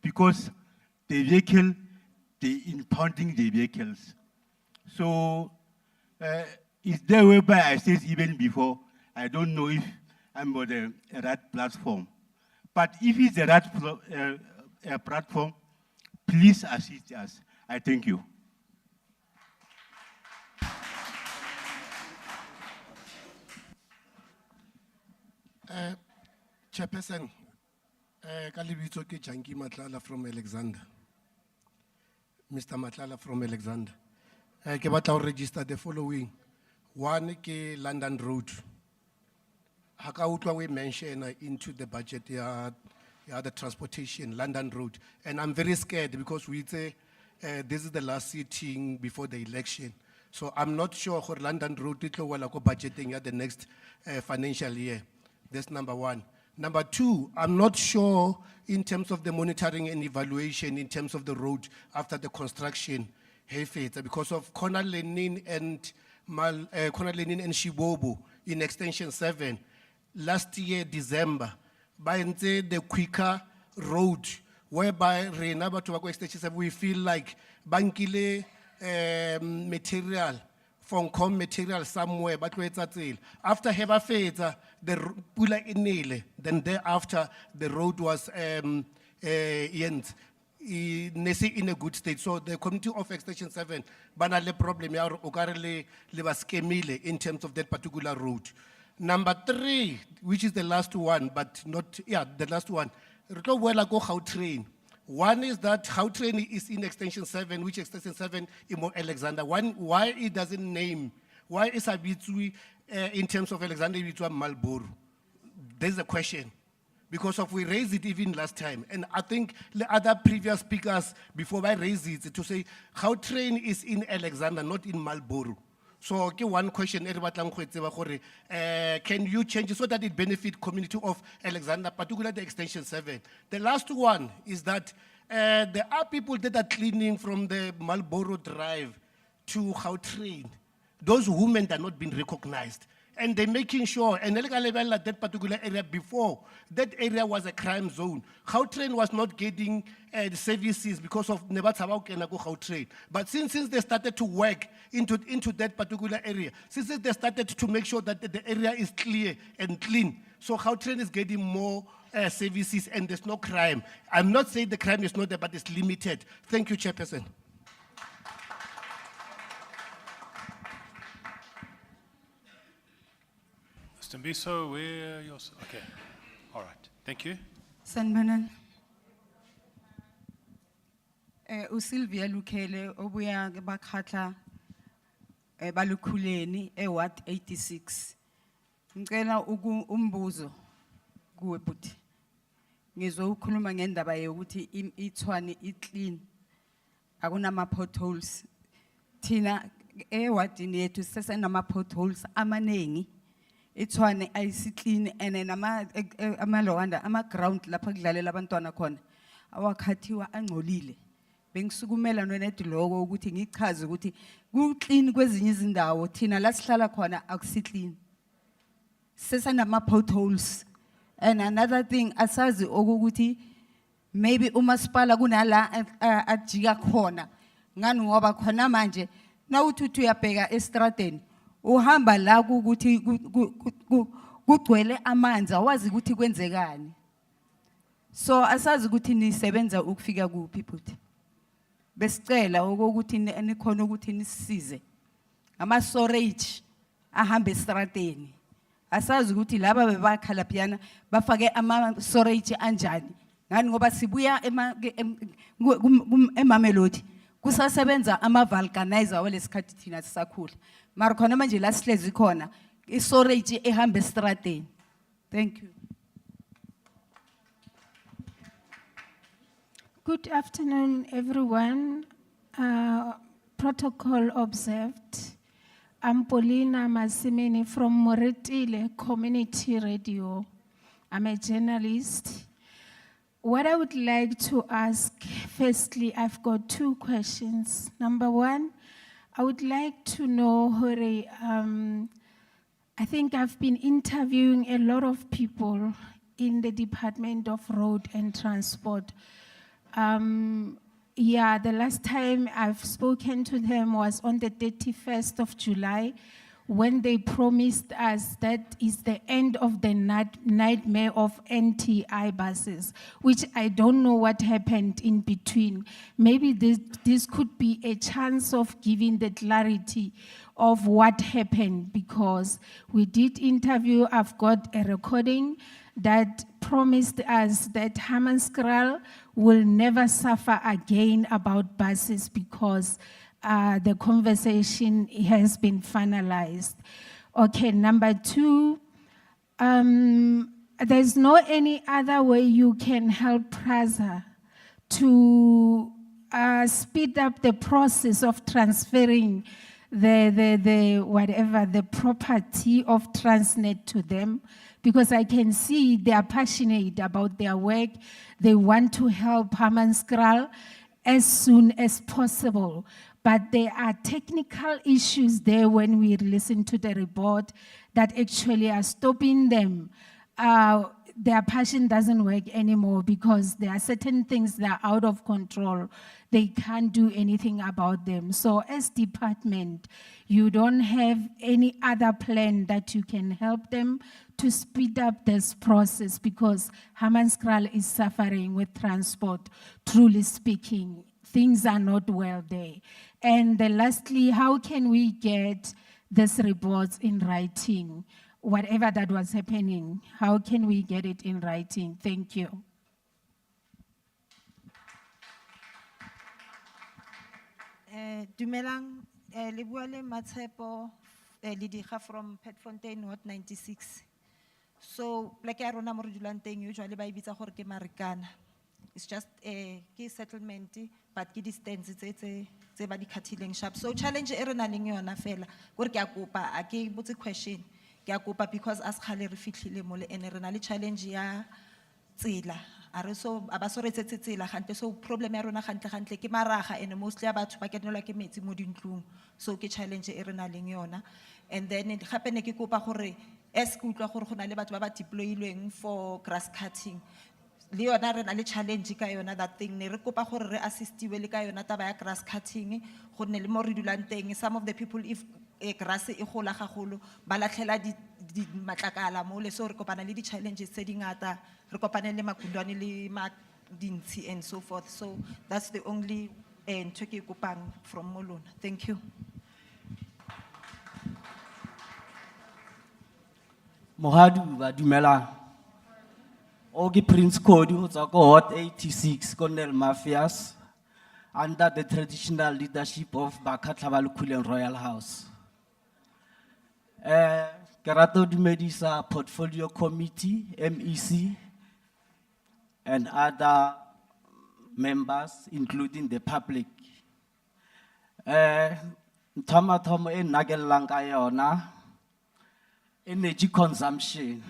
because the vehicle, they impounding the vehicles. So is there whereby I said even before, I don't know if I'm on the right platform. But if it's the right platform, please assist us. I thank you. Chairperson, Kalibito ke Janki Matlala from Alexander. Mr. Matlala from Alexander. Ke batla ho register the following. One ke London Road. Haka utlwa we mention into the budget the transportation, London Road. And I'm very scared because we say this is the last sitting before the election. So I'm not sure how London Road it will go budgeting at the next financial year. That's number one. Number two, I'm not sure in terms of the monitoring and evaluation in terms of the road after the construction. Hefeta because of Conrad Lenin and Conrad Lenin and Shibobo in extension 7 last year December by the quicker road whereby Rena Batubako extension 7 we feel like bankile material from material somewhere but where it's at after Heva Feta the pula inele then thereafter the road was in a good state. So the community of extension 7 banale problem ya okarele le baskemile in terms of that particular road. Number 3, which is the last one, but not the last one. Retlo boela go Gautrain. One is that Gautrain is in extension 7, which extension 7 Imo Alexander. One, why it doesn't name? Why is Abitsui in terms of Alexander Abitsui Marlboro? There's a question. Because of we raised it even last time. And I think the other previous speakers before I raised it to say Gautrain is in Alexander, not in Marlboro. So one question, can you change it so that it benefit community of Alexander, particularly the extension 7? The last one is that there are people that are cleaning from the Marlboro Drive to Gautrain. Those women are not being recognized. And they're making sure, and that particular area before, that area was a crime zone. Gautrain was not getting the services because of Nebatabau and Gautrain. But since they started to work into that particular area, since they started to make sure that the area is clear and clean, so Gautrain is getting more services and there's no crime. I'm not saying the crime is not there, but it's limited. Thank you, Chairperson. Mbiso, where are yours? Okay, all right, thank you. Sanbanan. Sylvia Lukele, obuya bakhatla balukhuleni Ward 86. Ngicela umbuzo kuwe buti. Ngizwe ukhuluma ngendaba yokuthi iTshwane iclean. Akunama potholes. Thina ewadini yethu sesenama potholes amanengi. iTshwane ayisiclean and amalowanda ama-ground lapha kudlalela abantwana khona awakhathiwa angcolile. Bengisukumela nonethi loko ukuthi ngichaze ukuthi ku-clean kwezinye izindawo thina la sihlala khona akusiclean. Sesanama-potholes. And another thing asazi okuthi maybe umasipala kunala ajika khona ngani ngoba khona manje nawuthi uyabheka estradeni uhamba la ukuthi kugcwele amanzi awazi ukuthi kwenzekani. So asazi ukuthi nisebenza ukufika kuphi futhi. Besicela ukuthi nikhona ukuthi nisisize ama storage ahamba estradeni. Asazi ukuthi laba bebakhala phiyana bafake ama storage anjani. Ngani ngoba sibuya eMamelodi kusasebenza ama vulcanizer walesikhathi thina sisakhula. Mara khona manje la sihlezi khona i-storage ehamba estradeni. Thank you. Good afternoon, everyone. Protocol observed. I'm Paulina Masimini from Moretile Community Radio. I'm a journalist. What I would like to ask, firstly, I've got 2 questions. Number 1, I would like to know, Hore, I think I've been interviewing a lot of people in the Department of Road and Transport. The last time I've spoken to them was on the 31st of July, when they promised us that is the end of the nightmare of NTI buses, which I don't know what happened in between. Maybe this could be a chance of giving the clarity of what happened, because we did interview, I've got a recording that promised us that Hammanskraal will never suffer again about buses because the conversation has been finalized. Okay, number 2, there's no any other way you can help PRASA to speed up the process of transferring the property of Transnet to them, because I can see they are passionate about their work. They want to help Hammanskraal. as soon as possible. But there are technical issues there when we listen to the report that actually are stopping them. Their passion doesn't work anymore because there are certain things that are out of control. They can't do anything about them. So as department, you don't have any other plan that you can help them to speed up this process, because Hammanskraal is suffering with transport, truly speaking. Things are not well there. And lastly, how can we get this reports in writing? Whatever that was happening, how can we get it in writing? Thank you. Dumelang, le bua le Matshepo, Lidiga from Petfontein, Ward 96. So, like I rona mo re dulang teng, usually ba e bitsa gore ke Marikana. It's just a settlement, but ke distance tse ba di khathileng sharp. So challenge e re nang le yona fela, gore ke a kopa, a ke botse question, ke a kopa because as khale re fitlhile mo le ene re na le challenge ya tsela. Are so aba so re tsetse tsela gantle, so problem ya rona gantle ke maraga ene mostly ya batho ba kenelwa ke metsi mo dintlong. So ke challenge e re nang le yona. And then gape ne ke kopa gore es ke utlwa gore go na le batho ba ba deployilweng for grass cutting. Le yona re na le challenge ka yona that thing, ne re kopa gore re assistiwe le ka yona taba ya grass cutting go ne le mo re dulang teng. Some of the people, if grass e gola gagolo ba latlhela di matlakala mo le, so re kopana le di challenges tse dingata, re kopane le makundwane le ma dintsi and so forth. So that's the only ntho ke kopang from Molona. Thank you. Mohadu ba dumela. Ogi Prince Cody ho tswa ko Hot 86 Colonel Mafias under the traditional leadership of Bakatla Balukulen Royal House. Kerato Dumedisa Portfolio Committee, MEC, and other members, including the public. Tomo e nagelang yona energy consumption.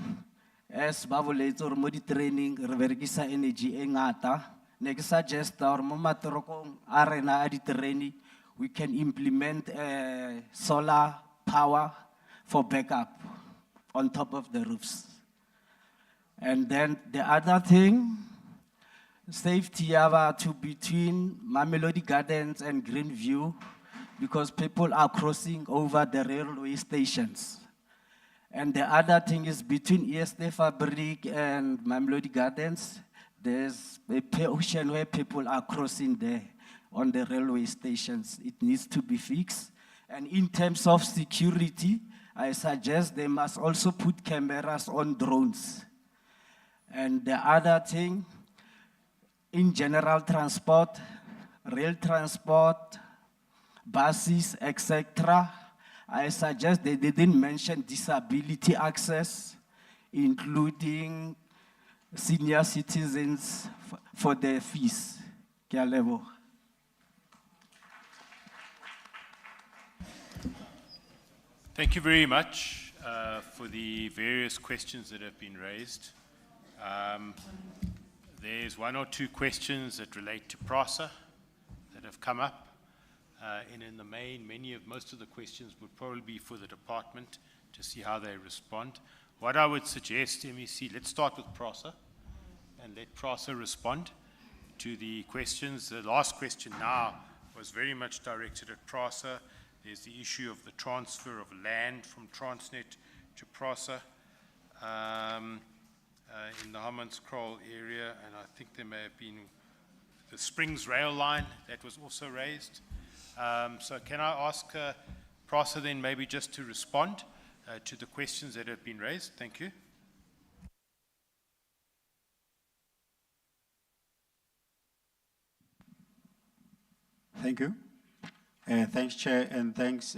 As Bavuleto or Modi training, Revergisa energy engata. Next suggest our Momatoroko arena adi training, we can implement solar power for backup on top of the roofs. And then the other thing, safety to between Mamelodi Gardens and Greenview, because people are crossing over the railway stations. And the other thing is between EST Fabric and Mamelodi Gardens, there's a portion where people are crossing there on the railway stations. It needs to be fixed. And in terms of security, I suggest they must also put cameras on drones. And the other thing, in general transport, rail transport, buses, etc., I suggest they didn't mention disability access, including senior citizens for their fees. Kia lebo. Thank you very much for the various questions that have been raised. There's one or two questions that relate to PRASA that have come up. And in the main, most of the questions would probably be for the department to see how they respond. What I would suggest, MEC, let's start with PRASA and let PRASA respond to the questions. The last question now was very much directed at PRASA. There's the issue of the transfer of land from Transnet to PRASA in the Hammanskraal area, and I think there may have been the Springs rail line that was also raised. So can I ask PRASA then maybe just to respond to the questions that have been raised? Thank you. Thank you. Thanks, Chair, and thanks,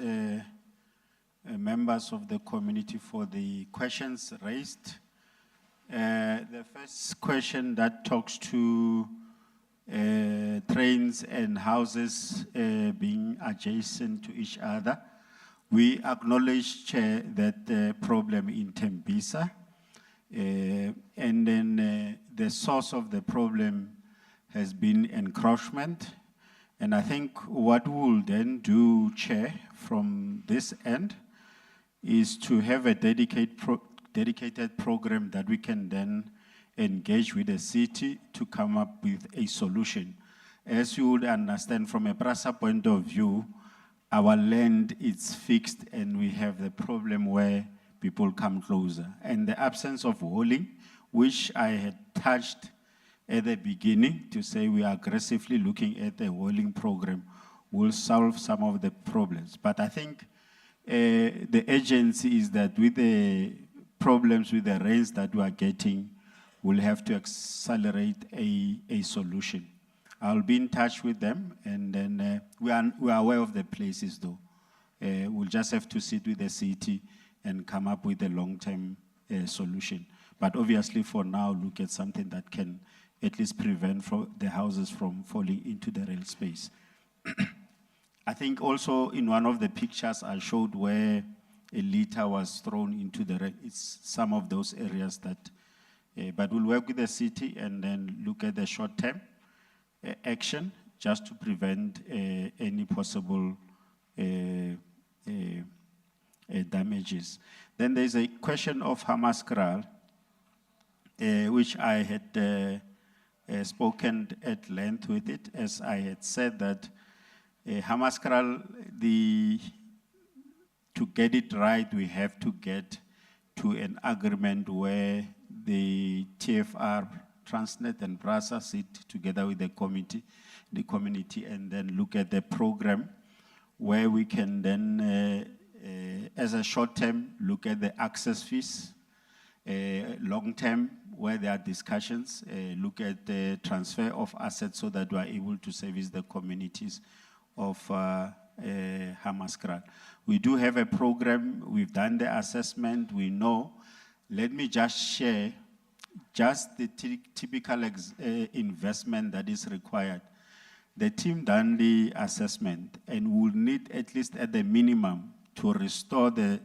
members of the community for the questions raised. The first question that talks to trains and houses being adjacent to each other. We acknowledge, Chair, that the problem in Tembisa, and then the source of the problem has been encroachment And I think what we'll then do, Chair, from this end, is to have a dedicated program that we can then engage with the city to come up with a solution. As you would understand, from a PRASA point of view, our land is fixed and we have the problem where people come closer. And the absence of hauling, which I had touched at the beginning to say we are aggressively looking at the hauling program, will solve some of the problems. But I think the agency is that with the problems with the rains that we are getting, we'll have to accelerate a solution. I'll be in touch with them, and then we are aware of the places though. We'll just have to sit with the city and come up with a long-term solution. But obviously for now, look at something that can at least prevent the houses from falling into the rail space. I think also in one of the pictures I showed where a litter was thrown into the rail, it's some of those areas that, but we'll work with the city and then look at the short-term action just to prevent any possible damages. Then there's a question of Hammanskraal, which I had spoken at length with it, as I had said that Hammanskraal, to get it right, we have to get to an agreement where the TFR, Transnet and PRASA sit together with the community, and then look at the program where we can then, as a short term, look at the access fees, long term, where there are discussions, look at the transfer of assets so that we are able to service the communities of Hammanskraal. We do have a program, we've done the assessment, we know. Let me just share just the typical investment that is required. The team done the assessment and will need at least at the minimum to restore the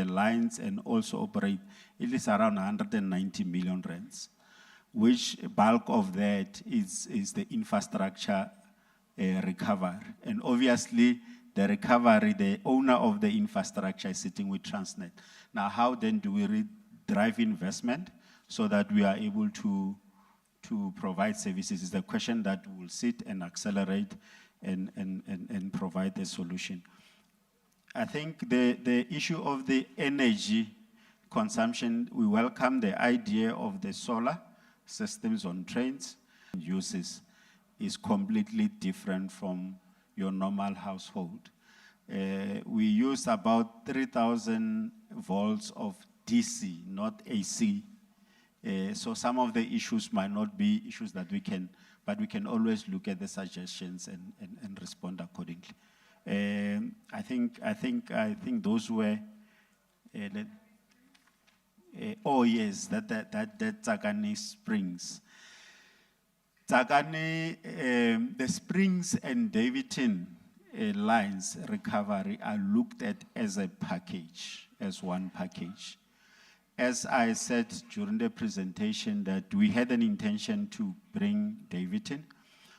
lines and also operate at least around 190 million rands, which bulk of that is the infrastructure recovery. And obviously the recovery, the owner of the infrastructure is sitting with Transnet. Now how then do we drive investment so that we are able to provide services? Is the question that will sit and accelerate and provide a solution. I think the issue of the energy consumption, we welcome the idea of the solar systems on trains. Uses is completely different from your normal household. We use about 3,000 volts of DC, not AC. So some of the issues might not be issues that we can, but we can always look at the suggestions and respond accordingly. I think those were, oh yes, that Tsakani Springs. Tsakani, the Springs and Davidton lines recovery are looked at as a package, as one package. As I said during the presentation that we had an intention to bring Davidton.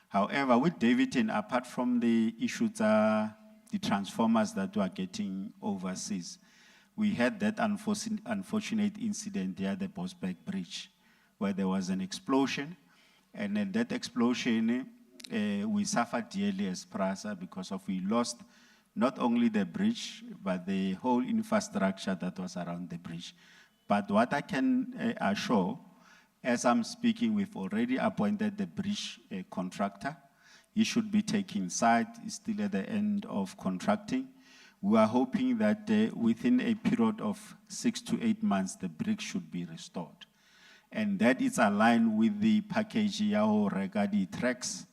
However, with Davidton, apart from the issues, the transformers that we are getting overseas, we had that unfortunate incident there at the Bosberg Bridge, where there was an explosion. And in that explosion, we suffered dearly as PRASA because we lost not only the bridge, but the whole infrastructure that was around the bridge. But what I can assure, as I'm speaking, we've already appointed the bridge contractor. He should be taking site, he's still at the end of contracting. We are hoping that within a period of 6 to 8 months, the bridge should be restored. And that is aligned with the package regarding tracks.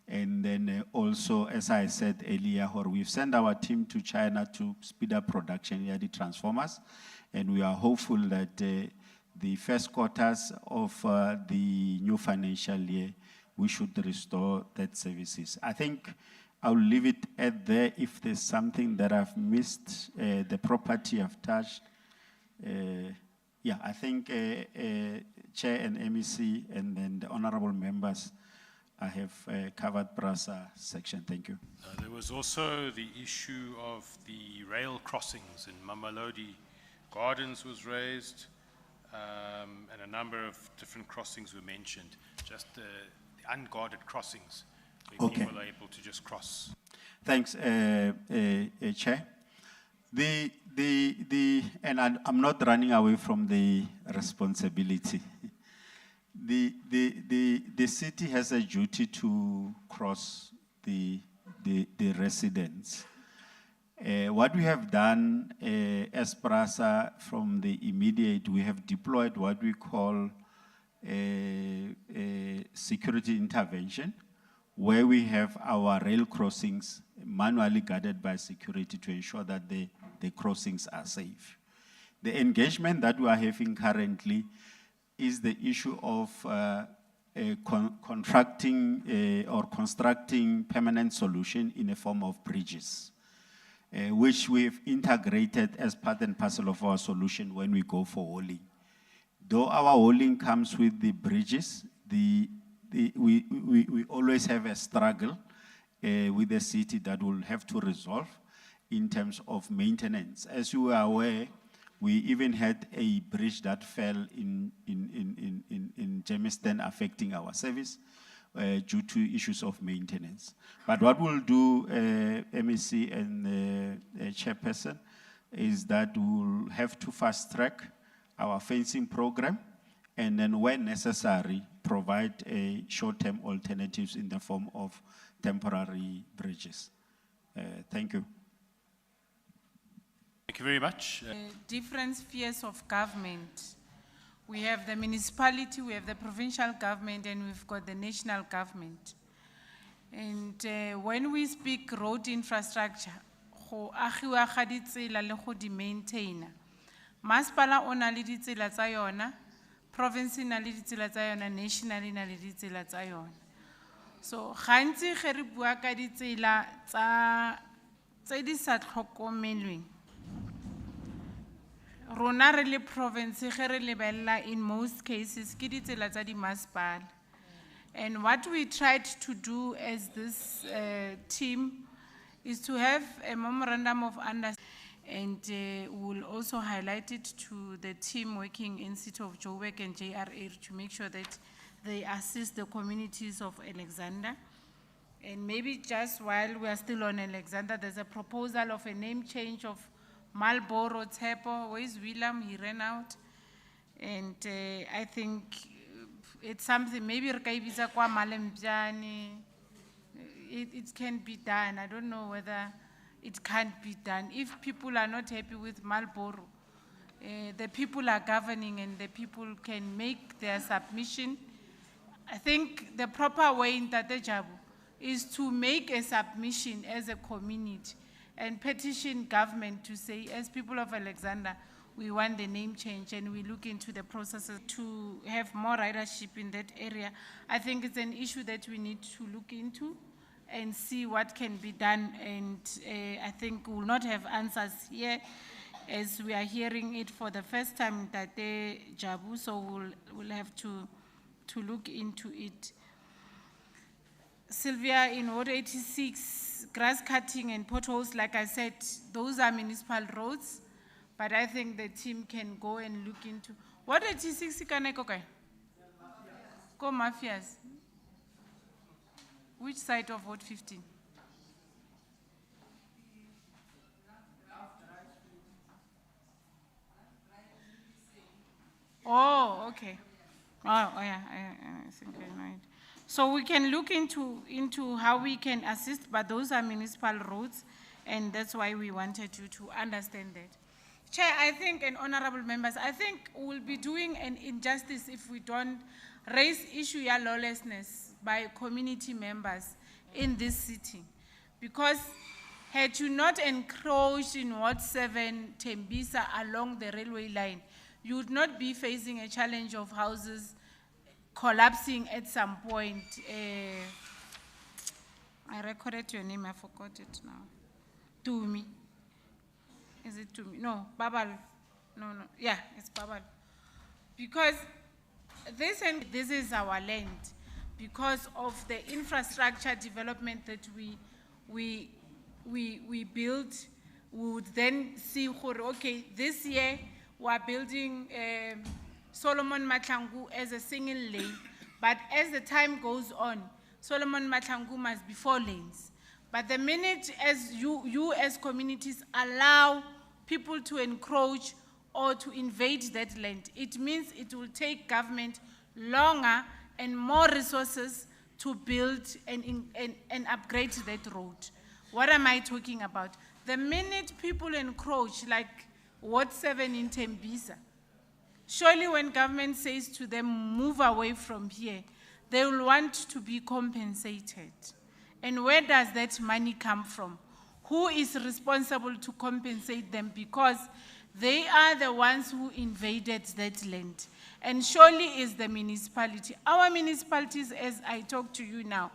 And then also, as I said earlier, we've sent our team to China to speed up production here, the transformers. And we are hopeful that the first quarters of the new financial year, we should restore that services. I think I'll leave it at there. If there's something that I've missed, the property I've touched. Yeah, I think Chair and MEC and then the honorable members I have covered PRASA section. Thank you. There was also the issue of the rail crossings in Mamelodi Gardens was raised, and a number of different crossings were mentioned, just the unguarded crossings, where Okay. people are able to just cross. Thanks, Chair. And I'm not running away from the responsibility. The city has a duty to cross the residents. What we have done as PRASA from the immediate, we have deployed what we call a security intervention, where we have our rail crossings manually guarded by security to ensure that the crossings are safe. The engagement that we are having currently is the issue of contracting or constructing permanent solution in a form of bridges, which we've integrated as part and parcel of our solution when we go for hauling. Though our hauling comes with the bridges, we always have a struggle with the city that will have to resolve in terms of maintenance. As you are aware, we even had a bridge that fell in Jamestown affecting our service due to issues of maintenance. But what we'll do, MEC and Chairperson, is that we'll have to fast track our fencing program, and then when necessary, provide a short-term alternatives in the form of temporary bridges. Thank you. Thank you very much. Different spheres of government. We have the municipality, we have the provincial government, and we've got the national government. And when we speak road infrastructure, go agiwa ga ditsela le go di maintaina. Masipala o na le ditsela tsa yona, province na le ditsela tsa yona, national na le ditsela tsa yona. So gantsi ge re bua ka ditsela tse di sa tlhokomelweng, rona re le province ge re lebella in most cases ke ditsela tsa di masipala. And what we tried to do as this team is to have a memorandum of understanding, and we'll also highlight it to the team working in City of Joburg and JRA to make sure that they assist the communities of Alexander. And maybe just while we are still on Alexander, there's a proposal of a name change of Marlboro Tepo. Where is William? He ran out. And I think it's something, maybe Rekaibisa kwa Malemjani. It can be done. I don't know whether it can't be done. If people are not happy with Marlboro, the people are governing and the people can make their submission. I think the proper way in Tatejabu is to make a submission as a community and petition government to say, as people of Alexander, we want the name change, and we look into the processes to have more ridership in that area. I think it's an issue that we need to look into and see what can be done, and I think we will not have answers here as we are hearing it for the first time that Jabu, so we'll have to look into it. Sylvia, in Ward 86, grass cutting and potholes, like I said, those are municipal roads, but I think the team can go and look into. Ward 86, Go Mafias. Which side of Ward 15? Oh, okay. Oh yeah, I think I know it. So we can look into how we can assist, but those are municipal roads, and that's why we wanted you to understand that. Chair, I think, and honorable members, I think we'll be doing an injustice if we don't raise issue of lawlessness by community members in this city. Because had you not encroached in Ward 7, Tembisa, along the railway line, you would not be facing a challenge of houses collapsing at some point. I recorded your name, I forgot it now. Tumi. Is it Tumi? No, Babal. No, yeah, it's Babal. Because this is our land. because of the infrastructure development that we build. We would then see, okay, this year we are building Solomon Matlangu as a single lane, but as the time goes on, Solomon Matlangu must be 4 lanes. But the minute as you as communities allow people to encroach or to invade that land, it means it will take government longer and more resources to build and upgrade that road. What am I talking about? The minute people encroach, like Ward 7 in Tembisa, surely when government says to them, move away from here, they will want to be compensated. And where does that money come from? Who is responsible to compensate them? Because they are the ones who invaded that land. And surely is the municipality. Our municipalities, as I talk to you now,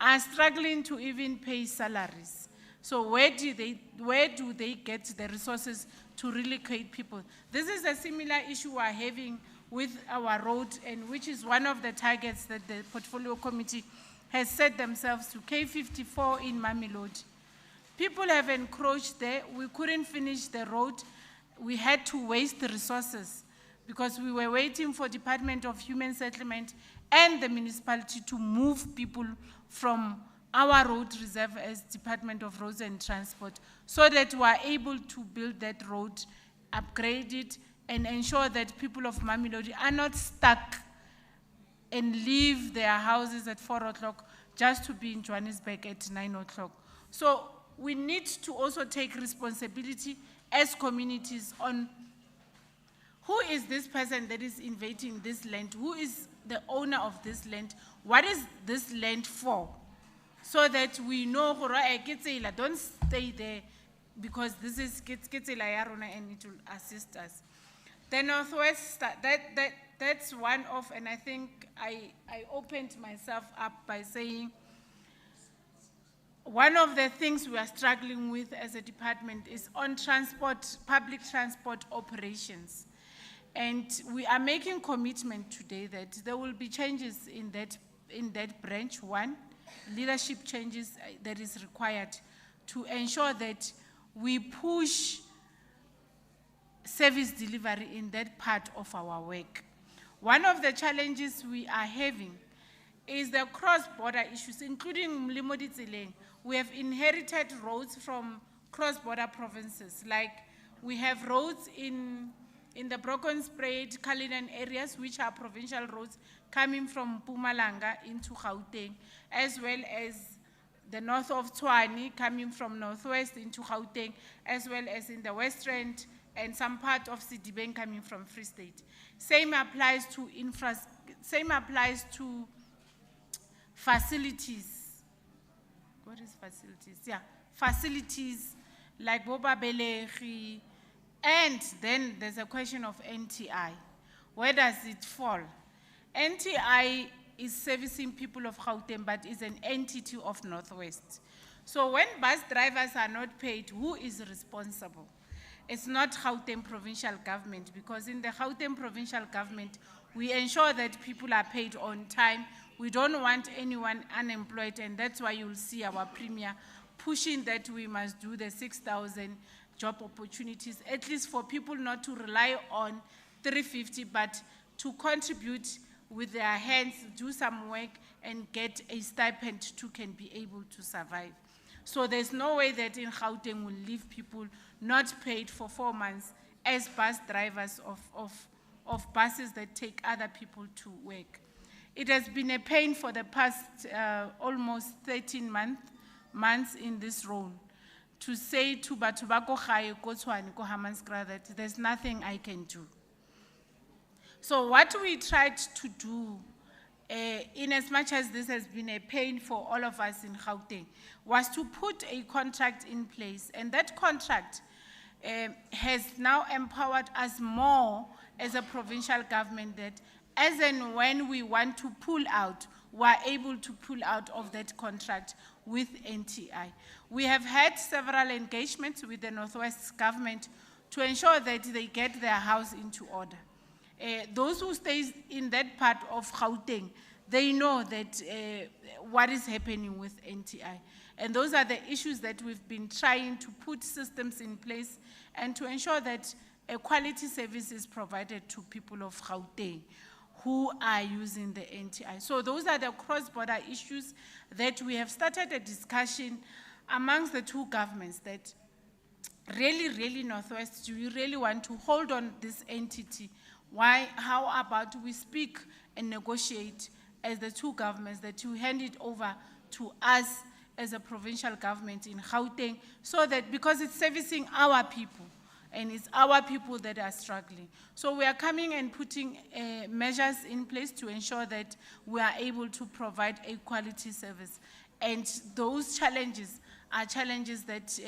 are struggling to even pay salaries. So where do they get the resources to relocate people? This is a similar issue we're having with our road, and which is one of the targets that the portfolio committee has set themselves to, K54 in Mamelodi. People have encroached there. We couldn't finish the road. We had to waste the resources because we were waiting for Department of Human Settlement and the municipality to move people from our road reserve as Department of Roads and Transport so that we are able to build that road, upgrade it, and ensure that people of Mamelodi are not stuck and leave their houses at 4 o'clock just to be in Johannesburg at 9 o'clock. So we need to also take responsibility as communities on who is this person that is invading this land, who is the owner of this land, what is this land for, so that we know, don't stay there because this is and it will assist us. The Northwest, that's one of, and I think I opened myself up by saying, one of the things we are struggling with as a department is on transport, public transport operations. And we are making commitment today that there will be changes in that branch. One, leadership changes that is required to ensure that we push service delivery in that part of our work. One of the challenges we are having is the cross-border issues, including Mlimodi Tseleng. We have inherited roads from cross-border provinces. Like we have roads in the Broken-Spruit, Cullinan areas, which are provincial roads coming from Mpumalanga into Gauteng, as well as the north of Tshwane coming from northwest into Gauteng, as well as in the West Rand and some part of Sidibeng coming from Free State. Same applies to facilities. What is facilities? Yeah, facilities like Boba Belechi. And then there's a question of NTI. Where does it fall? NTI is servicing people of Gauteng, but is an entity of Northwest. So when bus drivers are not paid, who is responsible? It's not Gauteng provincial government, because in the Gauteng provincial government, we ensure that people are paid on time. We don't want anyone unemployed, and that's why you'll see our premier pushing that we must do the 6,000 job opportunities, at least for people not to rely on 350, but to contribute with their hands, do some work, and get a stipend to can be able to survive. So there's no way that in Gauteng will leave people not paid for 4 months as bus drivers of buses that take other people to work. It has been a pain for the past almost 13 months in this role to say to Batubako Khaye, Kotshwane, ko Hammanskraal that there's nothing I can do. So what we tried to do, in as much as this has been a pain for all of us in Gauteng, was to put a contract in place, and that contract has now empowered us more as a provincial government that as and when we want to pull out, we are able to pull out of that contract with NTI. We have had several engagements with the Northwest government to ensure that they get their house into order. Those who stay in that part of Gauteng, they know that what is happening with NTI. And those are the issues that we've been trying to put systems in place and to ensure that a quality service is provided to people of Gauteng who are using the NTI. So those are the cross-border issues that we have started a discussion amongst the two governments that really Northwest, do you really want to hold on this entity? Why, how about we speak and negotiate as the two governments that you hand it over to us as a provincial government in Gauteng, so that, because it's servicing our people, and it's our people that are struggling. So we are coming and putting measures in place to ensure that we are able to provide a quality service. And those challenges are challenges that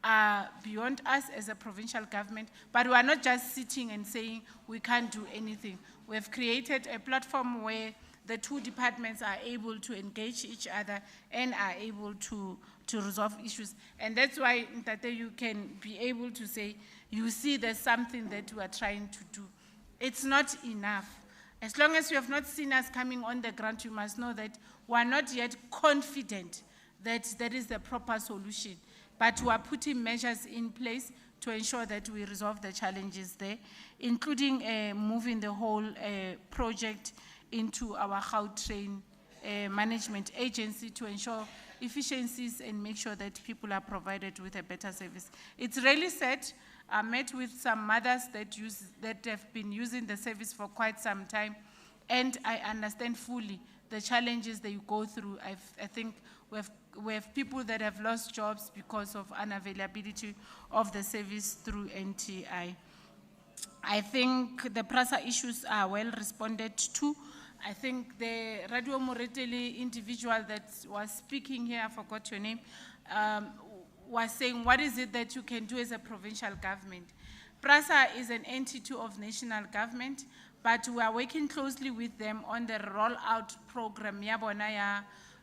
are beyond us as a provincial government, but we are not just sitting and saying we can't do anything. We have created a platform where the two departments are able to engage each other and are able to resolve issues. And that's why, Ntate, you can be able to say, you see there's something that we are trying to do. It's not enough. As long as you have not seen us coming on the ground, you must know that we are not yet confident that that is the proper solution. But we are putting measures in place to ensure that we resolve the challenges there, including moving the whole project into our Gautrain management agency to ensure efficiencies and make sure that people are provided with a better service. It's really sad. I met with some mothers that have been using the service for quite some time, and I understand fully the challenges they go through. I think we have people that have lost jobs because of unavailability of the service through NTI. I think the PRASA issues are well responded to. I think the Radio Moretele individual that was speaking here, I forgot your name, was saying, what is it that you can do as a provincial government? PRASA is an entity of national government, but we are working closely with them on the rollout program,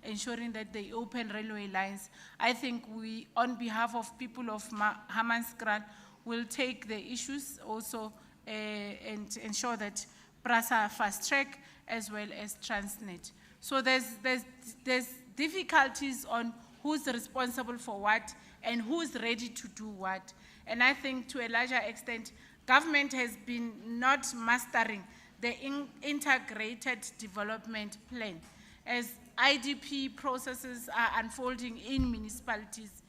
ensuring that they open railway lines. I think we, on behalf of people of Hammanskraal, will take the issues also and ensure that PRASA fast track as well as Transnet. So there's difficulties on who's responsible for what and who's ready to do what. And I think to a larger extent, government has been not mastering the integrated development plan. As IDP processes are unfolding in municipalities,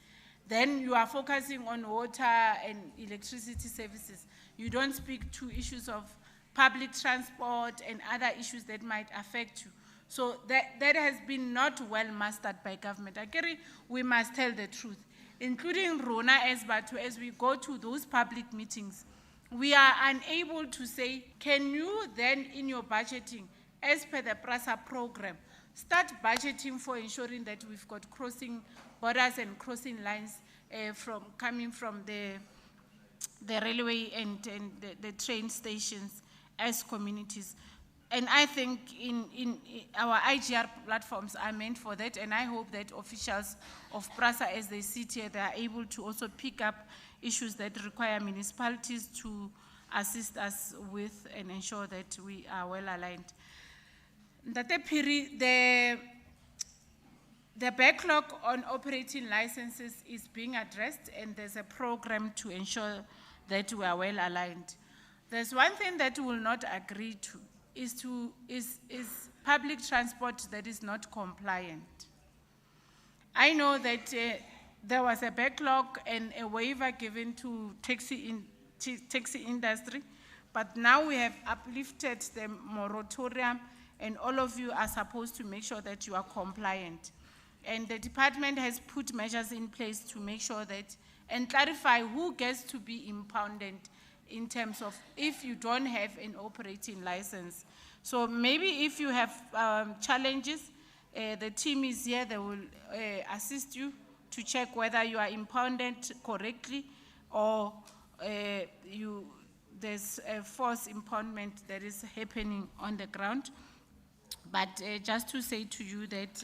then you are focusing on water and electricity services. You don't speak to issues of public transport and other issues that might affect you. So that has been not well mastered by government. I agree, we must tell the truth, including Rona as Batu, as we go to those public meetings, we are unable to say, can you then in your budgeting, as per the PRASA program, start budgeting for ensuring that we've got crossing borders and crossing lines coming from the railway and the train stations as communities. And I think in our IGR platforms are meant for that, and I hope that officials of PRASA, as they sit here, they are able to also pick up issues that require municipalities to assist us with and ensure that we are well aligned. The backlog on operating licenses is being addressed, and there's a program to ensure that we are well aligned. There's one thing that we will not agree to, is public transport that is not compliant. I know that there was a backlog and a waiver given to taxi industry, but now we have uplifted the moratorium, and all of you are supposed to make sure that you are compliant. And the department has put measures in place to make sure that, and clarify who gets to be impounded in terms of if you don't have an operating license. So maybe if you have challenges, the team is here, they will assist you to check whether you are impounded correctly or there's a false impoundment that is happening on the ground. But just to say to you that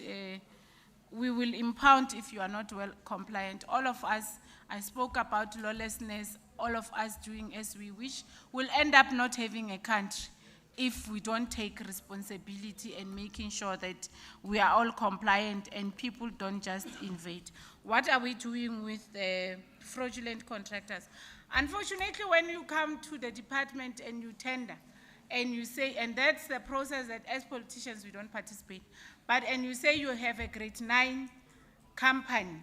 we will impound if you are not well compliant. All of us, I spoke about lawlessness, all of us doing as we wish, will end up not having a country if we don't take responsibility and making sure that we are all compliant and people don't just invade. What are we doing with the fraudulent contractors? Unfortunately, when you come to the department and you tender, and you say, and that's the process that as politicians we don't participate, and you say you have a grade 9 company,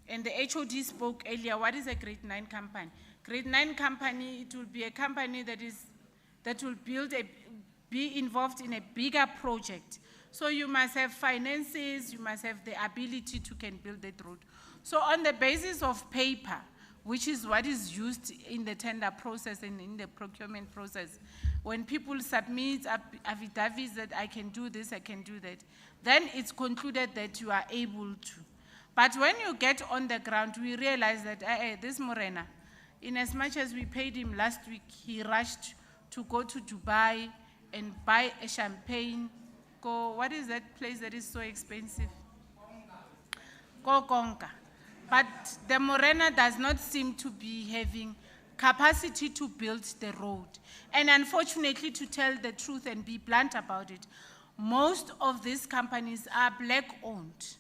and the HOD spoke earlier, what is a grade 9 company? Grade 9 company, it will be a company that will be involved in a bigger project. So you must have finances, you must have the ability to can build that road. So on the basis of paper, which is what is used in the tender process and in the procurement process, when people submit affidavits that I can do this, I can do that, then it's concluded that you are able to. But when you get on the ground, we realize that this Morena, in as much as we paid him last week, he rushed to go to Dubai and buy a champagne. What is that place that is so expensive? Konka. But the Morena does not seem to be having capacity to build the road. And unfortunately, to tell the truth and be blunt about it, most of these companies are black-owned.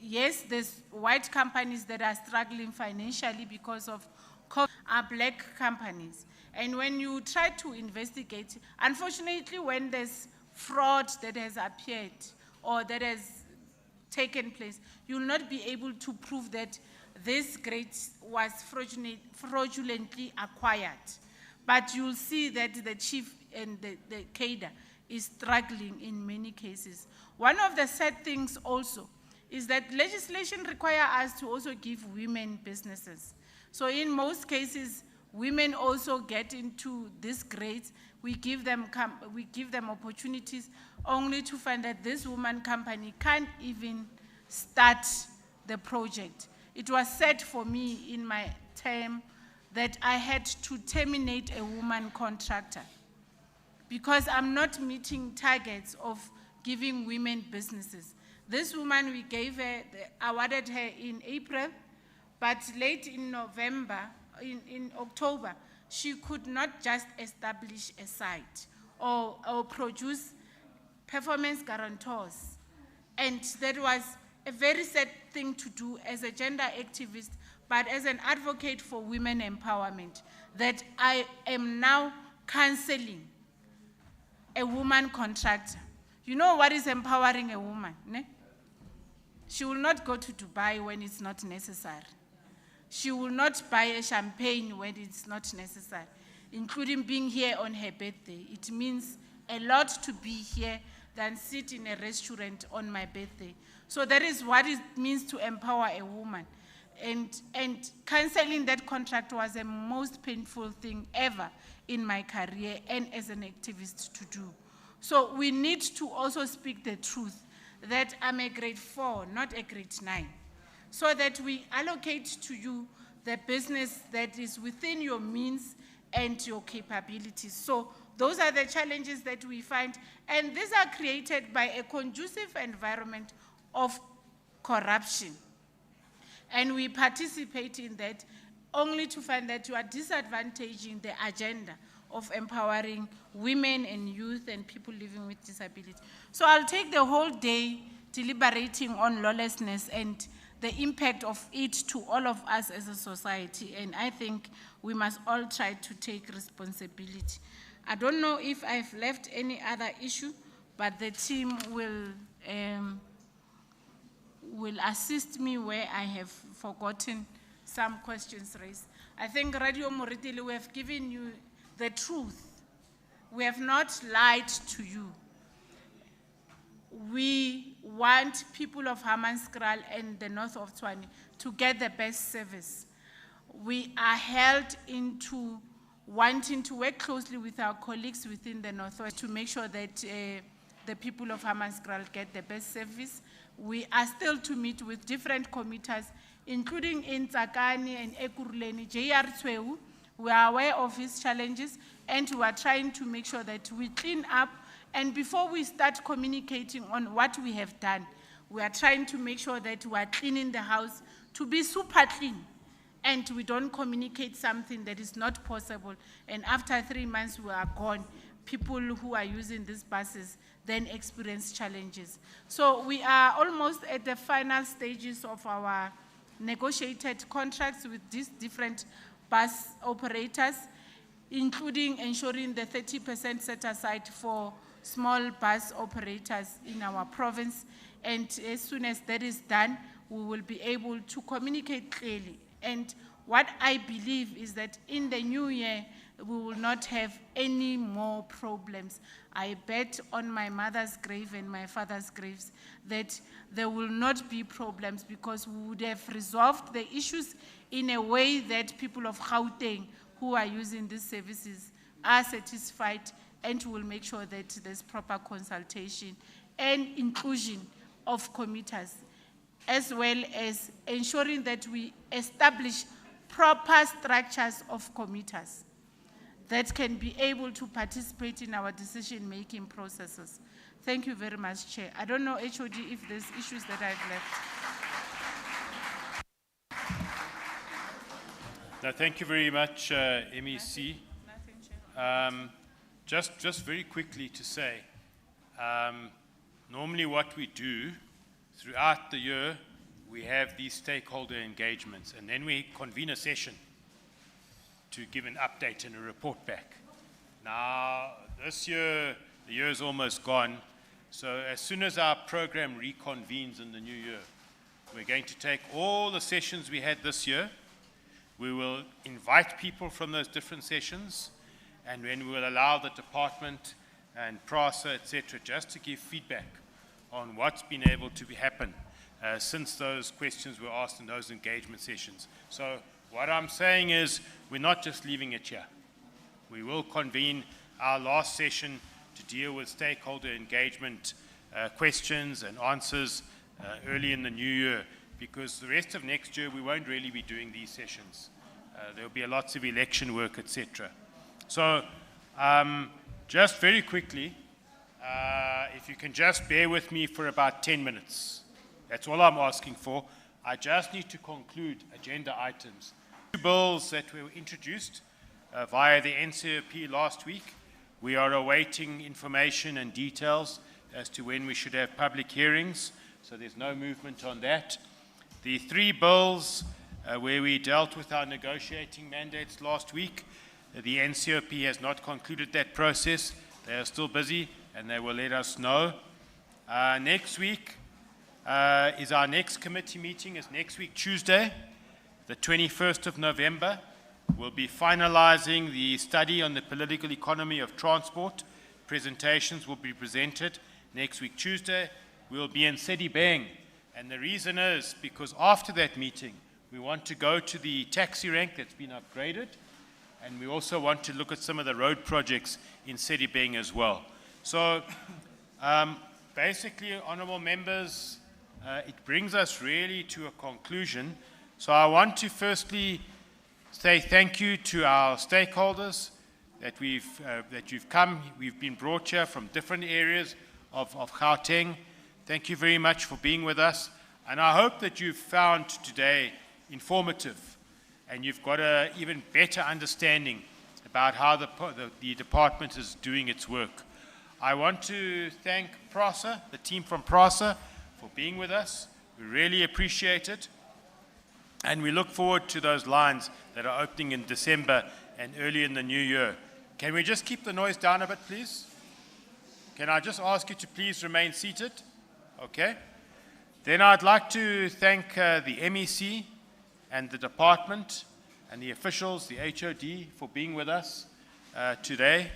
Yes, there's white companies that are struggling financially because of COVID, are black companies. And when you try to investigate, unfortunately, when there's fraud that has appeared or that has taken place, you'll not be able to prove that this grade was fraudulently acquired. But you'll see that the chief and the cadre is struggling in many cases. One of the sad things also is that legislation requires us to also give women businesses. So in most cases, women also get into these grades. We give them opportunities only to find that this woman company can't even start the project. It was said for me in my term that I had to terminate a woman contractor because I'm not meeting targets of giving women businesses. This woman, we gave her, awarded her in April, but late in November, in October, she could not just establish a site or produce performance guarantors. And that was a very sad thing to do as a gender activist, but as an advocate for women empowerment, that I am now canceling a woman contractor. You know what is empowering a woman? Ne? She will not go to Dubai when it's not necessary. She will not buy a champagne when it's not necessary, including being here on her birthday. It means a lot to be here than sit in a restaurant on my birthday. So that is what it means to empower a woman. And canceling that contract was the most painful thing ever in my career and as an activist to do. So we need to also speak the truth that I'm a grade 4, not a grade 9, so that we allocate to you the business that is within your means and your capabilities. So those are the challenges that we find, and these are created by a conducive environment of corruption. And we participate in that only to find that you are disadvantaging the agenda of empowering women and youth and people living with disability. So I'll take the whole day deliberating on lawlessness and the impact of it to all of us as a society. And I think we must all try to take responsibility. I don't know if I've left any other issue, but the team will assist me where I have forgotten some questions raised. I think Radio Moretele, we have given you the truth. We have not lied to you. We want people of Hammanskraal and the north of Tshwane to get the best service. We are held into wanting to work closely with our colleagues within the Northwest to make sure that the people of Hammanskraal get the best service. We are still to meet with different committees, including in Tsakani and Ekurhuleni, JR Tshweu. We are aware of his challenges, and we are trying to make sure that we clean up. And before we start communicating on what we have done, we are trying to make sure that we are cleaning the house to be super clean and we don't communicate something that is not possible, and after 3 months we are gone, people who are using these buses then experience challenges. So we are almost at the final stages of our negotiated contracts with these different bus operators, including ensuring the 30% set aside for small bus operators in our province. And as soon as that is done, we will be able to communicate clearly. And what I believe is that in the new year, we will not have any more problems. I bet on my mother's grave and my father's graves that there will not be problems, because we would have resolved the issues in a way that people of Gauteng who are using these services are satisfied, and will make sure that there's proper consultation and inclusion of commuters, as well as ensuring that we establish proper structures of commuters that can be able to participate in our decision-making processes. Thank you very much, Chair. I don't know, HOD, if there's issues that I've left. No, thank you very much, MEC. Just very quickly to say, normally what we do throughout the year, we have these stakeholder engagements, and then we convene a session to give an update and a report back. Now, this year, the year is almost gone, so as soon as our program reconvenes in the new year, we're going to take all the sessions we had this year, we will invite people from those different sessions, and then we will allow the department and PRASA, etc., just to give feedback on what's been able to happen since those questions were asked in those engagement sessions. So what I'm saying is, we're not just leaving it here. We will convene our last session to deal with stakeholder engagement questions and answers early in the new year, because the rest of next year we won't really be doing these sessions. There'll be lots of election work, etc. So just very quickly, if you can just bear with me for about 10 minutes. That's all I'm asking for. I just need to conclude agenda items. Two bills that were introduced via the NCOP last week. We are awaiting information and details as to when we should have public hearings, so there's no movement on that. The three bills where we dealt with our negotiating mandates last week, the NCOP has not concluded that process. They are still busy, and they will let us know. Next week is our next committee meeting, is next week, Tuesday, the 21st of November. We'll be finalizing the study on the political economy of transport. Presentations will be presented next week, Tuesday. We'll be in Sedibeng, and the reason is because after that meeting, we want to go to the taxi rank that's been upgraded, and we also want to look at some of the road projects in Sedibeng as well. So basically, honorable members, it brings us really to a conclusion. So I want to firstly say thank you to our stakeholders that you've come. We've been brought here from different areas of Gauteng. Thank you very much for being with us, and I hope that you've found today informative and you've got an even better understanding about how the department is doing its work. I want to thank PRASA, the team from PRASA, for being with us. We really appreciate it, and we look forward to those lines that are opening in December and early in the new year. Can we just keep the noise down a bit, please? Can I just ask you to please remain seated? Okay. Then I'd like to thank the MEC and the department and the officials, the HOD, for being with us today,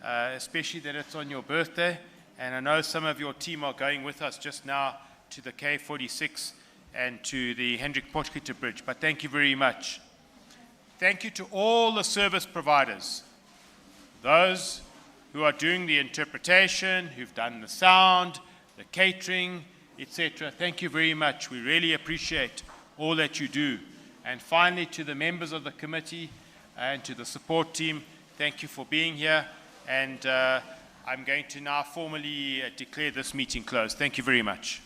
especially that it's on your birthday. And I know some of your team are going with us just now to the K46 and to the Hendrik Potgieter Bridge, but thank you very much. Thank you to all the service providers, those who are doing the interpretation, who've done the sound, the catering, etc. Thank you very much. We really appreciate all that you do. And finally, to the members of the committee and to the support team, thank you for being here. And I'm going to now formally declare this meeting closed. Thank you very much.